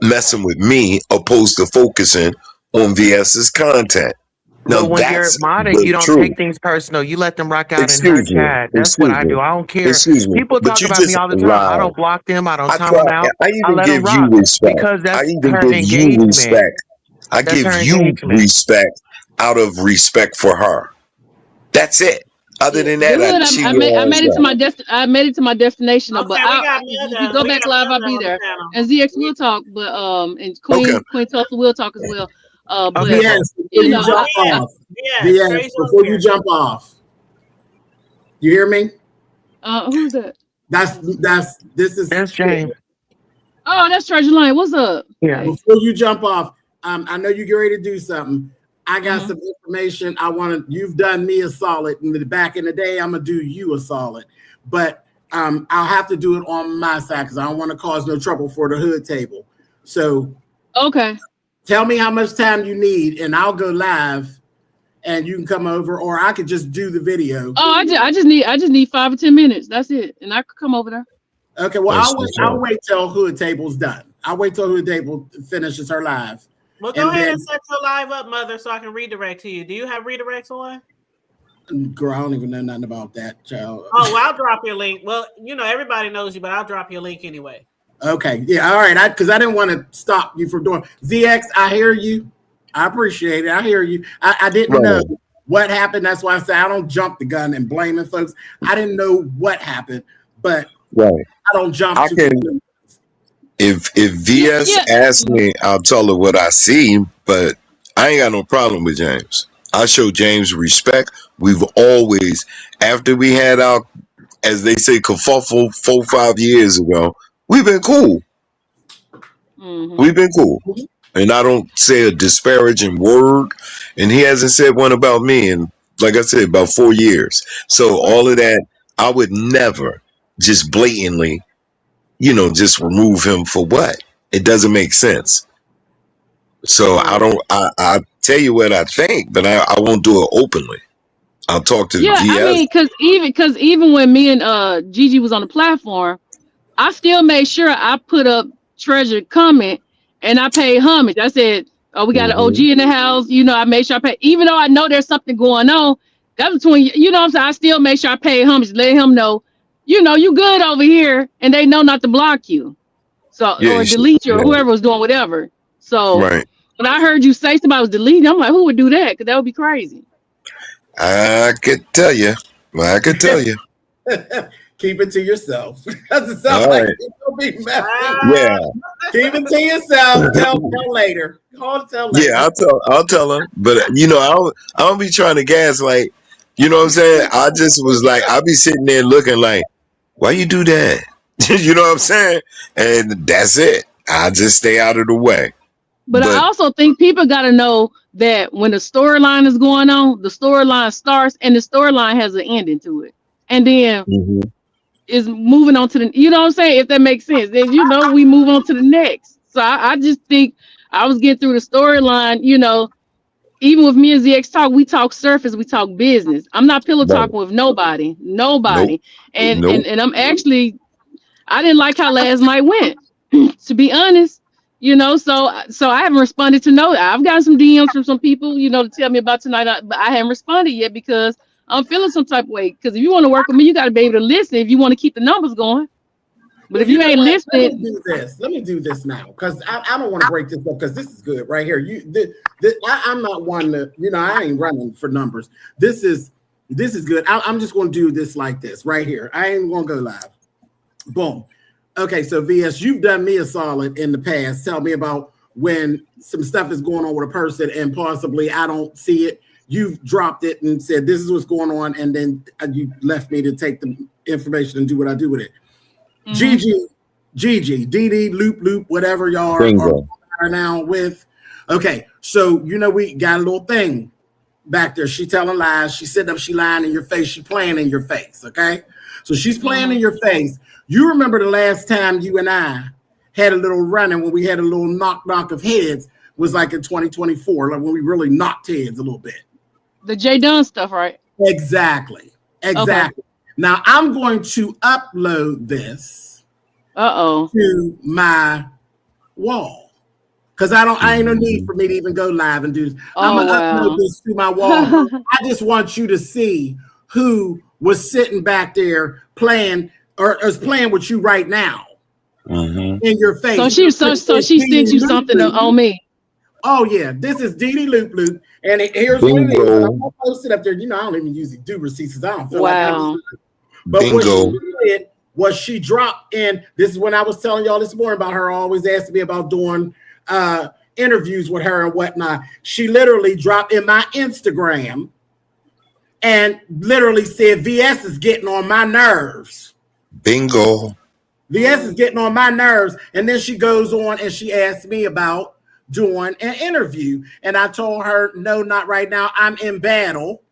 messing with me opposed to focusing on VS's content. Now But when you're that's modding, the you don't truth. take things personal. You let them rock out in her Excuse me. chat. That's what I do. I don't care. Excuse me. People But talk you about me just all the time. I lied. don't block them. I don't I time them out. I even let them give you rock respect. because I that's even her give you engagement. respect. I That's give her you engagement. respect out of respect for her. That's it. Other than that, Good. I made it to my I made it to my destination. Okay, But if you go back live, I'll be there. And ZX will talk, but and Queen Tulsa will talk as well. But Okay, VS, before you jump off, VS, before you jump off, you hear me? Who's that? That's James. Oh, that's Treasure Line. What's up? Yeah. Before you jump off, I know you get ready to do something. I got some information. You've done me a solid. Back in the day, I'm gonna do you a solid. But I'll have to do it on my side because I don't want to cause no trouble for the hood table. So okay. Tell me how much time you need, and I'll go live, and you can come over, or I could just do the video. Oh, I just need 5 or 10 minutes. That's it, and I could come over there. Okay, well, I'll wait till hood table's done. I'll wait till hood table finishes her live. Well, go ahead and set your live up, Mother, so I can redirect to you. Do you have redirects on? Girl, I don't even know nothing about that, child. Oh, well, I'll drop your link. Well, everybody knows you, but I'll drop your link anyway. Okay, yeah, all right. Because I didn't want to stop you from doing ZX. I hear you. I appreciate it. I hear you. I didn't know what happened. That's why I say I don't jump the gun and blaming folks. I didn't know what happened, but I don't jump. If VS asks me, I'll tell her what I see, but I ain't got no problem with James. I show James respect. We've always, after we had our, as they say, kerfuffle 4-5 years ago, we've been cool. We've been cool. And I don't say a disparaging word. And he hasn't said one about me in, like I said, about 4 years. So all of that, I would never just blatantly, just remove him for what? It doesn't make sense. So I tell you what I think, but I won't do it openly. I'll talk to GS. I mean, because even when me and Gigi was on the platform, I still made sure I put up treasured comment and I paid homage. I said, oh, we got an OG in the house. I made sure I pay, even though I know there's something going on. That's between, what I'm saying? I still make sure I pay homage, let him know, you good over here, and they know not to block you. So, or delete you, or whoever was doing whatever. So, when I heard you say somebody was deleting, I'm like, who would do that? Because that would be crazy. I could tell you. Keep it to yourself. Doesn't sound like you'll be mad. Yeah. Keep it to yourself. Tell later. Tell later. Yeah, I'll tell her. But I don't be trying to gas like, you know what I'm saying? I just was like, I'll be sitting there looking like, why you do that? You know what I'm saying? And that's it. I just stay out of the way. But I also think people got to know that when the storyline is going on, the storyline starts and the storyline has an ending to it. And then is moving on to the, what I'm saying? If that makes sense, then, we move on to the next. So I just think I was getting through the storyline, even with me and ZX Talk, we talk surface, we talk business. I'm not pillow talking with nobody. Nope. And I'm actually, I didn't like how last night went, to be honest. So I haven't responded to I've gotten some DMs from some people, to tell me about tonight, but I haven't responded yet because I'm feeling some type of way. Because if you want to work with me, you got to be able to listen if you want to keep the numbers going. But if you ain't listening, let me do this now because I don't want to break this up because this is good right here. I'm not one to, I ain't running for numbers. This is good. I'm just going to do this like this right here. I ain't going to go live. Boom. Okay, so VS, you've done me a solid in the past. Tell me about when some stuff is going on with a person and possibly I don't see it. You've dropped it and said, this is what's going on. And then you left me to take the information and do what I do with it. Gigi, Didi, Loop, whatever y'all are now with. Okay, so, we got a little thing back there. She telling lies. She sitting up, she lying in your face. She playing in your face, okay? So she's playing in your face. You remember the last time you and I had a little running when we had a little knock of heads was like in 2024, like when we really knocked heads a little bit. The J Dunn stuff, right? Exactly. Okay. Now I'm going to upload this to my wall. Because I ain't no need for me to even go live and do this. I'm gonna upload this to my wall. I just want you to see who was sitting back there playing or is playing with you right now in your face. So she sent you something on me. Oh yeah, this is Didi Loop, and here's what it is. I'm gonna post it up there. I don't even usually do receipts because I don't feel like but what she did was she dropped in. This is when I was telling y'all this morning about her always asking me about doing interviews with her and whatnot. She literally dropped in my Instagram and literally said, VS is getting on my nerves. Bingo. VS is getting on my nerves. And then she goes on and she asks me about doing an interview. And I told her, no, not right now. I'm in battle.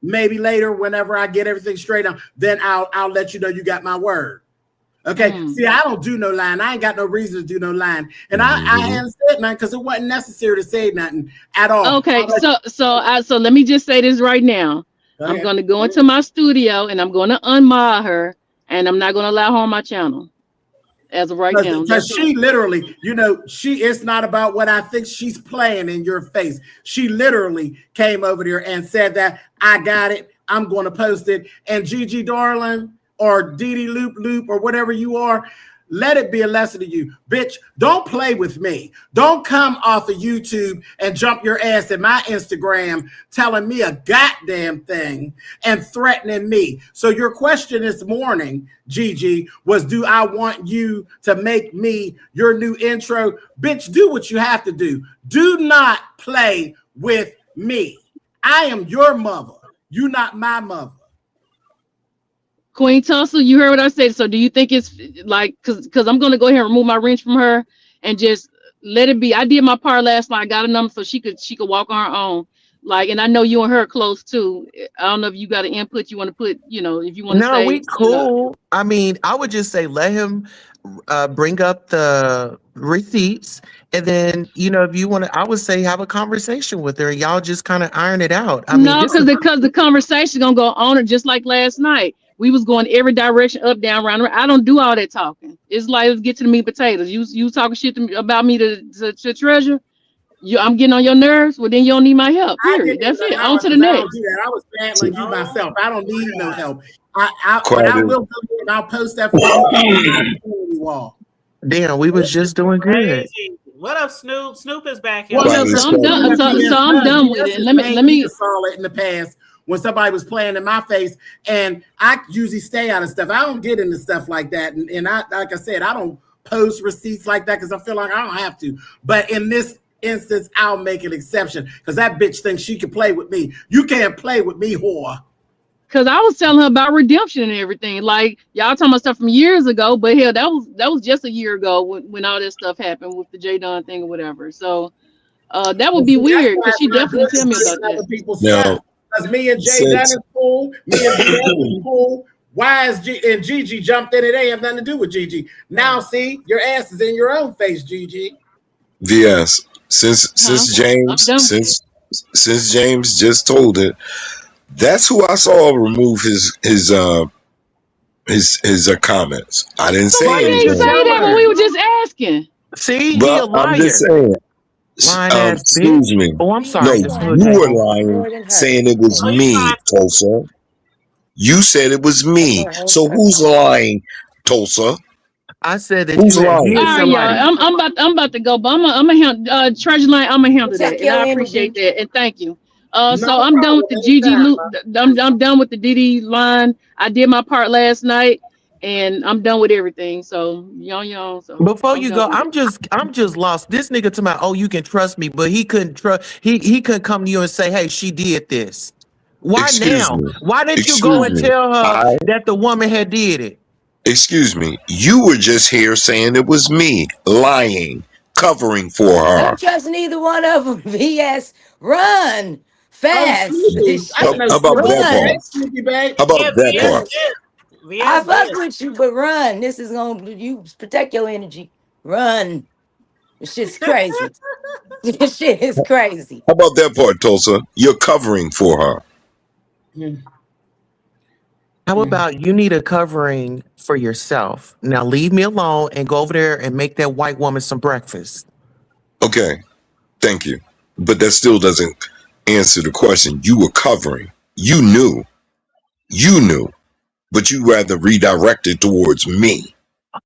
Maybe later, whenever I get everything straight up, then I'll let you know you got my word. Okay. See, I don't do no line. I ain't got no reason to do no line. And I hadn't said nothing because it wasn't necessary to say nothing at all. Okay, so let me just say this right now. I'm going to go into my studio and I'm going to unmod her, and I'm not going to allow her on my channel as of right now. Because she literally, it's not about what I think she's playing in your face. She literally came over there and said that I got it. I'm going to post it. And Gigi darling, or Didi Loop Loop, or whatever you are, let it be a lesson to you. Bitch, don't play with me. Don't come off of YouTube and jump your ass in my Instagram telling me a goddamn thing and threatening me. So your question this morning, Gigi, was, do I want you to make me your new intro? Bitch, do what you have to do. Do not play with me. I am your mother. You not my mother. Queen Tussle, you heard what I said. So do you think it's like, because I'm going to go ahead and remove my wrench from her and just let it be. I did my part last night. I got a number so she could walk on her own. Like, and I know you and her are close too. I don't know if you got an input you want to put, if you want to say. No, we cool. I mean, I would just say let him bring up the receipts, and then if you want to, I would say have a conversation with her. Y'all just kind of iron it out. I mean, because the conversation gonna go on just like last night. We was going every direction, up, down, round. I don't do all that talking. It's like, let's get to the meat and potatoes. You talking shit about me to Treasure. I'm getting on your nerves. Well, then you don't need my help. Period. That's it. On to the next. I was battling you myself. I don't need no help. But I will go and I'll post that for you. Damn, we was just doing good. What up, Snoop? Snoop is back. So I'm done. So I'm done with it. Let me saw it in the past. When somebody was playing in my face, and I usually stay out of stuff. I don't get into stuff like that. And I, like I said, I don't post receipts like that because I feel like I don't have to. But in this instance, I'll make an exception because that bitch thinks she can play with me. You can't play with me, whore. Because I was telling her about redemption and everything. Like, y'all talking about stuff from years ago, but hell, that was just a year ago when all this stuff happened with the J Don thing or whatever. So that would be weird because she definitely tell me about that. No. Because me and Jay Dunn is cool, me and BS is cool. Why is Gigi jumped in? It ain't have nothing to do with Gigi. Now, see, your ass is in your own face, Gigi. VS, since James just told it, that's who I saw remove his comments. I didn't say why anything. You didn't say that when we were just asking? See, but he a liar. I'm just saying. Excuse me. Oh, I'm sorry. No, you were lying, saying it was me, Tulsa. You said it was me. So who's lying, Tulsa? I said that who's lying? All right, y'all. I'm about to go, but I'm gonna Treasure Line. I'm gonna handle that, and I appreciate that, and thank you. So I'm done with the Gigi loop. I'm done with the Didi line. I did my part last night. And I'm done with everything. So y'all. So before you go, I'm just lost. This nigga to my you can trust me, but he couldn't trust. He couldn't come to you and say, "Hey, she did this." Why Excuse now? me. Why didn't you go and tell her that the woman had did it? Excuse me. You were just here saying it was me lying, covering for her. I don't trust neither one of them. VS, run fast. How about that part? How about that part? I fuck with you, but run. This is gonna you protect your energy. Run. This shit's crazy. This shit is crazy. How about that part, Tulsa? You're covering for her. How about you need a covering for yourself? Now leave me alone and go over there and make that white woman some breakfast. Okay, thank you. But that still doesn't answer the question. You were covering. You knew. But you rather redirect it towards me.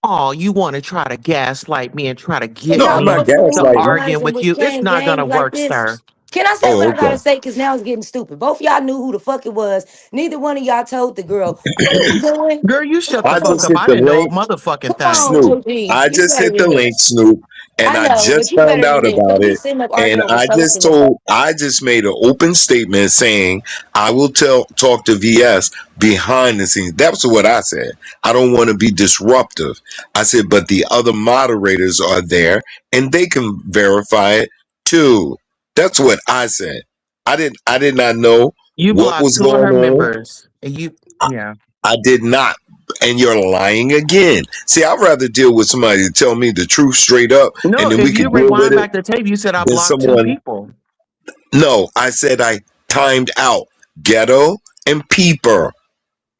Oh, you want to try to gaslight me and try to get me to arguing with you? It's not gonna work, sir. Can I say Oh, what I okay. gotta say? Because now it's getting stupid. Both y'all knew who the fuck it was. Neither one of y'all told the girl. What are we doing? Girl, you shut the I fuck just up. hit I the didn't know a link, motherfucking Come thing. on, Snoop. OG. I You just hit better the than link, this. Snoop, and I I know, but just you found better than out this. about Because we it. sitting up And arguing over something. I just made an open statement saying I will talk to VS behind the scenes. That's what I said. I don't want to be disruptive. I said, but the other moderators are there and they can verify it too. That's what I said. I did not know You what blocked was two of going her on. members. And yeah. I did not. And you're lying again. See, I'd rather deal with somebody to tell me the truth straight up No, and then if we could you deal with rewind it back the tape, you said I than blocked two someone. people. No, I said I timed out Ghetto and Peeper.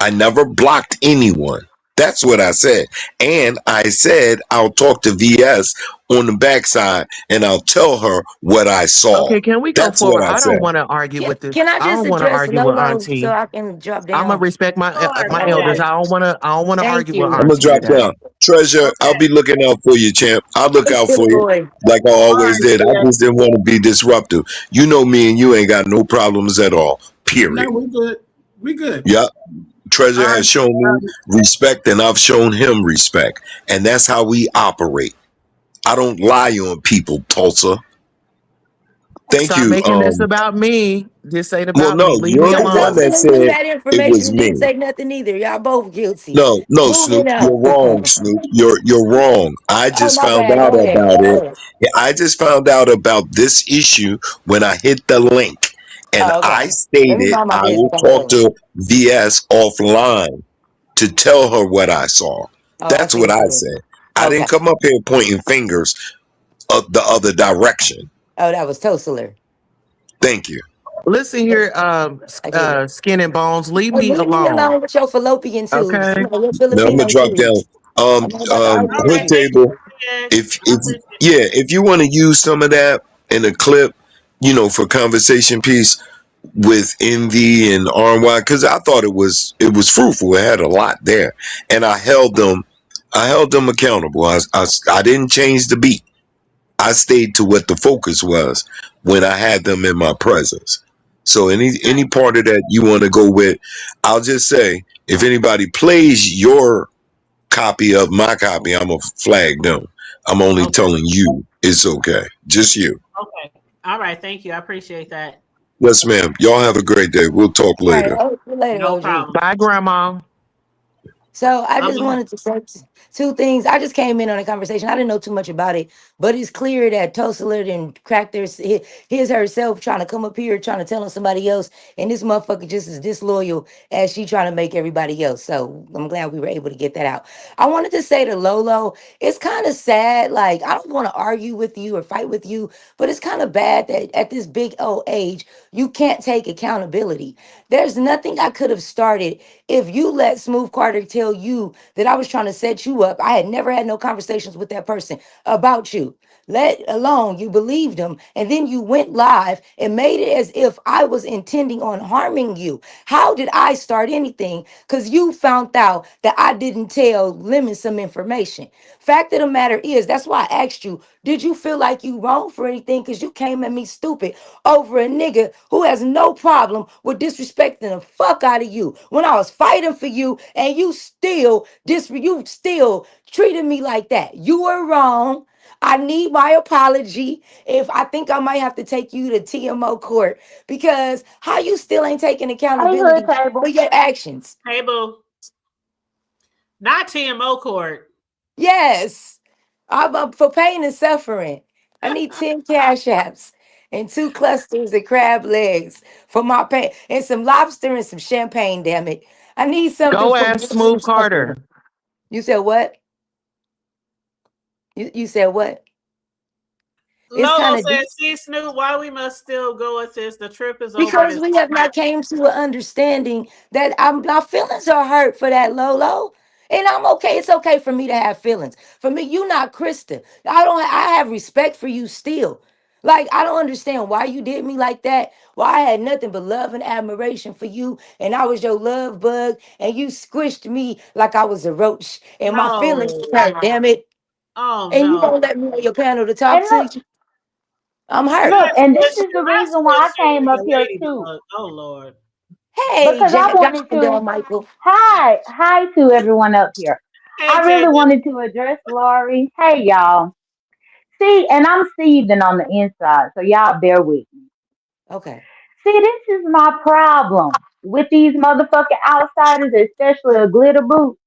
I never blocked anyone. That's what I said. And I said I'll talk to VS on the backside and I'll tell her what I saw. Okay, can we go That's what forward? I I don't said. want to argue with this. Can I I just don't want to address argue with Lolo so Auntie. I can drop I'm gonna down? respect Sure, my go elders. ahead. I don't want to Thank argue with you. I'm gonna Auntie drop today. down. Treasure, I'll Okay. be looking out for you, champ. I'll look Thanks, out Billy for you Boy. like I All always right, did. I yeah. just didn't want to be disruptive. You know me and you ain't got no problems at all. No, Period. we good. We good. Yep. All Treasure right. has shown me respect and I've shown him respect. And that's how we operate. I don't lie on people, Tulsa. Thank Stop you. making this about me. This ain't Well, about no, me. Leave me you're But the one alone. that Tulsa knew said that it information was and didn't me. say nothing either. Y'all both guilty. No, Moving Snoop, out. you're wrong, Snoop. You're wrong. I Oh, just my found bad. out Go ahead. about Go it. ahead. Yeah, I just found out about this issue when I hit the link. And Oh, okay. I Let me stated mind my I business. will I'm talk chilling. to VS offline to tell her what I saw. Oh, I That's see what what I you mean. said. I Okay. didn't come up here pointing fingers of the other direction. Oh, that was Toastler. Thank you. Listen here, I get it. skin and bones. Leave Hey, me leave me alone. alone with your fallopian tubes. Okay. You know, your Now I'm gonna Filipino drop down. tubes. I'm not about to argue All with Hood right. you. Thank table. you, If VX. I if appreciate it. yeah, if you want to use some of that in a clip, for conversation piece with Envy and RY, because I thought it was fruitful. It had a lot there, and I held them accountable. I didn't change the beat. I stayed to what the focus was when I had them in my presence. So any part of that you want to go with, I'll just say if anybody plays your copy of my copy, I'm gonna flag them. I'm only Okay. telling you it's okay. Just you. Okay. All right. Thank you. I appreciate that. Yes, ma'am. Y'all have a great day. We'll talk All right. later. Oh, see you later, No OG. problem. Bye, Grandma. So I just Um, wanted to say two things. I just came in on a conversation. I didn't know too much about it, but it's clear that Toastler and cracked his herself trying to come up here, trying to tell on somebody else, and this motherfucker just as disloyal as she trying to make everybody else. So I'm glad we were able to get that out. I wanted to say to Lolo, it's kind of sad. Like I don't want to argue with you or fight with you, but it's kind of bad that at this big old age you can't take accountability. There's nothing I could have started if you let Smooth Carter tell you that I was trying to set you up. I had never had no conversations with that person about you. Let alone you believed him, and then you went live and made it as if I was intending on harming you. How did I start anything? Because you found out that I didn't tell Lemon some information. Fact of the matter is, that's why I asked you, did you feel like you wrong for anything? Because you came at me stupid over a nigga who has no problem with disrespecting the fuck out of you when I was fighting for you, and you still treated me like that. You were wrong. I need my apology. If I think I might have to take you to TMO court, because how you still ain't taking accountability for your actions? hey, boo. Not TMO court. Yes, I'm up for pain and suffering. I need 10 cash apps and 2 clusters of crab legs for my pain, and some lobster and some champagne, damn it. I need something Go for ask Smooth Carter. You said what? You said what? It's Lolo kind of says, see, Snoop, why we must still go with this? The trip is over and because it's we have not came to an understanding that my feelings are hurt for that, Lolo. And I'm okay. It's okay for me to have feelings. For me, you not Krista. I have respect for you still. Like, I don't understand why you did me like that. Why I had nothing but love and admiration for you, and I was your love bug, and you squished me like I was a roach, and my feelings no. hurt, damn it. Oh And you no. won't let me on your panel to talk to you. I'm hurt. Look, and this But is the you're not reason why I still came saying up a here too. ladybug. Oh Lord. Hey, Because I wanted Jonathan to. Michael. Hi to everyone up here. Hey I really Jada. wanted to address Laurie. Hey y'all. See, and I'm seething on the inside, so y'all bear with me. Okay. See, this is my problem with these motherfucking outsiders, especially a glitter boot.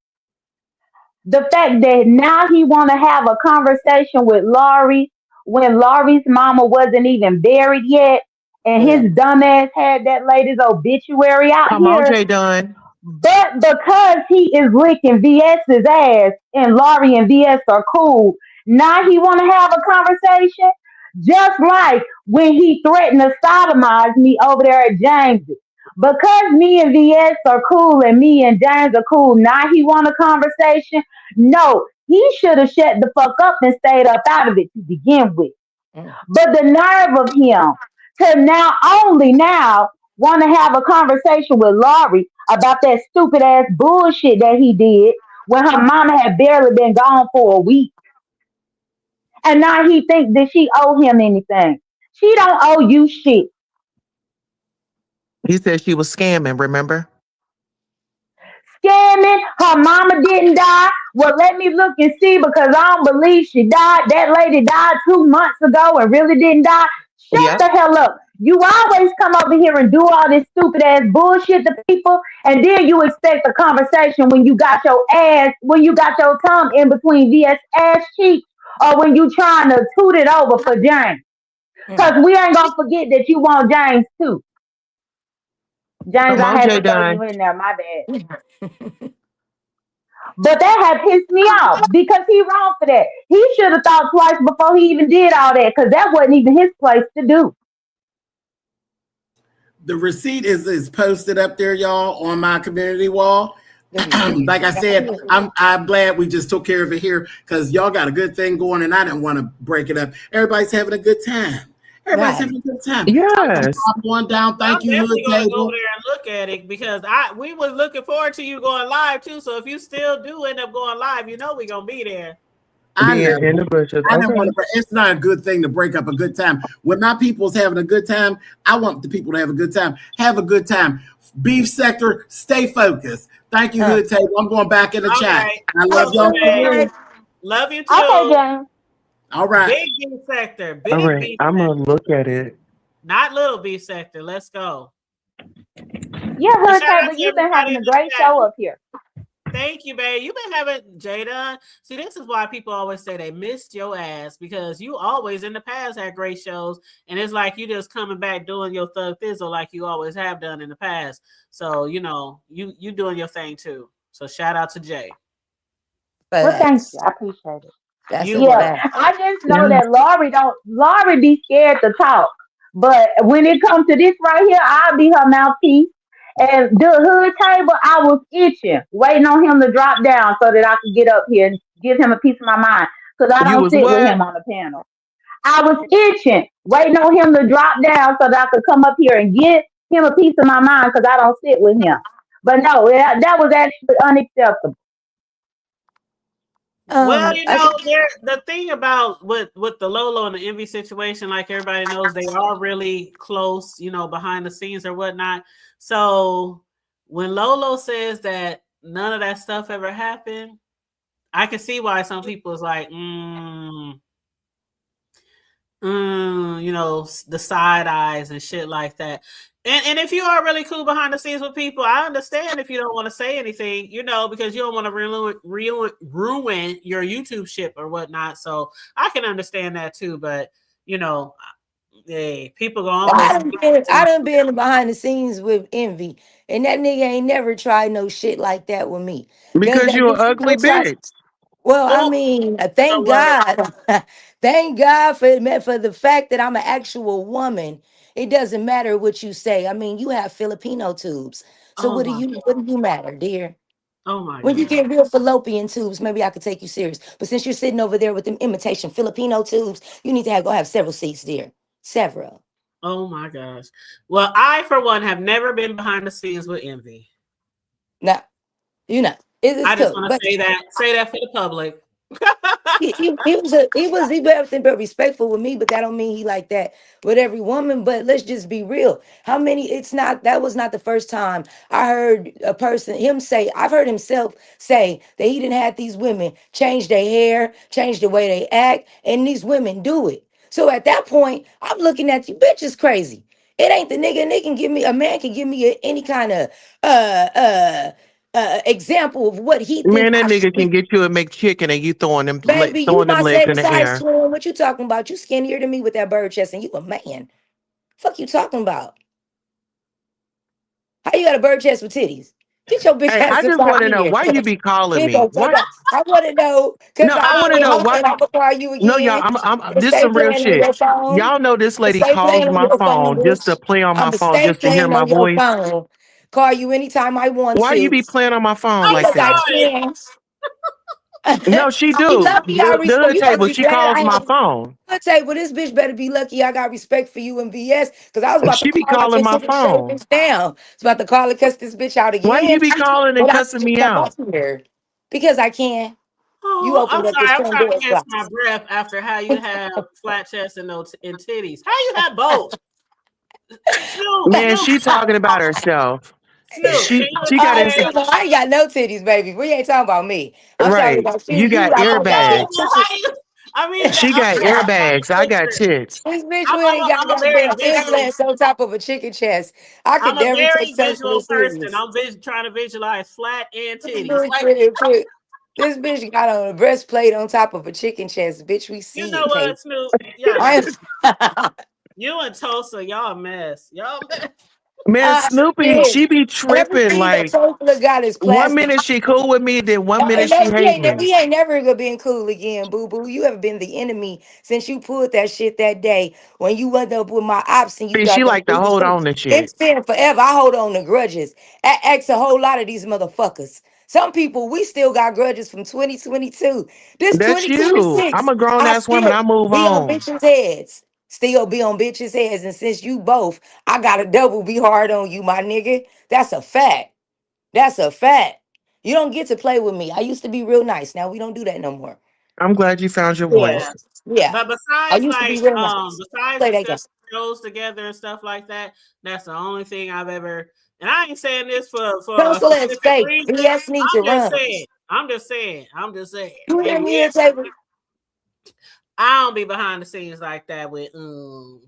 The fact that now he want to have a conversation with Laurie when Laurie's mama wasn't even buried yet, and Yeah. his dumbass had that lady's obituary out Come on, here. Jay Dunn. But because he is licking VS's ass and Laurie and VS are cool, now he want to have a conversation. Just like when he threatened to sodomize me over there at James's. Because me and VS are cool and me and James are cool, now he want a conversation. No, he should have shut the fuck up and stayed up out of it to begin with. Mm. But the nerve of him to now want to have a conversation with Laurie about that stupid ass bullshit that he did when her mama had barely been gone for a week. And now he thinks that she owe him anything. She don't owe you shit. He said she was scamming, remember? Scamming, her mama didn't die. Well, let me look and see because I don't believe she died. That lady died 2 months ago and really didn't die. Shut Yep. the hell up. You always come over here and do all this stupid ass bullshit to people, and then you expect a conversation when you got your tongue in between VS ass cheeks, or when you trying to toot it over for James. Because we ain't gonna forget that you want James too. James, Come I on, had Jay to throw you Dunn. in there, my bad. But that had pissed me off because he wrong for that. He should have thought twice before he even did all that because that wasn't even his place to do. The receipt is posted up there, y'all, on my community wall. Like I said, I'm glad we just took care of it here because y'all got a good thing going, and I didn't want to break it up. Everybody's having a good time. Everybody's Right. having a good time. Yes. I'm going down. Thank I'm you, definitely Hood gonna go Table. there and look at it because we was looking forward to you going live too. So if you still do end up going live, you know we're gonna be there. I Being know. in the bushes. I didn't Okay. want to. It's not a good thing to break up a good time. When my people's having a good time, I want the people to have a good time. Have a good time. Beef sector, stay focused. Thank you, Hood Table. I'm going back in the All chat. right. I love y'all. Okay. Love you too. Okay, James. All right. Big beef sector. Big All right. beef I'm sector. going to look at it. Not little beef sector. Let's go. Yeah, And Hood shout out Table, to you've been everybody having in a the great chat. show up here. Thank you, babe. You've been having Jada. See, this is why people always say they missed your ass because you always in the past had great shows, and it's like you just coming back doing your thug thizzle like you always have done in the past. So you you doing your thing too. So shout out to Jay. Well, thank Facts. you. I appreciate it. That's You a were. Yeah, fact. I just know Yeah. that Laurie be scared to talk. But when it comes to this right here, I'll be her mouthpiece. And the Hood Table, I was itching, waiting on him to drop down so that I could get up here and give him a piece of my mind. Because I You don't was sit with what? him on the panel. I was itching, waiting on him to drop down so that I could come up here and give him a piece of my mind because I don't sit with him. But no, that was actually unacceptable. Well, I, the thing about with the Lolo and the Envy situation, like everybody knows, they are really close, behind the scenes or whatnot. So when Lolo says that none of that stuff ever happened, I can see why some people is like, the side eyes and shit like that. And if you are really cool behind the scenes with people, I understand if you don't want to say anything, because you don't want to ruin your YouTube ship or whatnot. So I can understand that too. But hey, people go always. I done been behind the scenes with Envy, and that nigga ain't never tried no shit like that with me. Because you're an ugly bitch. Well, I Oh, mean, so thank what? God. Thank God for the fact that I'm an actual woman. It doesn't matter what you say. I mean, you have Filipino tubes. So Oh what do my, you matter, dear? oh my When you God. get real fallopian tubes, maybe I could take you serious. But since you're sitting over there with them imitation Filipino tubes, you need to go have several seats, dear. Several. Oh my gosh. Well, I, for one, have never been behind the scenes with Envy. Now, it's I just cool. want But to say that for the public. He was everything but respectful with me, but that don't mean he like that with every woman. But let's just be real. How many? It's not that was not the first time I heard a person him say. I've heard himself say that he didn't have these women change their hair, change the way they act, and these women do it. So at that point, I'm looking at you, bitch is crazy. It ain't the nigga. And they can give me a man can give me any kind of uh uh example of what he think Man, that I should nigga be. can get you a McChicken and you Baby, you throwing them my legs same in the size air. twin. What you talking about? You skinnier than me with that bird chest, and you a man. Fuck you talking about? How you got a bird chest with titties? Get your bitch Hey, ass I up just out want to know here. why you be calling Get me. your Why? fuck up. I want to know because No, I I want to ain't know home why. and I'm gonna call you No, y'all, again. this Stay some real playing on shit. your phone. Y'all know this lady Stay calls playing on my your phone, phone just to bitch. play on my I'ma phone, stay just to hear playing my on your voice. phone. Call you anytime I want Why you to be playing on my phone I'm like because I that? sorry. can. No, she He do. lucky I The respect other you. Better table, be she glad calls I my have phone. a table. This bitch better be lucky I got respect for you and VS because I was about to She be call out calling your my shit and shut phone. this down. I was about to call and cuss this bitch out Why again. you be calling and But I cussing just me come out? up here because I can. You Oh, opened I'm up this sorry. I'm trying to Pandora's catch my box. breath after how you have flat chest and no and titties. How you have both? Snoop, Man, Snoop, she talking about herself. Snoop. She Can you she got Oh, into explain? so I ain't got no titties, baby. We ain't talking about me. I'm talking right. about you. You You got got both got big No, airbags. well, titties. how you? I mean, She I'm got trying to find airbags. I a got picture. tits. This bitch I'm, really I'm, a, got I'm a very goddamn visual. implants on top of a chicken chest. I could I'm a never take very visual socialist person. serious. I'm trying to visualize flat and This titties. bitch Like, really put- this bitch got on a breastplate on top of a chicken chest. Bitch, we you see know it, Kate. what, Snoop? Y'all I just am you and Tulsa, y'all a mess. Y'all a mess. Man, Snoopy, shit. she be tripping. Everything that Like Coca got is one plastic. minute she cool with me, then one minute And she no, hate me. we ain't never gonna been cool again, boo boo. You have been the enemy since you pulled that shit that day when you went up with my ops and you See, she thought that like to we was hold cool. on to shit. It's been forever. I hold on to grudges. Ask a whole lot of these motherfuckers. Some people we still got grudges from 2022. This That's you. I'm 2026, a grown I ass woman. still I move be on on. bitches' heads. Still be on bitches' heads. And since you both, I gotta double be hard on you, my nigga. That's a fact. That's a fact. You don't get to play with me. I used to be real nice. Now we don't do that no more. I'm glad you found your Yeah. Yeah. voice. Yeah. But I besides used to be like real nice. besides Play that game. discussing shows together and stuff like that, that's the only thing I've ever and I ain't saying this for a Coastal is specific fake. reason. BS need to I'm just run. saying. I'm just saying. I'm just saying. You hear Baby, me here, table? I don't be behind the scenes like that with him.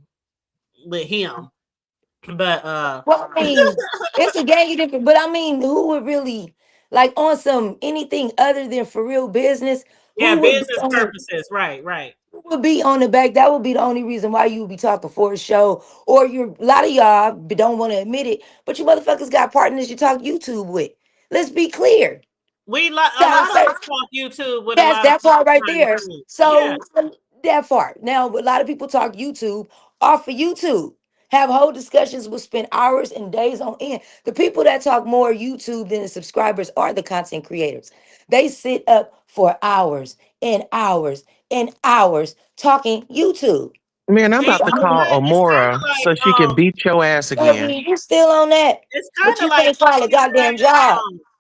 But Well, I mean, it's a gang of different, but I mean, who would really like on some anything other than for real business? yeah, Who would be business on the purposes. Right, right. who would be on the back? That would be the only reason why you would be talking for a show. Or you're a lot of y'all don't want to admit it, but you motherfuckers got partners you talk YouTube with. Let's be clear. A lot of us talk YouTube with a Yes, lot of that people part right behind the there. scenes. Yeah. So that part. Now, a lot of people talk YouTube off of YouTube. Have whole discussions. Will spend hours and days on end. The people that talk more YouTube than the subscribers are the content creators. They sit up for hours and hours and hours talking YouTube. Man, I'm And about you to know call what? It's kind Amora of like so she can beat your ass again. Baby, you still on that? it's But kind of you like can't call a you goddamn say, job.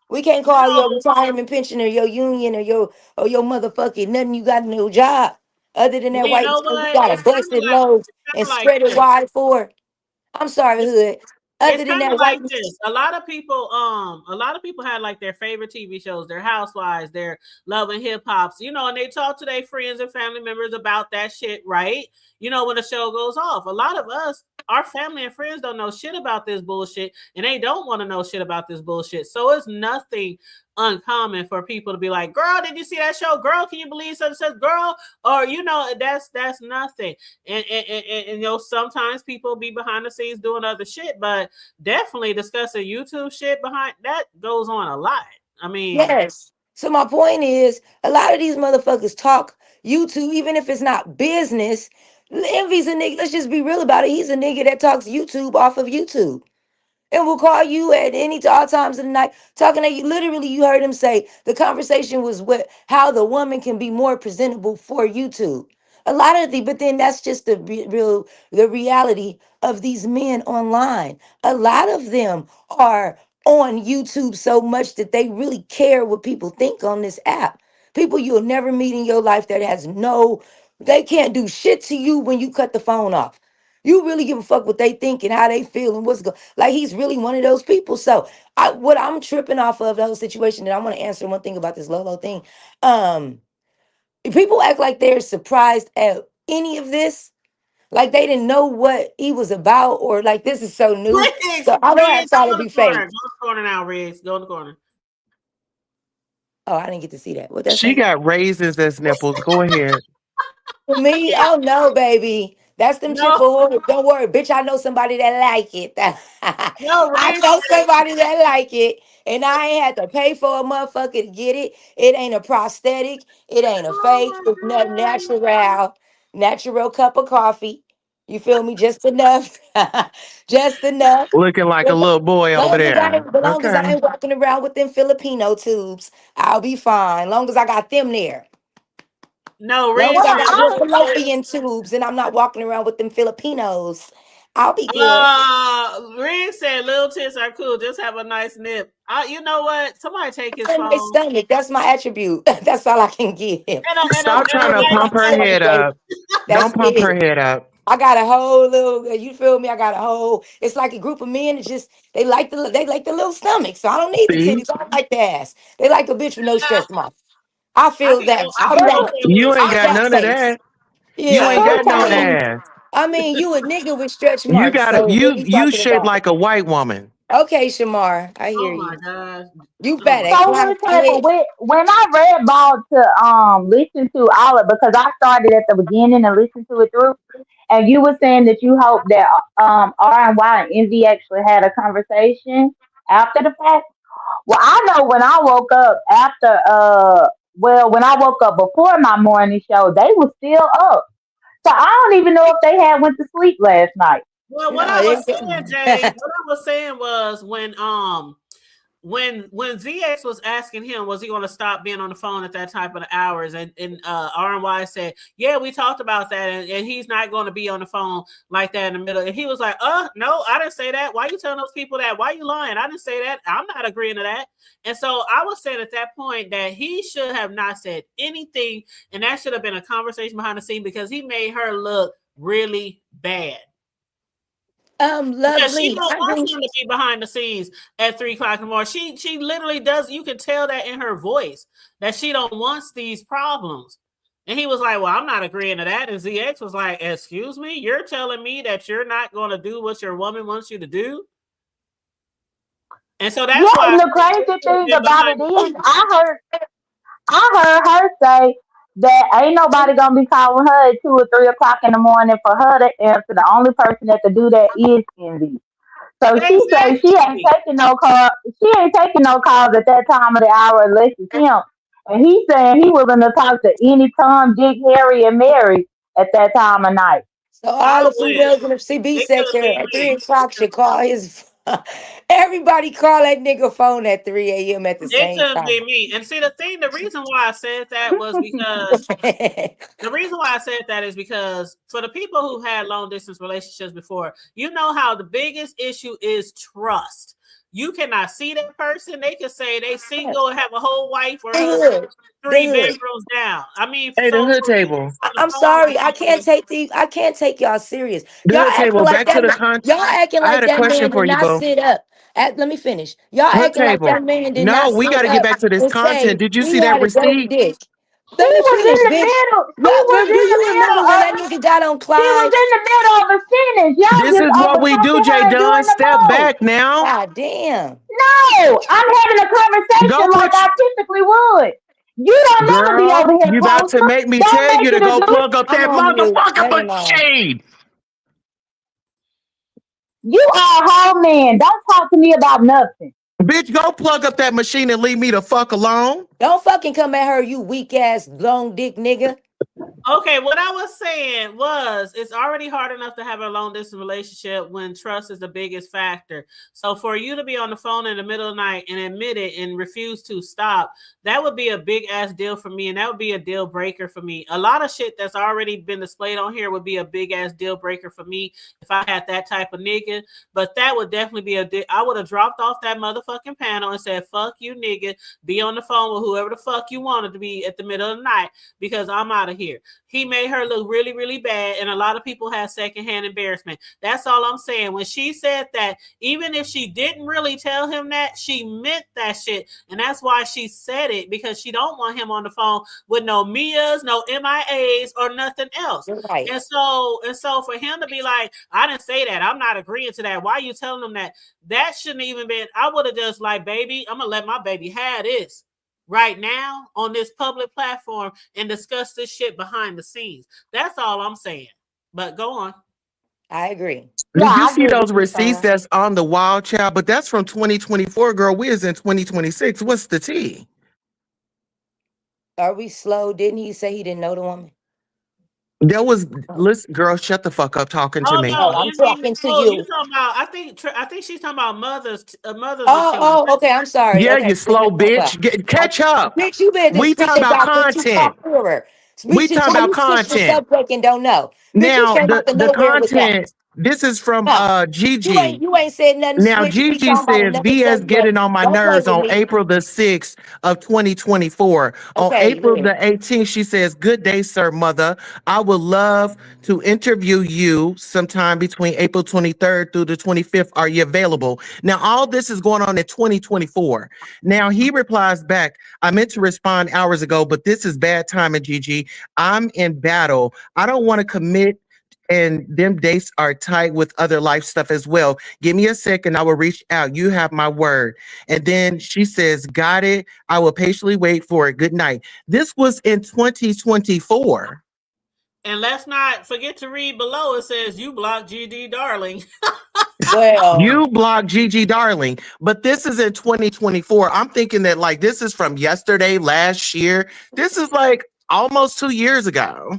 We can't you call know, your retirement pension or your union or your motherfucking nothing. You got no job other than well, that you white know tail you what? got a busted load and Kind of like spread it this. wide for. I'm sorry, hood. It's Other than kind of that like white, this. A lot of people had like their favorite TV shows, their housewives, their love and hip hops, and they talk to their friends and family members about that shit, right? When the show goes off. A lot of us, our family and friends don't know shit about this bullshit, and they don't want to know shit about this bullshit. So it's nothing uncommon for people to be like, girl, did you see that show? Girl, can you believe such and such? Girl, or that's nothing. And sometimes people be behind the scenes doing other shit, but definitely discussing YouTube shit behind that goes on a lot. I mean, yes. So my point is, a lot of these motherfuckers talk YouTube, even if it's not business. Envy's a nigga. Let's just be real about it. He's a nigga that talks YouTube off of YouTube. And will call you at all times of the night, talking to you. Literally, you heard him say the conversation was what how the woman can be more presentable for YouTube. A lot of but then that's just the reality of these men online. A lot of them are on YouTube so much that they really care what people think on this app. People you'll never meet in your life that they can't do shit to you when you cut the phone off. You really give a fuck what they think and how they feel and what's going. Like he's really one of those people. So what I'm tripping off of the whole situation, and I want to answer one thing about this Lolo thing. People act like they're surprised at any of this. Like they didn't know what he was about, or like this is so new. Riggs, So I don't have Riggs, time go to in be the corner. fake. Go in the corner now, Riggs. Go in the corner. Oh, I didn't get to see that. What that She say? got raisins as nipples. Go ahead. For me? Oh no, baby. That's them No, triple orders. Don't worry, bitch. I know somebody that like it. no, I Riggs. know somebody that like it. And I ain't had to pay for a motherfucker to get it. It ain't a prosthetic. It ain't a fake. Oh It's not my God. natural cup of coffee. You feel me? Just enough. Just enough. Looking like a little boy over there. Long as I Okay. ain't walking around with them Filipino tubes, I'll be fine. Long as I got them there. No, Long Riggs as I said got little them sis. fallopian tubes and I'm not walking around with them Filipinos, I'll be good. Riggs said little tits are cool. Just have a nice nip. You know what? Somebody take his And my phone. stomach, that's my attribute. That's all I can give. Stop And trying a to nice pump her Stomach, head baby. up. That's Don't pump her it. head up. I got a whole little, you feel me? I got a whole, it's like a group of men. It's just, they like the little stomach. So I don't need the See? titties. I don't like the ass. They like a bitch with no stretch marks. I I feel can that. go. I can go there with You a ain't I'm got that none of titty. face. that. You Yeah. ain't got no Two ass. I mean, you a nigga with stretch You marks. got So what you you talking shaped about? like a white woman. Okay, Shamar, I hear Oh my you. gosh. You Oh my better so goodness. Hood clock Table, it. when I read about to listen to all of, because I started at the beginning and listened to it through, and you were saying that you hope that R&Y and Envy actually had a conversation after the fact. Well, I know when I woke up after when I woke up before my morning show, they were still up. So I don't even know if they had went to sleep last night. Well, what No, I was saying, Jay, what I was saying was when ZX was asking him, was he going to stop being on the phone at that type of hours? And RNY said, yeah, we talked about that. And he's not going to be on the phone like that in the middle. And he was like, no, I didn't say that. Why are you telling those people that? Why are you lying? I didn't say that. I'm not agreeing to that. And so I was saying at that point that he should have not said anything. And that should have been a conversation behind the scene because he made her look really bad. Because she Lovely. don't want him to be behind the scenes at 3 o'clock in the morning. She literally does. You can tell that in her voice that she don't want these problems. And he was like, well, I'm not agreeing to that. And ZX was like, excuse me, you're telling me that you're not going to do what your woman wants you to do? And so that's Yeah, why and the crazy thing about it behind is, I heard her say that ain't nobody gonna be calling her at 2 or 3 o'clock in the morning for her to answer. The only person that could do that is Envy. So she say she ain't exactly. taking no call. She ain't taking no calls at that time of the hour unless it's him. And he's saying he willing to talk to any Tom, Dick, Harry, and Mary at that time of night. So I all the wish females in the CB it could have sector been at 3 me. o'clock should call his. Everybody call that nigga phone at 3 a.m. at the It same could be time. me. And see, the reason why I said that was because the reason why I said that is because for the people who had long distance relationships before, you know how the biggest issue is trust. You cannot see that person. They can say they single and have a whole wife or They husband hood. 3 They hood. bedrooms down. I mean, Hey, the so hood for you table. on the I'm phone with sorry, somebody, I can't take y'all serious. The Y'all hood acting table. like Back to that. the con. Y'all acting I like had a that question man for did you, not boo. sit up. Let me finish. Y'all Hood acting like table. that man did No, not we sit got to get up back to this and content. say Did you he see that had a dirty receipt? dick. She Let me was in finish, the bitch. middle. She Y'all, was do in the you remember middle when of. that nigga got on She was Clyde? in the middle of a sentence. Y'all This just is what we do, overtalking Jay her and Dunn. doing the Step most. back now. God damn. No, I'm having a Go conversation like put. I typically would. You don't never be Girl, over here you about to closer. make me Don't tell make you to it a go do. plug up I'm that on mute. motherfucking Never mind. machine. You are a whole man. Don't talk to me about nothing. Bitch, go plug up that machine and leave me the fuck alone. Don't fucking come at her, you weak ass long dick nigga. Okay, what I was saying was it's already hard enough to have a long distance relationship when trust is the biggest factor. So for you to be on the phone in the middle of the night and admit it and refuse to stop, that would be a big ass deal for me, and that would be a deal breaker for me. A lot of shit that's already been displayed on here would be a big ass deal breaker for me if I had that type of nigga. But that would definitely be I would have dropped off that motherfucking panel and said, "Fuck you, nigga. Be on the phone with whoever the fuck you wanted to be at the middle of the night because I'm out of here." He made her look really, really bad, and a lot of people had secondhand embarrassment. That's all I'm saying. When she said that, even if she didn't really tell him that, she meant that shit, and that's why she said it, because she don't want him on the phone with no Mias, no MIAs, or nothing else. Right. And so for him to be like, "I didn't say that. I'm not agreeing to that. Why are you telling him that?" That shouldn't even been. I would have just like, "Baby, I'm gonna let my baby have this right now on this public platform and discuss this shit behind the scenes." That's all I'm saying. But go on. I agree. Did Yeah, you I see agree with those you, receipts Sam. that's on the wild child? But that's from 2024, girl. We is in 2026. What's the tea? Are we slow? Didn't he say he didn't know the woman? That was, listen, girl, shut the fuck up talking to Oh me. Oh, no, I'm you mean talking to you you. talking about? I think she's talking about mother's receipt. Oh, okay. I'm sorry. Yeah, Okay. you slow bitch. Catch up. Bitch, you better We speak talking about about what you content. talk clearer. We Bitch, talking how about you switch the content. subject and don't know? Bitch, you Now, came out of the nowhere with that. content, this is from No, Gigi. you ain't said nothing Now, switch. We Gigi talking about says another VS subject. getting on my Don't play nerves with on me. April the 6th of 2024. On Okay, April yeah. the 18th, she says, "Good day, sir, mother. I would love to interview you sometime between April 23rd through the 25th. Are you available?" Now, all this is going on in 2024. Now, he replies back, "I meant to respond hours ago, but this is bad timing, Gigi. I'm in battle. I don't want to commit, and them dates are tight with other life stuff as well. Give me a second. I will reach out. You have my word." And then she says, "Got it. I will patiently wait for it. Good night." This was in 2024. And let's not forget to read below. It says you blocked GD Darling. Well, You blocked Gigi Darling, but this is in 2024. I'm thinking that like this is from yesterday, last year. This is like almost 2 years ago.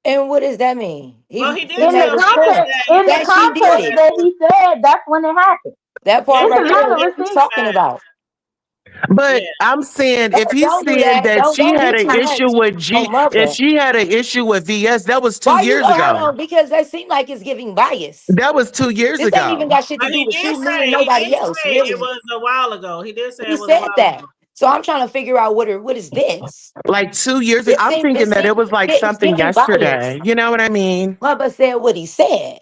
and what does that mean? Well, he did He In say the made on a April point context, that in he the did that she say context did. that he said, that's when it happened. That part yeah, It's he right a did there lot is of say what on we're receipts. April talking that. about. But Yeah. I'm saying if he's Don't do saying that. that she Don't had be an too issue much. with Oh, if mother. she had an issue with VS, that was two Why you? years Oh, hold ago. on, because that seemed like it's giving bias. That was 2 years This ain't even ago. got shit to But do he with did you, me, and say nobody else, it really. was a while ago. He did say He it was a said while that. ago. So I'm trying to figure out what is this? Like 2 years ago. I'm thinking that it was like It's something giving bias. yesterday. You know what I mean? Bubba said what he said.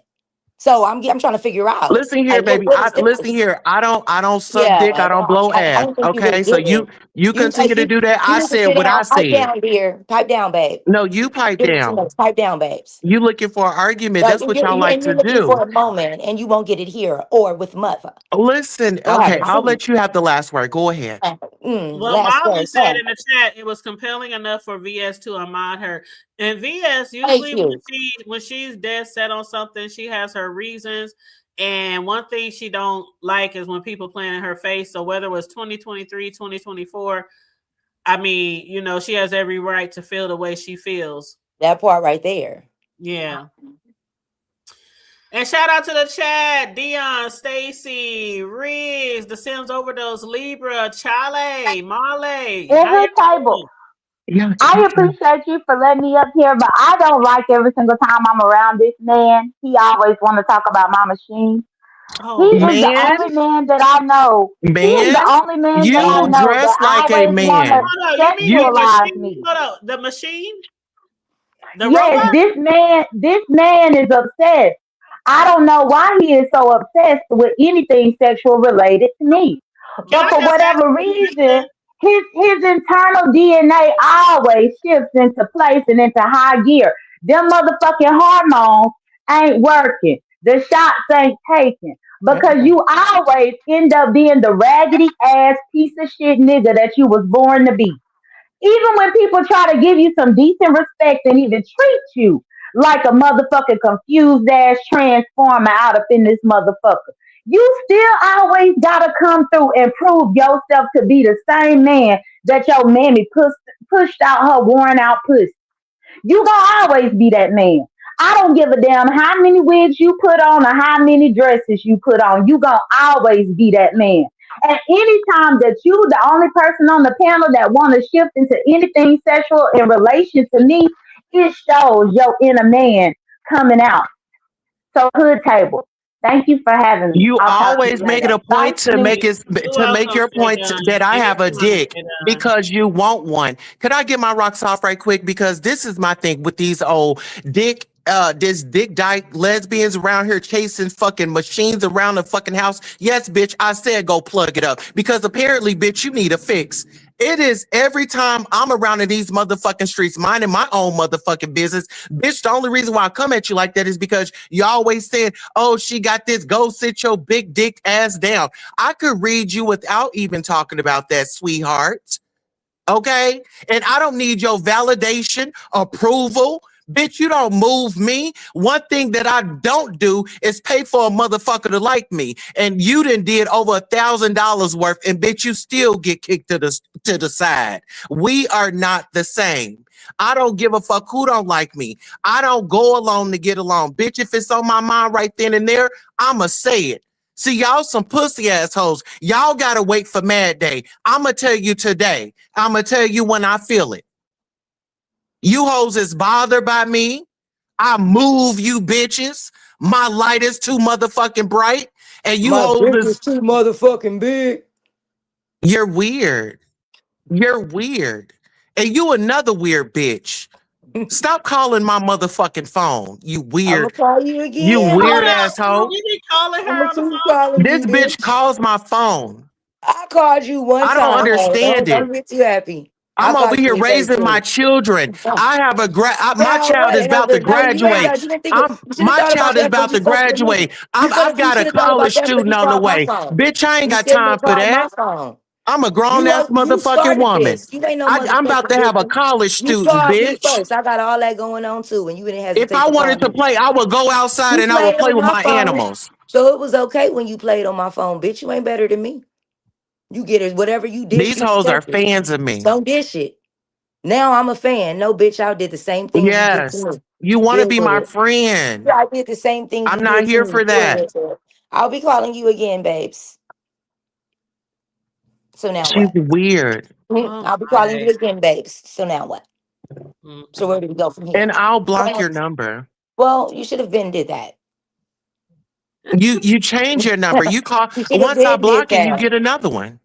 So I'm trying to figure out Listen here, like baby. what is Listen this? here. I don't suck Yeah, dick. I don't blow I ass. don't think you were Okay. So getting. you You like continue to do that. you I need to said sit what I down, pipe said. down, dear. Pipe down, babe. No, you pipe Give it to down. us. Pipe down, babes. You looking for an argument. Like, That's what y'all like and to you're looking for do. a moment and you won't get it here or with mother. Listen, Go have okay, a I'll seat. let you have the last word. Go ahead. Well, Last Molly word. said in the chat it was compelling enough for VS to unmod her. And VS Thank usually you. when she's dead set on something, she has her reasons. And one thing she don't like is when people playing in her face. So whether it was 2023, 2024, I mean, you know, she has every right to feel the way she feels. That part right there. Yeah. And shout out to the chat, Dion, Stacy, Riggs, The Sims Overdose, Libra, Chale, Marley. How Every you table. doing? Yeah, I appreciate you for letting me up here, but I don't like every single time I'm around this man. He always want to talk about my machine. He Oh, is the man, only man that I know. He is the man, only man that I you know that dress like a always want to man. hold on. You mean You the sexualize machine? me. Hold on. The machine? The Yes, robot? this man is obsessed. I don't know why he is so obsessed with anything sexual related to me. Can But I for just ask whatever you a reason, question? his internal DNA always shifts into place and into high gear. Them motherfucking hormones ain't working. The shots ain't taken. Because you always end up being the raggedy ass piece of shit nigga that you was born to be. Even when people try to give you some decent respect and even treat you like a motherfucking confused ass transformer out up in this motherfucker, you still always gotta come through and prove yourself to be the same man that your mammy pushed out her worn out pussy. You gonna always be that man. I don't give a damn how many wigs you put on or how many dresses you put on. You gonna always be that man. And anytime that you, the only person on the panel that want to shift into anything sexual in relation to me, it shows your inner man coming out. So, hood table. Thank you for having me. You I'll talk to you always make it later. a point to Bye. make it Who to else make gonna your stay point done? that I Give me have a somebody to dick stay done. because you want one. Could I get my rocks off right quick? Because this is my thing with these old this dick dyke lesbians around here chasing fucking machines around the fucking house. Yes, bitch, I said go plug it up because apparently, bitch, you need a fix. It is every time I'm around in these motherfucking streets, minding my own motherfucking business. Bitch, the only reason why I come at you like that is because you always said, oh, she got this. Go sit your big dick ass down. I could read you without even talking about that, sweetheart. Okay? And I don't need your validation, approval. Bitch, you don't move me. One thing that I don't do is pay for a motherfucker to like me. And you done did over $1,000 worth, and bitch, you still get kicked to the side. We are not the same. I don't give a fuck who don't like me. I don't go along to get along. Bitch, if it's on my mind right then and there, I'ma say it. See, y'all some pussy assholes. Y'all gotta wait for Mad Day. I'ma tell you today. I'ma tell you when I feel it. You hoes is bothered by me. I move you bitches. My light is too motherfucking bright. And you My hoes dick is, is too motherfucking big. you're weird. You're weird. And you another weird bitch. Stop calling my motherfucking phone. You I'ma weird. call you You again. Hold weird up. asshole. You be calling her I'ma on the keep phone? calling This you, bitch bitch. calls my phone. I called you one I don't time, ho. understand it. Don't get too happy. I'm I over called here you in raising my 13. children. I have my Now child what? is And about to no, you ain't graduate. got. You didn't think of. You should have My thought about child is that before about you to fucked with me. graduate. I've You got a should have thought about college that before student you on the called my way. phone. Bitch, I ain't You got shouldn't have time for called my that. phone. I'm a grown ass You motherfucking started woman. this. You ain't no I'm about to motherfucking have a victim. college You student, called me bitch. first. I got all that going on too, and you didn't If hesitate I to call wanted to me. play, I would go outside You and I would played play on with my my phone, animals. so it was okay when you played on my phone, bitch. You ain't better than me. You get it. Whatever you dish, These you hoes are take it. fans of me. Don't dish it. Now I'm a fan. No, bitch, I did the same thing you did to Yes. me. You want to Deal be with my it. friend. Yeah, I did the same thing I'm you not did to here me. for Deal that. with it. I'll be calling you again, babes. So now She's what? weird. Oh I'll be my calling you day. again, babes. So now what? So where Mm-mm. do we go from here? And I'll block Well, your number. you should have been did that. You change your number. You call You should have once I been did block it, you that. get another one.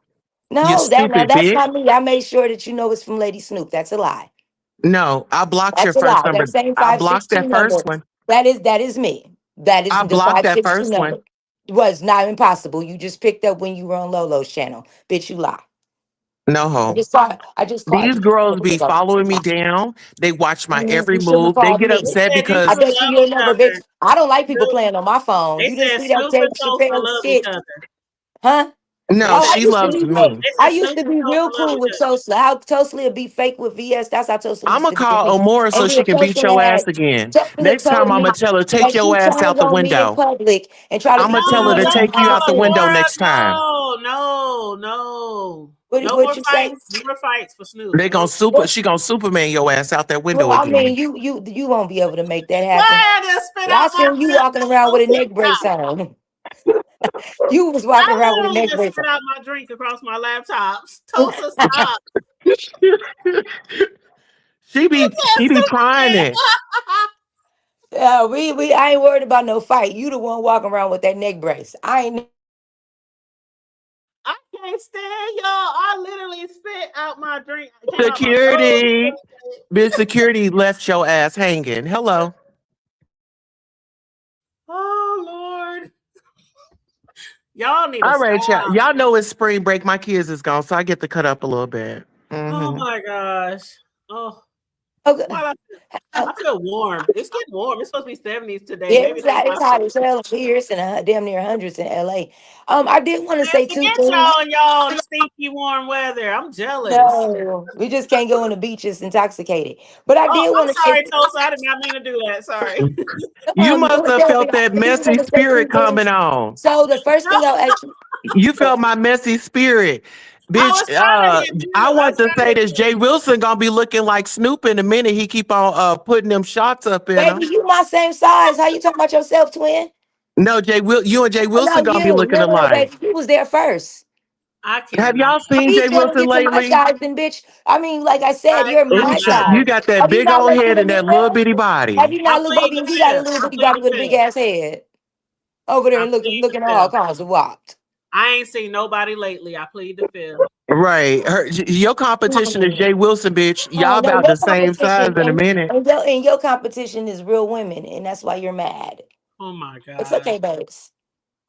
You No, stupid that's bitch. not me. I made sure that you know it's from Lady Snoop. That's a lie. No, I blocked your That's a first lie. number. That same I blocked 562 that first number. one. That is me. That is I the blocked that 562 first one. number. It was not impossible. You just picked up when you were on Lolo's channel. Bitch, you lie. No ho. I just called These you. girls be following me down. They watch my every You shouldn't have move. They called get me. They upset said these I because two bet you love your each number, bitch. other. I don't like people Snoop, playing on my phone. they You didn't said see that Snoop Dave and Tulsa Chappelle love each shit, other. huh? They no, Oh, said she loves me. They I said used Snoop to and be Tulsa real love cool each with other. Tosla. How Tosla would be fake with VS. That's how Tosla I'm used gonna to be to call me. Amora so And she then can beat your ass again. Tosla Next told time I'm me gonna tell her, take that she your ass out turned the on me in window. public and try to I'm be gonna tell her cool to with No, me take you out the afterwards. window Amora, next time. no. No What more you say? fights. More fights for Snoop. They gonna No. she gonna Superman your ass out that Well, window I mean, again. you won't be able to make that happen. Why I just spit I out my seen you walking around with a neck brace laptop? on. You was I walking around with a literally neck just brace spit on. out my drink across my laptop. Tulsa, stop. She be trying Superman. it. Yeah, I ain't worried about no fight. You the one walking around with that neck brace. I ain't. I can't stand y'all. I literally spit out my drink. It came out my Security. nose. Bitch, security left your ass hanging. Hello. Oh Lord. Y'all need to All right, y'all. stop. Y'all know it's spring break. My kids is gone, so I get to cut up a little bit. Oh Hmm. my gosh. Oh, Okay. why I feel warm. It's getting warm. It's supposed to be 70s today. Yeah, Maybe that's why it's I hot feel as hell here. It's in damn near hundreds in LA. I did want to say two forget things. y'all and y'all stinky warm weather. I'm jealous. No, we just can't go on the beaches intoxicated. But I Oh, did I'm want to say, sorry, Tulsa. I did not mean to do that. Sorry. You must have felt I that just messy want to say two spirit coming things. on. So the first thing I'll actually, You felt my messy spirit. Bitch, was trying to hit mute. I want to tried say hit this. Jay mute. Wilson gonna be looking like Snoop in a minute. He keep on putting them shots up in him. Baby, you my same size. How you talking about yourself, twin? No, you and Jay Oh, no, Wilson gonna be you. looking No, alike. baby. You was there first. I Have cannot. y'all seen Please Jay don't Wilson get to my lately? size, then, bitch. I mean, like I said, I you're Ooh, my cannot. you size. got that Have you big not old looked in head the and that little mirror? bitty Have body. you I not looked plead over the you? You got a fifth. little I bitty plead body the with a big fifth. ass head. Over there I looking plead the looking all fifth. kinds of whopped. I ain't seen nobody lately. I plead the fifth. Right. Your competition is Jay Wilson, bitch. Y'all Oh no, about your the same size competition in a minute. and your competition is real women, and that's why you're mad. Oh my It's God. okay, babes.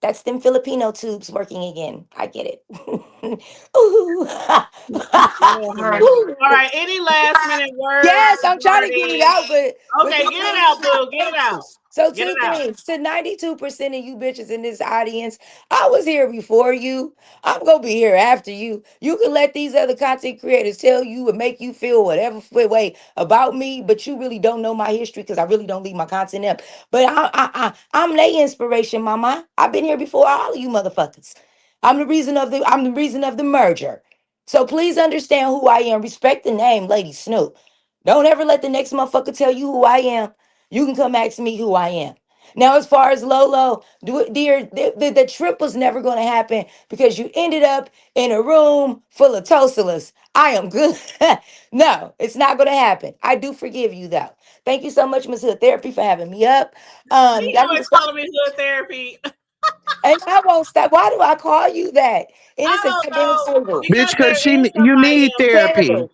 That's them Filipino tubes working again. I get it. Ooh. Oh, honey. All right. Any last minute words Yes, I'm trying to get it regarding? out, but Okay, get it out, boo. Get it out. so Get it two out. things. To 92% of you bitches in this audience, I was here before you. I'm gonna be here after you. You can let these other content creators tell you and make you feel whatever way about me, but you really don't know my history because I really don't leave my content up. But I'm their inspiration, mama. I've been here before all of you motherfuckers. I'm the reason of the merger. So please understand who I am. Respect the name, Lady Snoop. Don't ever let the next motherfucker tell you who I am. You can come ask me who I am. Now, as far as Lolo, dear, the trip was never going to happen because you ended up in a room full of Tosalas. I am good. No, it's not going to happen. I do forgive you, though. Thank you so much, Miss Hood Therapy, for having me up. He That always was, calling me hood therapy. and I won't stop. Why do I call you that? And it's I a don't goddamn know table. Bitch, because there cause is you somebody need else. therapy. Table.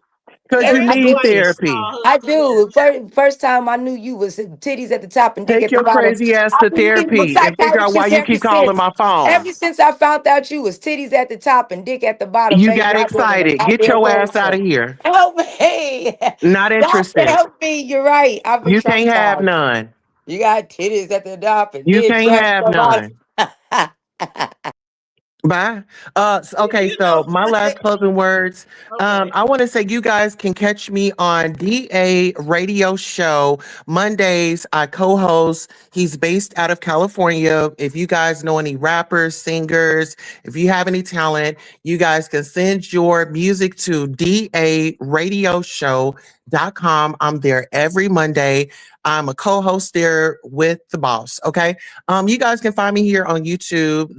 Cause There you is I need somebody do. else therapy. called I hood therapy. do. First time I knew you was titties at the top and dick Take at the your bottom. crazy ass to I've been getting with therapy and figure out why psychologists you ever keep calling since. my phone. Ever since I found out you was titties at the top and dick at the bottom, You baby, got I've been in a excited. Get goddamn your ass out person. of here. Help me. Not God interested. help me. You're right. I've been You can't have traumatized. none. You got titties at the top and You dick can't at have the none. bottom. Bye. Okay, You know, so my last closing words. okay. I want to say you guys can catch me on DA Radio Show Mondays. I co-host. He's based out of California. If you guys know any rappers, singers, if you have any talent, you guys can send your music to daradioshow.com. I'm there every Monday. I'm a co-host there with the boss. Okay. You guys can find me here on YouTube,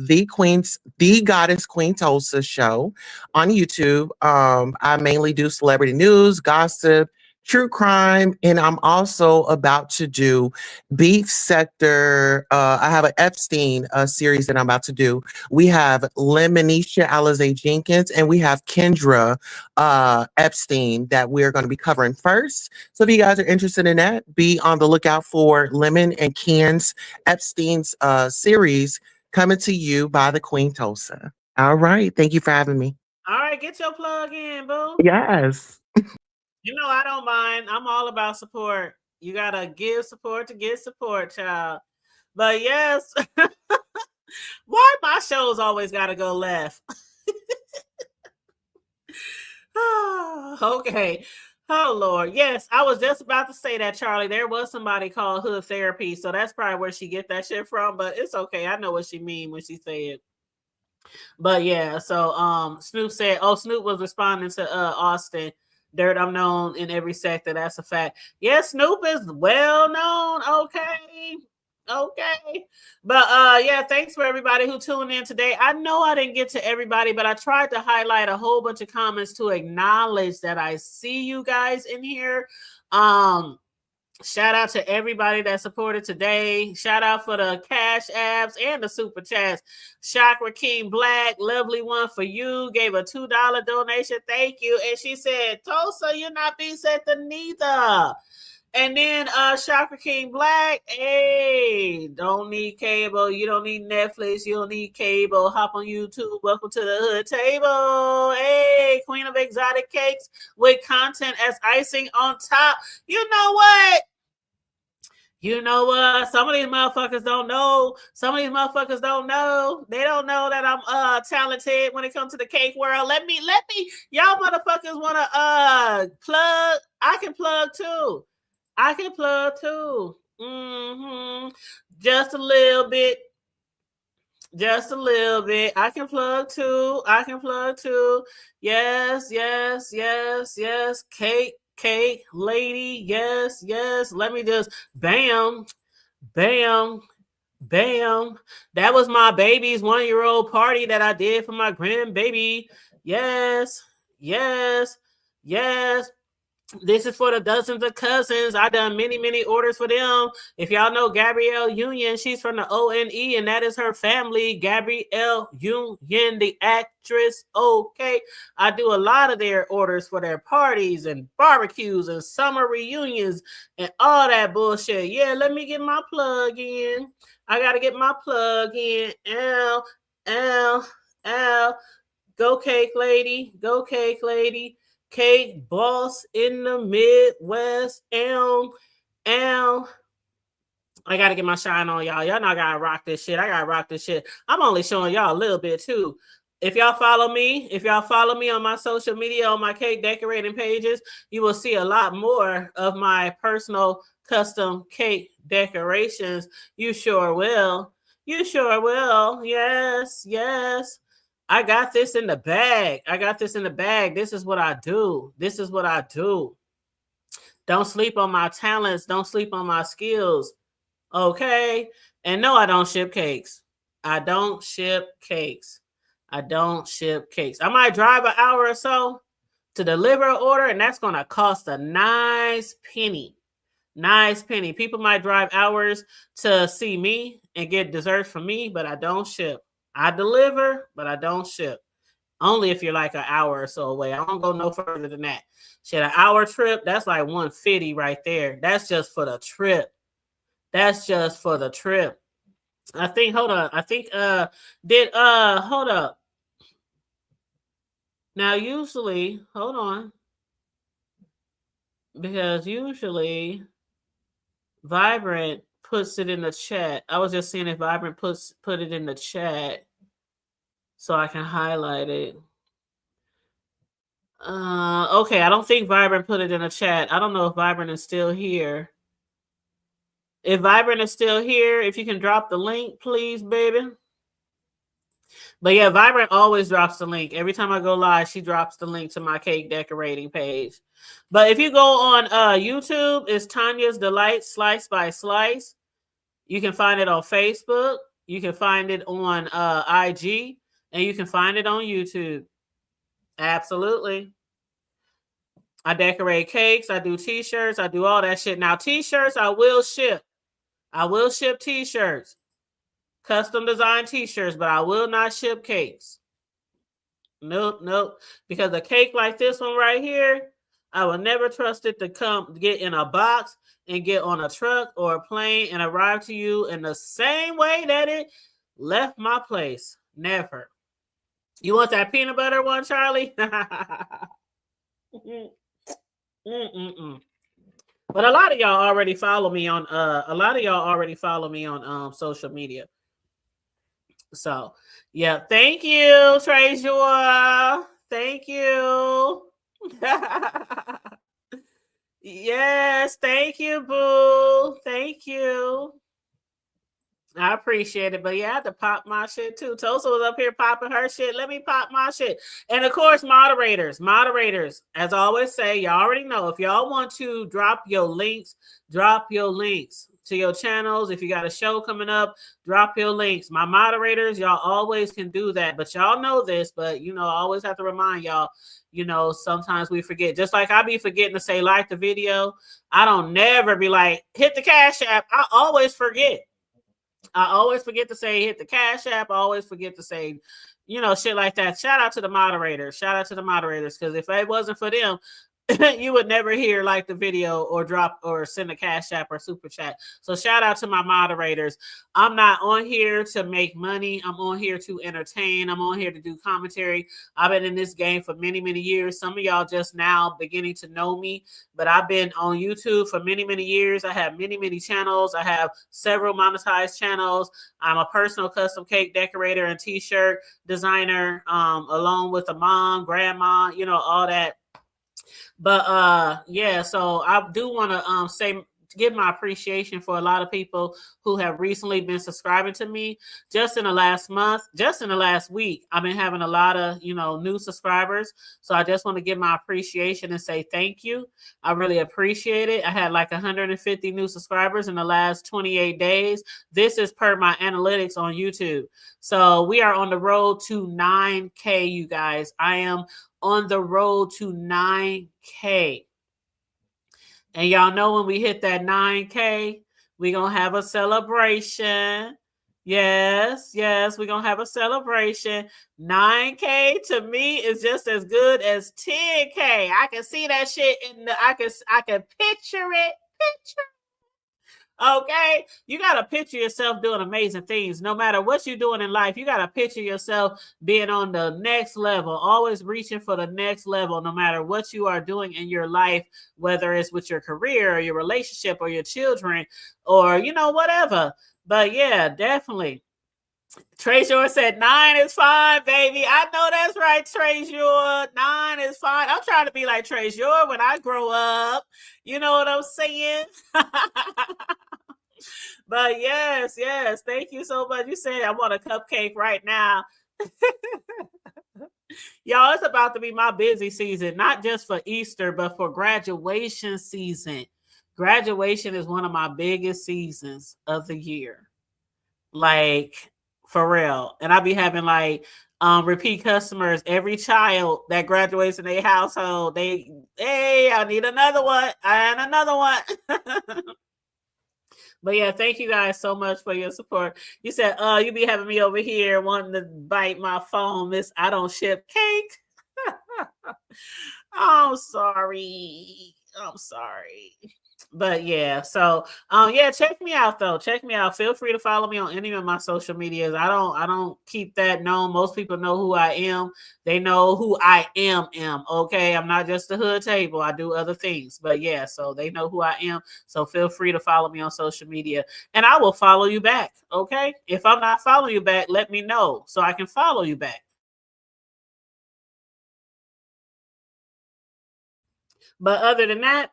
the Goddess Queen Tulsa show on YouTube. I mainly do celebrity news, gossip, true crime, and I'm also about to do Beef Sector. I have an Epstein series that I'm about to do. We have Lemonisha Alize Jenkins and we have Kendra Epstein that we're going to be covering first. So if you guys are interested in that, be on the lookout for Lemon and Ken's Epstein's series coming to you by the Queen Tulsa. All right. Thank you for having me. All right, get your plug in, boo. Yes. You know, I don't mind. I'm all about support. You gotta give support to get support, child. But yes, why my shows always gotta go left? Okay. Oh Lord. Yes, I was just about to say that, Charlie. There was somebody called Hood Therapy, so that's probably where she get that shit from. But it's okay. I know what she mean when she say it. But yeah, so Snoop said, oh, Snoop was responding to Austin. Dirt, I'm known in every sector. That's a fact. Yes, Snoop is well known. Okay. Okay. But yeah, thanks for everybody who tuned in today. I know I didn't get to everybody, but I tried to highlight a whole bunch of comments to acknowledge that I see you guys in here. Shout out to everybody that supported today. Shout out for the cash apps and the super chats. Chakra King Black, lovely one for you. Gave a $2 donation. Thank you. And she said, Tulsa, you're not being set to neither. And then Chakra King Black, hey, don't need cable. You don't need Netflix. You don't need cable. Hop on YouTube. Welcome to the Hood Table. Hey, Queen of Exotic Cakes with content as icing on top. You know what? You know what? Some of these motherfuckers don't know. Some of these motherfuckers don't know. They don't know that I'm talented when it comes to the cake world. Let me y'all motherfuckers wanna plug. I can plug too. Mm-hmm. Just a little bit. Just a little bit. I can plug too. Yes, yes, yes, yes. Cake, lady. Yes, yes. Let me just bam, bam, bam. That was my baby's 1-year-old party that I did for my grandbaby. Yes, yes, yes. This is for the dozens of cousins. I done many orders for them. If y'all know Gabrielle Union, she's from the ONE, and that is her family. Gabrielle Union, the actress. Okay. I do a lot of their orders for their parties and barbecues and summer reunions and all that bullshit. Yeah, let me get my plug in. I gotta get my plug in. Ow, ow, ow. Go cake lady. Go cake lady. Cake boss in the Midwest. I gotta get my shine on, y'all. Y'all not gotta rock this shit. I gotta rock this shit. I'm only showing y'all a little bit too. If y'all follow me on my social media, on my cake decorating pages, you will see a lot more of my personal custom cake decorations. You sure will. You sure will. Yes, yes. I got this in the bag. This is what I do. Don't sleep on my talents. Don't sleep on my skills. Okay. And no, I don't ship cakes. I might drive an hour or so to deliver an order, and that's going to cost a nice penny. People might drive hours to see me and get dessert from me, but I don't ship. I deliver, but I don't ship. Only if you're like an hour or so away. I don't go no further than that. Shit, an hour trip, that's like $150 right there. That's just for the trip. I think, hold on. Hold up. Now, usually, hold on. Because usually Vibrant puts it in the chat. I was just seeing if Vibrant put it in the chat so I can highlight it. Okay, I don't think Vibrant put it in the chat. I don't know if Vibrant is still here. If Vibrant is still here, if you can drop the link, please, baby. But yeah, Vibrant always drops the link. Every time I go live, she drops the link to my cake decorating page. But if you go on YouTube, it's Tanya's Delight Slice by Slice. You can find it on Facebook. You can find it on IG. And you can find it on YouTube. Absolutely. I decorate cakes. I do t-shirts. I do all that shit. Now, t-shirts, I will ship. T-shirts. Custom design t-shirts, but I will not ship cakes. Nope. Because a cake like this one right here, I will never trust it to get in a box and get on a truck or a plane and arrive to you in the same way that it left my place. Never. You want that peanut butter one, Charlie? But a lot of y'all already follow me on social media. So yeah, thank you, Trejua. Thank you. Yes, thank you, boo. Thank you. I appreciate it, but yeah, I had to pop my shit too. Tosa was up here popping her shit. Let me pop my shit. And of course, moderators, as I always say, y'all already know, if y'all want to drop your links to your channels. If you got a show coming up, drop your links. My moderators, y'all always can do that, but y'all know this, but I always have to remind y'all, sometimes we forget. Just like I be forgetting to say like the video. I don't never be like, hit the Cash App. I always forget. To say hit the Cash App. I always forget to say, shit like that. Shout out to the moderators. Because if it wasn't for them, you would never hear like the video or drop or send a Cash App or super chat. So shout out to my moderators. I'm not on here to make money. I'm on here to entertain. I'm on here to do commentary. I've been in this game for many, many years. Some of y'all just now beginning to know me, but I've been on YouTube for many, many years. I have many, many channels. I have several monetized channels. I'm a personal custom cake decorator and t-shirt designer, along with a mom, grandma, all that. But yeah, so I do want to say give my appreciation for a lot of people who have recently been subscribing to me. Just in the last month, just in the last week, I've been having a lot of, new subscribers. So I just want to give my appreciation and say thank you. I really appreciate it. I had like 150 new subscribers in the last 28 days. This is per my analytics on YouTube. So we are on the road to 9K, you guys. I am on the road to 9K. And y'all know when we hit that 9K, we're going to have a celebration. Yes, we're going to have a celebration. 9K to me is just as good as 10K. I can see that shit I can picture it. Okay, you got to picture yourself doing amazing things. No matter what you're doing in life, you got to picture yourself being on the next level, always reaching for the next level, no matter what you are doing in your life, whether it's with your career or your relationship or your children or, whatever. But yeah, definitely. Treasure said 9 is fine, baby. I know that's right, Treasure. 9 is fine. I'm trying to be like Treasure when I grow up. You know what I'm saying? But yes. Thank you so much. You said I want a cupcake right now. Y'all, it's about to be my busy season, not just for Easter, but for graduation season. Graduation is one of my biggest seasons of the year. Like, for real. And I'll be having like repeat customers. Every child that graduates in their household, I need another one. And another one. But yeah, thank you guys so much for your support. You said, you be having me over here wanting to bite my phone, Miss I don't ship cake. I'm sorry. But yeah, so check me out though. Check me out. Feel free to follow me on any of my social medias. I don't keep that known. Most people know who I am. They know who I am. Okay, I'm not just a hood table. I do other things. But yeah, so they know who I am. So feel free to follow me on social media, and I will follow you back. Okay, if I'm not following you back, let me know so I can follow you back. But other than that,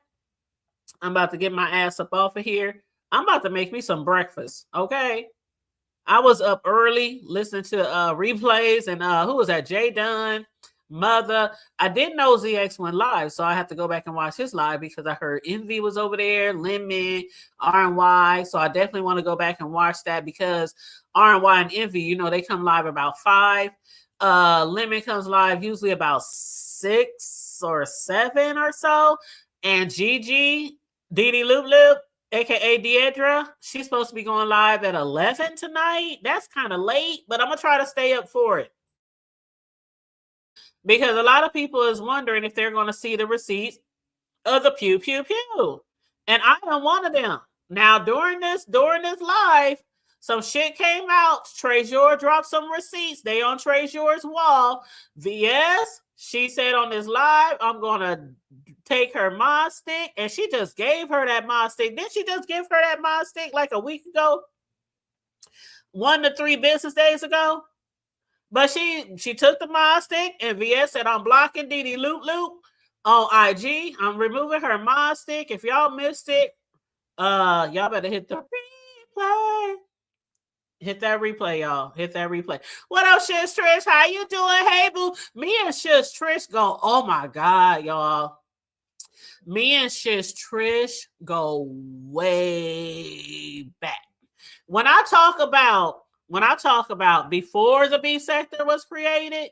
I'm about to get my ass up off of here. I'm about to make me some breakfast, okay? I was up early listening to replays, and who was that? Jay Dunn, Mother. I didn't know ZX went live, so I have to go back and watch his live because I heard Envy was over there, Lemon, RNY. So I definitely want to go back and watch that because RNY and Envy, they come live about 5. Lemon comes live usually about 6 or 7 or so. And Gigi, Didi Loop Loop, aka Deidre, she's supposed to be going live at 11 tonight. That's kind of late, but I'm gonna try to stay up for it because a lot of people is wondering if they're gonna see the receipts of the pew pew pew, and I am one of them. Now during this live, some shit came out. Treasure dropped some receipts. They on Treasure's wall. VS, she said on this live, I'm gonna take her mod stick, and she just gave her that mod stick. Didn't she just give her that mod stick like a week ago? 1 to 3 business days ago. But she took the mod stick, and VS said, I'm blocking Didi Loop Loop on IG. I'm removing her mod stick. If y'all missed it, y'all better hit the replay. Hit that replay, y'all. Hit that replay. What else, Shish Trish? How you doing? Hey, boo. Me and Shish Trish go, oh my God, y'all. Me and Shish Trish go way back. When I talk about before the B sector was created,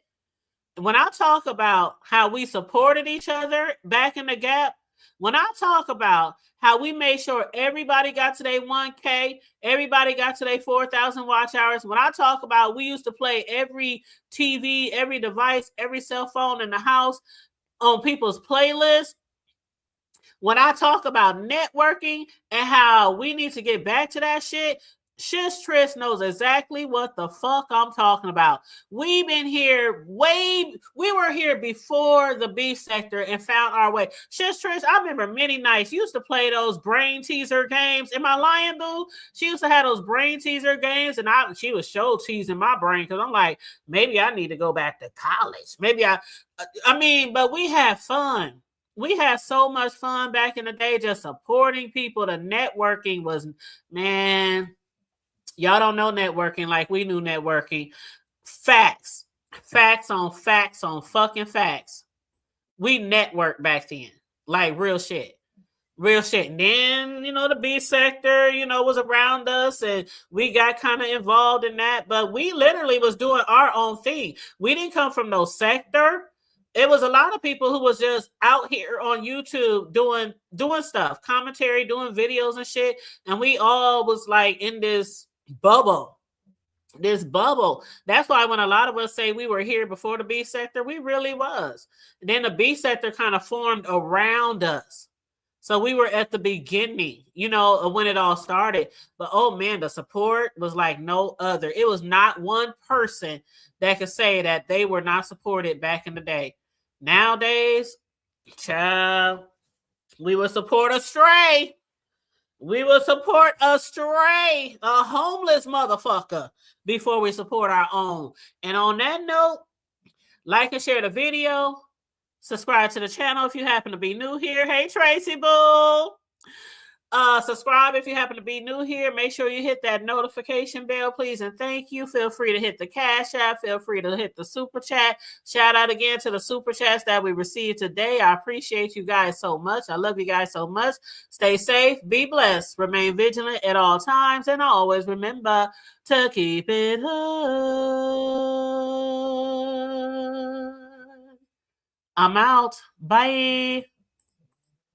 when I talk about how we supported each other back in the gap, when I talk about how we made sure everybody got to their 1K, everybody got to their 4,000 watch hours, when I talk about we used to play every TV, every device, every cell phone in the house on people's playlists, when I talk about networking and how we need to get back to that shit, Shish Trish knows exactly what the fuck I'm talking about. We've been here we were here before the B sector and found our way. Shish Trish, I remember many nights used to play those brain teaser games. Am I lying, boo? She used to have those brain teaser games, and she was show teasing my brain because I'm like, maybe I need to go back to college. Maybe but we had fun. we had so much fun back in the day just supporting people. The networking was, man, y'all don't know networking like we knew networking. Facts on fucking facts. We networked back then, like real shit. And then, the B sector, was around us and we got kind of involved in that, but we literally was doing our own thing. We didn't come from no sector. It was a lot of people who was just out here on YouTube doing stuff, commentary, doing videos and shit. And we all was like in this bubble. That's why when a lot of us say we were here before the B sector, we really was. And then the B sector kind of formed around us. So we were at the beginning, when it all started. But oh man, the support was like no other. It was not one person that could say that they were not supported back in the day. Nowadays, child, we will support a stray. We will support a stray, a homeless motherfucker, before we support our own. And on that note, like and share the video. Subscribe to the channel if you happen to be new here. Hey, Tracy Boo. Subscribe if you happen to be new here. Make sure you hit that notification bell, please, and thank you. Feel free to hit the Cash App. Feel free to hit the Super Chat. Shout out again to the Super Chats that we received today. I appreciate you guys so much. I love you guys so much. Stay safe. Be blessed. Remain vigilant at all times. And always remember to keep it hood. I'm out. Bye.